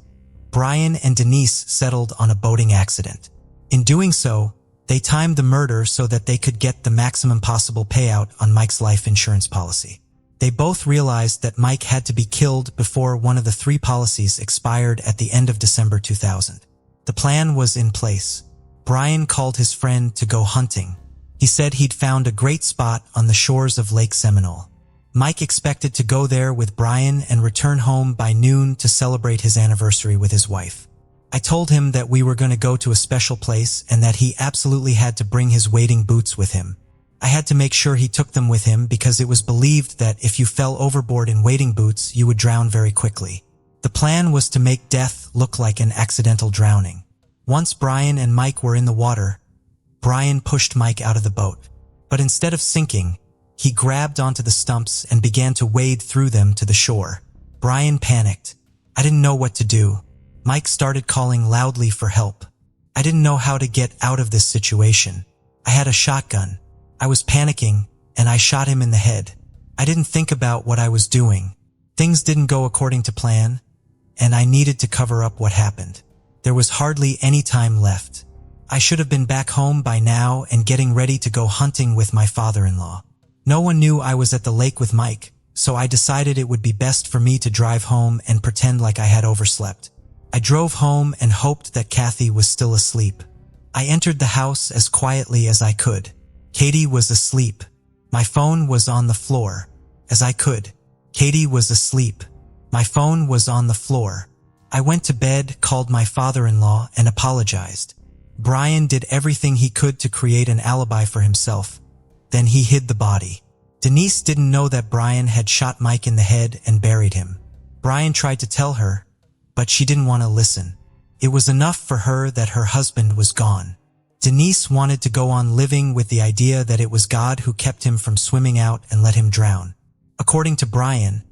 Brian and Denise settled on a boating accident. In doing so, they timed the murder so that they could get the maximum possible payout on Mike's life insurance policy. They both realized that Mike had to be killed before one of the 3 policies expired at the end of December 2000. The plan was in place. Brian called his friend to go hunting. He said he'd found a great spot on the shores of Lake Seminole. Mike expected to go there with Brian and return home by noon to celebrate his anniversary with his wife. I told him that we were going to go to a special place and that he absolutely had to bring his wading boots with him. I had to make sure he took them with him because it was believed that if you fell overboard in wading boots, you would drown very quickly. The plan was to make death look like an accidental drowning. Once Brian and Mike were in the water, Brian pushed Mike out of the boat. But instead of sinking, he grabbed onto the stumps and began to wade through them to the shore. Brian panicked. I didn't know what to do. Mike started calling loudly for help. I didn't know how to get out of this situation. I had a shotgun. I was panicking, and I shot him in the head. I didn't think about what I was doing. Things didn't go according to plan, and I needed to cover up what happened. There was hardly any time left. I should have been back home by now and getting ready to go hunting with my father-in-law. No one knew I was at the lake with Mike, so I decided it would be best for me to drive home and pretend like I had overslept. I drove home and hoped that Kathy was still asleep. I entered the house as quietly as I could. Katie was asleep. My phone was on the floor. As I could. Katie was asleep. My phone was on the floor. I went to bed, called my father-in-law, and apologized. Brian did everything he could to create an alibi for himself. Then he hid the body. Denise didn't know that Brian had shot Mike in the head and buried him. Brian tried to tell her, but she didn't want to listen. It was enough for her that her husband was gone. Denise wanted to go on living with the idea that it was God who kept him from swimming out and let him drown. According to Brian,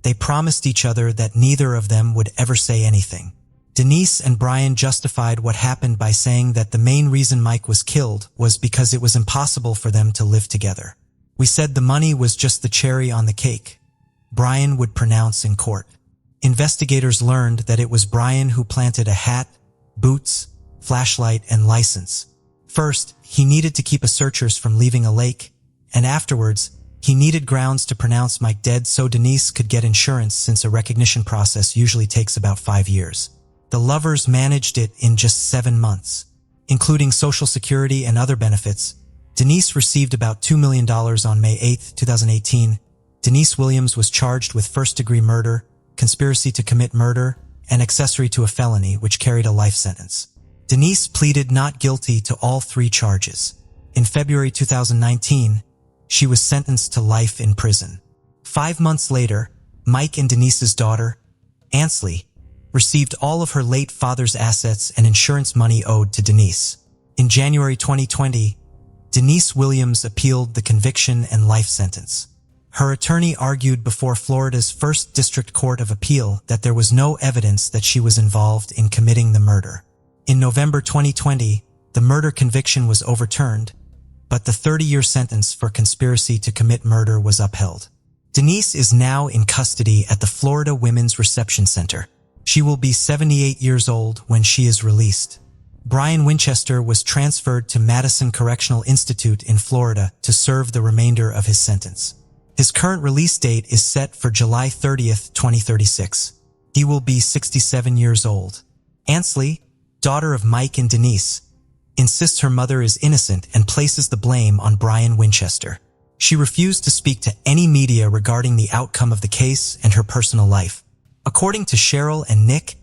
they promised each other that neither of them would ever say anything. Denise and Brian justified what happened by saying that the main reason Mike was killed was because it was impossible for them to live together. We said the money was just the cherry on the cake, Brian would pronounce in court. Investigators learned that it was Brian who planted a hat, boots, flashlight, and license. First, he needed to keep searchers from leaving a lake, and afterwards, he needed grounds to pronounce Mike dead so Denise could get insurance since a recognition process usually takes about 5 years. The lovers managed it in just 7 months. Including Social Security and other benefits, Denise received about $2 million on May 8, 2018. Denise Williams was charged with first-degree murder, conspiracy to commit murder, and accessory to a felony, which carried a life sentence. Denise pleaded not guilty to all 3 charges. In February 2019, she was sentenced to life in prison. 5 months later, Mike and Denise's daughter, Ansley, received all of her late father's assets and insurance money owed to Denise. In January 2020, Denise Williams appealed the conviction and life sentence. Her attorney argued before Florida's First District Court of Appeal that there was no evidence that she was involved in committing the murder. In November 2020, the murder conviction was overturned, but the 30-year sentence for conspiracy to commit murder was upheld. Denise is now in custody at the Florida Women's Reception Center. She will be 78 years old when she is released. Brian Winchester was transferred to Madison Correctional Institute in Florida to serve the remainder of his sentence. His current release date is set for July 30th, 2036. He will be 67 years old. Ansley, daughter of Mike and Denise, insists her mother is innocent and places the blame on Brian Winchester. She refused to speak to any media regarding the outcome of the case and her personal life. According to Cheryl and Nick,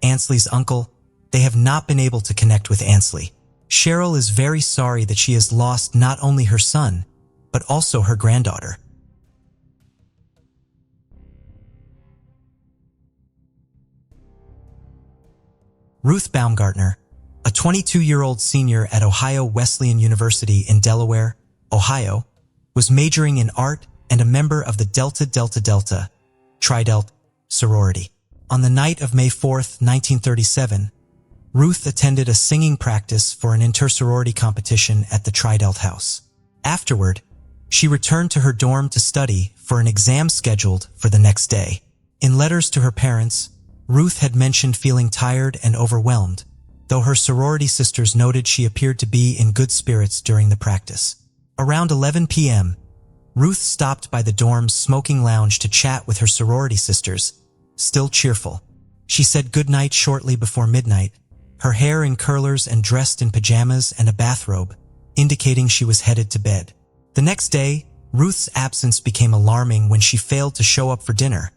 Ansley's uncle, they have not been able to connect with Ansley. Cheryl is very sorry that she has lost not only her son, but also her granddaughter. Ruth Gartner, a 22-year-old senior at Ohio Wesleyan University in Delaware, Ohio, was majoring in art and a member of the Delta Delta Delta Tri-Delt sorority. On the night of May 4, 1937, Ruth attended a singing practice for an inter-sorority competition at the Tri-Delt house. Afterward, she returned to her dorm to study for an exam scheduled for the next day. In letters to her parents, Ruth had mentioned feeling tired and overwhelmed, though her sorority sisters noted she appeared to be in good spirits during the practice. Around 11 p.m., Ruth stopped by the dorm's smoking lounge to chat with her sorority sisters, still cheerful. She said goodnight shortly before midnight, her hair in curlers and dressed in pajamas and a bathrobe, indicating she was headed to bed. The next day, Ruth's absence became alarming when she failed to show up for dinner,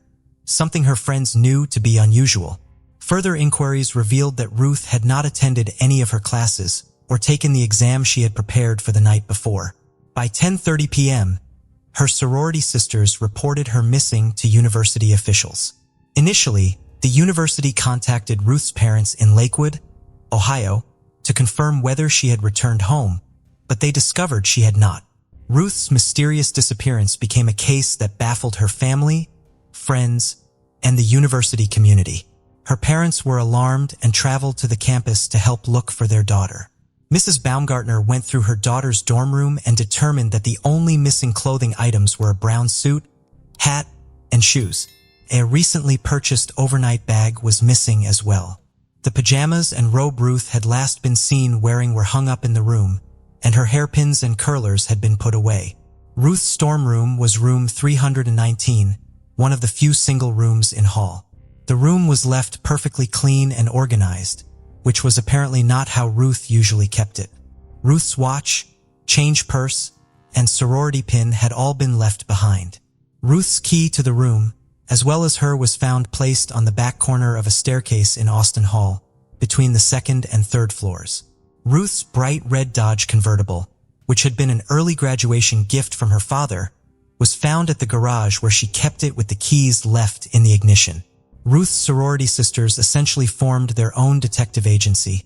something her friends knew to be unusual. Further inquiries revealed that Ruth had not attended any of her classes or taken the exam she had prepared for the night before. By 10:30 p.m., her sorority sisters reported her missing to university officials. Initially, the university contacted Ruth's parents in Lakewood, Ohio, to confirm whether she had returned home, but they discovered she had not. Ruth's mysterious disappearance became a case that baffled her family, friends, and the university community. Her parents were alarmed and traveled to the campus to help look for their daughter. Mrs. Baumgartner went through her daughter's dorm room and determined that the only missing clothing items were a brown suit, hat, and shoes. A recently purchased overnight bag was missing as well. The pajamas and robe Ruth had last been seen wearing were hung up in the room, and her hairpins and curlers had been put away. Ruth's dorm room was room 319, one of the few single rooms in hall. The room was left perfectly clean and organized, which was apparently not how Ruth usually kept it. Ruth's watch, change purse, and sorority pin had all been left behind. Ruth's key to the room, as well as her, was found placed on the back corner of a staircase in Austin Hall, between the second and third floors. Ruth's bright red Dodge convertible, which had been an early graduation gift from her father, was found at the garage where she kept it with the keys left in the ignition. Ruth's sorority sisters essentially formed their own detective agency,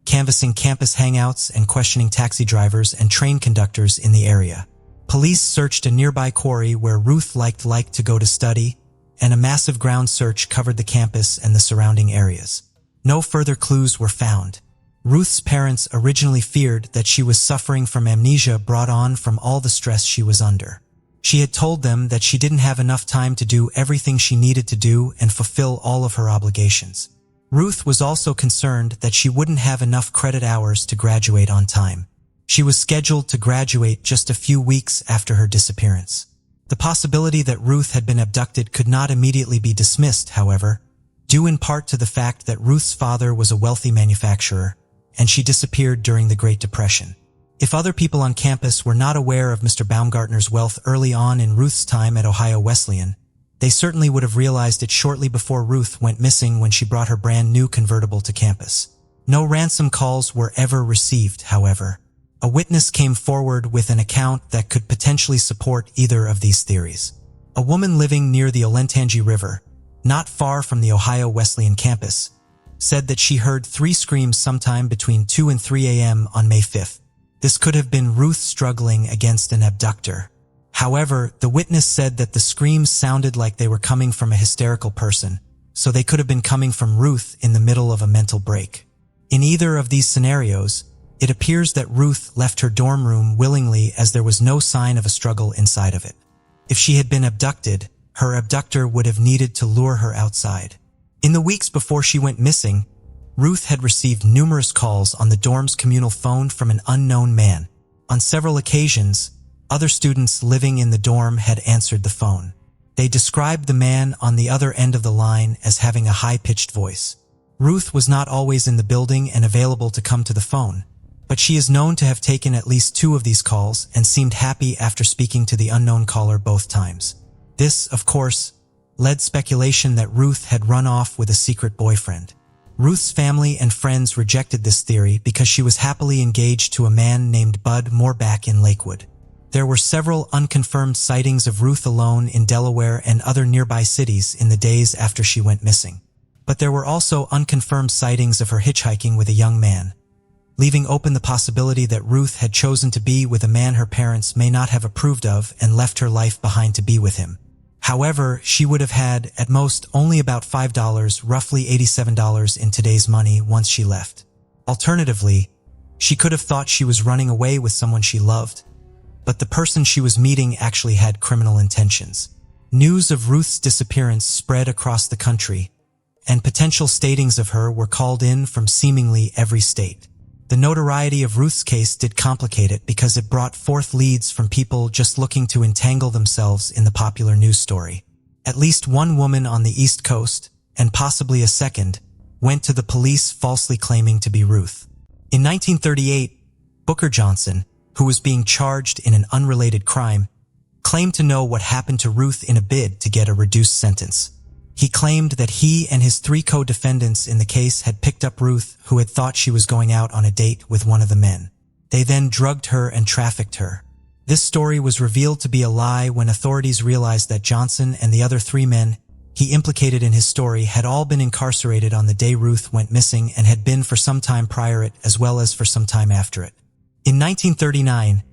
canvassing campus hangouts and questioning taxi drivers and train conductors in the area. Police searched a nearby quarry where Ruth liked to go to study, and a massive ground search covered the campus and the surrounding areas. No further clues were found. Ruth's parents originally feared that she was suffering from amnesia brought on from all the stress she was under. She had told them that she didn't have enough time to do everything she needed to do and fulfill all of her obligations. Ruth was also concerned that she wouldn't have enough credit hours to graduate on time. She was scheduled to graduate just a few weeks after her disappearance. The possibility that Ruth had been abducted could not immediately be dismissed, however, due in part to the fact that Ruth's father was a wealthy manufacturer, and she disappeared during the Great Depression. If other people on campus were not aware of Mr. Baumgartner's wealth early on in Ruth's time at Ohio Wesleyan, they certainly would have realized it shortly before Ruth went missing when she brought her brand new convertible to campus. No ransom calls were ever received, however. A witness came forward with an account that could potentially support either of these theories. A woman living near the Olentangy River, not far from the Ohio Wesleyan campus, said that she heard 3 screams sometime between 2 and 3 a.m. on May 5th. This could have been Ruth struggling against an abductor. However, the witness said that the screams sounded like they were coming from a hysterical person, so they could have been coming from Ruth in the middle of a mental break. In either of these scenarios, it appears that Ruth left her dorm room willingly, as there was no sign of a struggle inside of it. If she had been abducted, her abductor would have needed to lure her outside. In the weeks before she went missing, Ruth had received numerous calls on the dorm's communal phone from an unknown man. On several occasions, other students living in the dorm had answered the phone. They described the man on the other end of the line as having a high-pitched voice. Ruth was not always in the building and available to come to the phone, but she is known to have taken at least 2 of these calls and seemed happy after speaking to the unknown caller both times. This, of course, led speculation that Ruth had run off with a secret boyfriend. Ruth's family and friends rejected this theory because she was happily engaged to a man named Bud Moorback in Lakewood. There were several unconfirmed sightings of Ruth alone in Delaware and other nearby cities in the days after she went missing. But there were also unconfirmed sightings of her hitchhiking with a young man, leaving open the possibility that Ruth had chosen to be with a man her parents may not have approved of and left her life behind to be with him. However, she would have had, at most, only about $5, roughly $87 in today's money, once she left. Alternatively, she could have thought she was running away with someone she loved, but the person she was meeting actually had criminal intentions. News of Ruth's disappearance spread across the country, and potential statings of her were called in from seemingly every state. The notoriety of Ruth's case did complicate it because it brought forth leads from people just looking to entangle themselves in the popular news story. At least one woman on the East Coast, and possibly a second, went to the police falsely claiming to be Ruth. In 1938, Booker Johnson, who was being charged in an unrelated crime, claimed to know what happened to Ruth in a bid to get a reduced sentence. He claimed that he and his 3 co-defendants in the case had picked up Ruth, who had thought she was going out on a date with one of the men. They then drugged her and trafficked her. This story was revealed to be a lie when authorities realized that Johnson and the other 3 men he implicated in his story had all been incarcerated on the day Ruth went missing and had been for some time prior it as well as for some time after it. In 1939,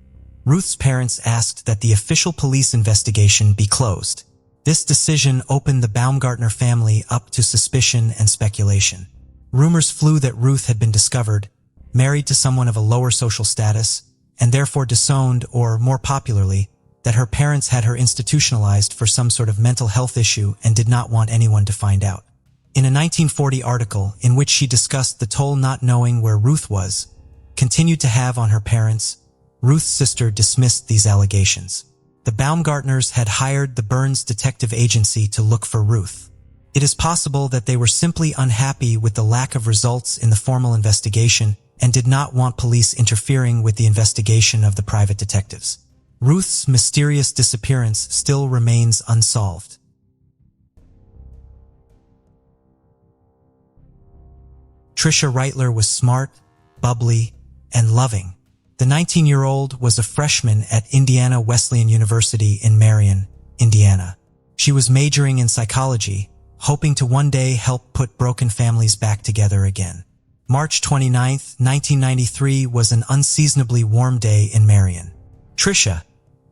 Ruth's parents asked that the official police investigation be closed. This decision opened the Baumgartner family up to suspicion and speculation. Rumors flew that Ruth had been discovered, married to someone of a lower social status, and therefore disowned, or more popularly, that her parents had her institutionalized for some sort of mental health issue and did not want anyone to find out. In a 1940 article in which she discussed the toll not knowing where Ruth was, continued to have on her parents, Ruth's sister dismissed these allegations. The Baumgartners had hired the Burns Detective Agency to look for Ruth. It is possible that they were simply unhappy with the lack of results in the formal investigation and did not want police interfering with the investigation of the private detectives. Ruth's mysterious disappearance still remains unsolved. Trisha Ritler was smart, bubbly, and loving. The 19-year-old was a freshman at Indiana Wesleyan University in Marion, Indiana. She was majoring in psychology, hoping to one day help put broken families back together again. March 29, 1993 was an unseasonably warm day in Marion. Trisha,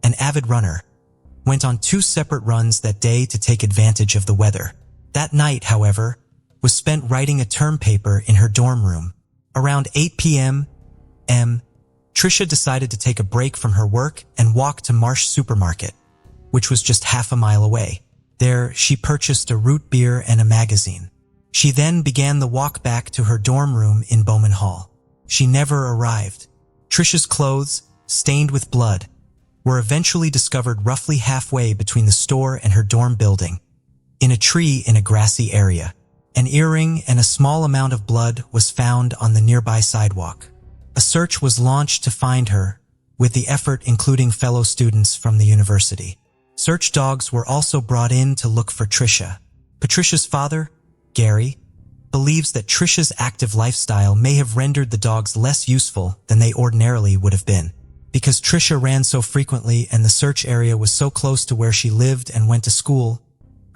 an avid runner, went on 2 separate runs that day to take advantage of the weather. That night, however, was spent writing a term paper in her dorm room. Around 8 p.m., Trisha decided to take a break from her work and walk to Marsh Supermarket, which was just half a mile away. There, she purchased a root beer and a magazine. She then began the walk back to her dorm room in Bowman Hall. She never arrived. Trisha's clothes, stained with blood, were eventually discovered roughly halfway between the store and her dorm building, in a tree in a grassy area. An earring and a small amount of blood was found on the nearby sidewalk. A search was launched to find her, with the effort including fellow students from the university. Search dogs were also brought in to look for Trisha. Patricia's father, Gary, believes that Trisha's active lifestyle may have rendered the dogs less useful than they ordinarily would have been. Because Trisha ran so frequently and the search area was so close to where she lived and went to school,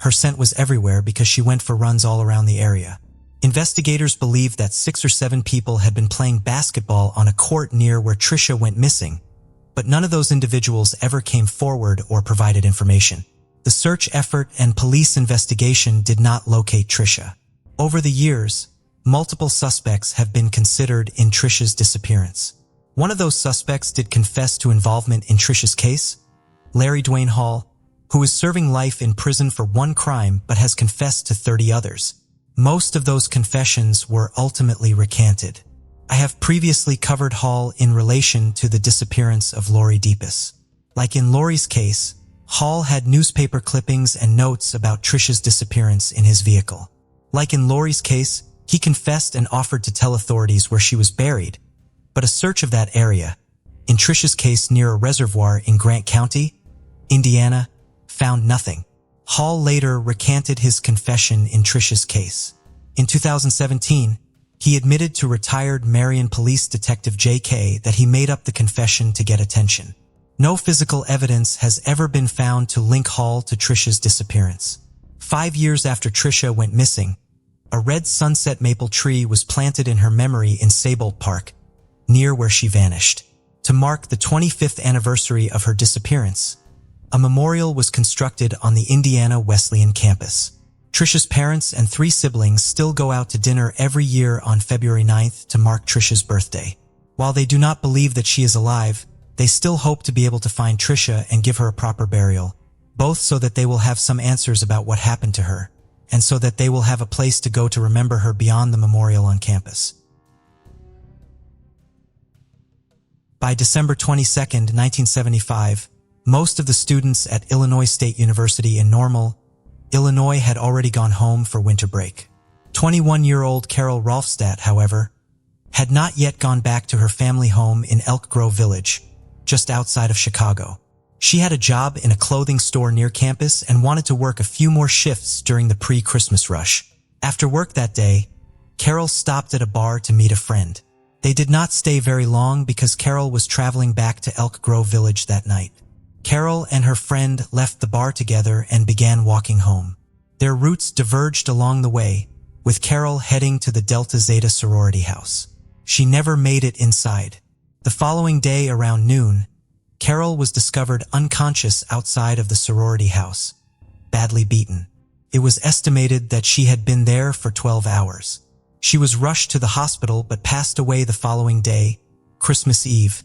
Her scent was everywhere because she went for runs all around the area. Investigators believed that 6 or 7 people had been playing basketball on a court near where Trisha went missing, but none of those individuals ever came forward or provided information. The search effort and police investigation did not locate Trisha. Over the years, multiple suspects have been considered in Trisha's disappearance. One of those suspects did confess to involvement in Trisha's case, Larry Dwayne Hall, who is serving life in prison for 1 crime but has confessed to 30 others. Most of those confessions were ultimately recanted. I have previously covered Hall in relation to the disappearance of Lori Deepis. Like in Lori's case, Hall had newspaper clippings and notes about Trisha's disappearance in his vehicle. Like in Lori's case, he confessed and offered to tell authorities where she was buried, but a search of that area, in Trisha's case near a reservoir in Grant County, Indiana, found nothing. Hall later recanted his confession in Trisha's case. In 2017, he admitted to retired Marion Police Detective J.K. that he made up the confession to get attention. No physical evidence has ever been found to link Hall to Trisha's disappearance. 5 years after Trisha went missing, a red sunset maple tree was planted in her memory in Saybolt Park, near where she vanished. To mark the 25th anniversary of her disappearance, a memorial was constructed on the Indiana Wesleyan campus. Trisha's parents and 3 siblings still go out to dinner every year on February 9th to mark Trisha's birthday. While they do not believe that she is alive, they still hope to be able to find Trisha and give her a proper burial, both so that they will have some answers about what happened to her, and so that they will have a place to go to remember her beyond the memorial on campus. By December 22, 1975, most of the students at Illinois State University in Normal, Illinois had already gone home for winter break. 21-year-old Carol Rolstad, however, had not yet gone back to her family home in Elk Grove Village, just outside of Chicago. She had a job in a clothing store near campus and wanted to work a few more shifts during the pre-Christmas rush. After work that day, Carol stopped at a bar to meet a friend. They did not stay very long because Carol was traveling back to Elk Grove Village that night. Carol and her friend left the bar together and began walking home. Their routes diverged along the way, with Carol heading to the Delta Zeta sorority house. She never made it inside. The following day around noon, Carol was discovered unconscious outside of the sorority house, badly beaten. It was estimated that she had been there for 12 hours. She was rushed to the hospital but passed away the following day, Christmas Eve,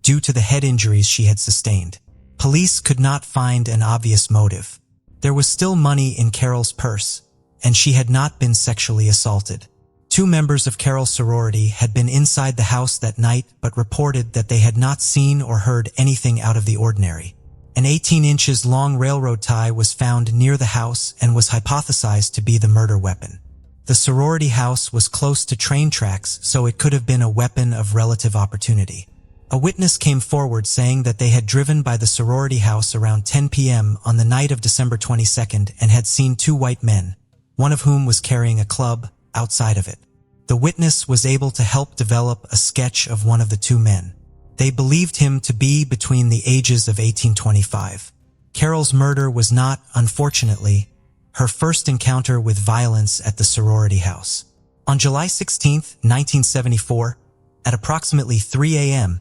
due to the head injuries she had sustained. Police could not find an obvious motive. There was still money in Carol's purse, and she had not been sexually assaulted. 2 members of Carol's sorority had been inside the house that night but reported that they had not seen or heard anything out of the ordinary. An 18 inches long railroad tie was found near the house and was hypothesized to be the murder weapon. The sorority house was close to train tracks, so it could have been a weapon of relative opportunity. A witness came forward saying that they had driven by the sorority house around 10 p.m. on the night of December 22nd and had seen 2 white men, one of whom was carrying a club, outside of it. The witness was able to help develop a sketch of one of the 2 men. They believed him to be between the ages of 18 and 25. Carol's murder was not, unfortunately, her first encounter with violence at the sorority house. On July 16, 1974, at approximately 3 a.m.,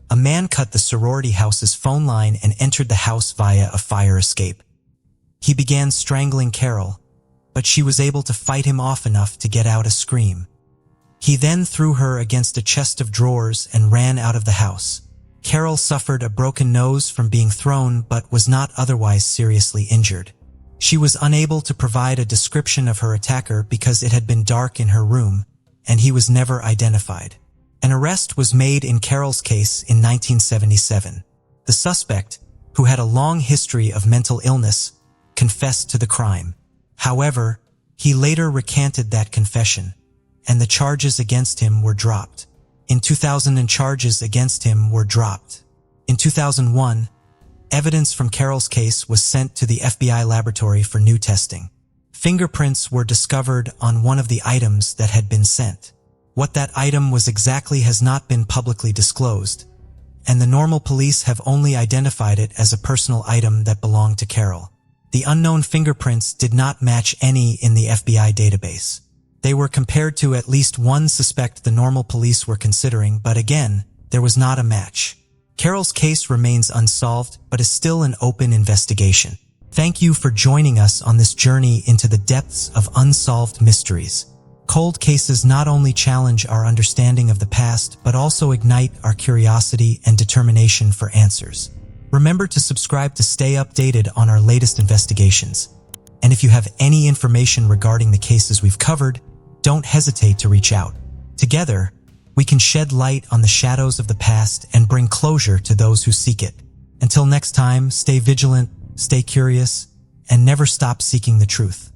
a man cut the sorority house's phone line and entered the house via a fire escape. He began strangling Carol, but she was able to fight him off enough to get out a scream. He then threw her against a chest of drawers and ran out of the house. Carol suffered a broken nose from being thrown but was not otherwise seriously injured. She was unable to provide a description of her attacker because it had been dark in her room, and he was never identified. An arrest was made in Carol's case in 1977. The suspect, who had a long history of mental illness, confessed to the crime. However, he later recanted that confession, and the charges against him were dropped. In 2001, evidence from Carol's case was sent to the FBI laboratory for new testing. Fingerprints were discovered on one of the items that had been sent. What that item was exactly has not been publicly disclosed, and the Normal police have only identified it as a personal item that belonged to Carol. The unknown fingerprints did not match any in the FBI database. They were compared to at least one suspect the normal police were considering, but again, there was not a match. Carol's case remains unsolved, but is still an open investigation. Thank you for joining us on this journey into the depths of unsolved mysteries. Cold cases not only challenge our understanding of the past, but also ignite our curiosity and determination for answers. Remember to subscribe to stay updated on our latest investigations. And if you have any information regarding the cases we've covered, don't hesitate to reach out. Together, we can shed light on the shadows of the past and bring closure to those who seek it. Until next time, stay vigilant, stay curious, and never stop seeking the truth.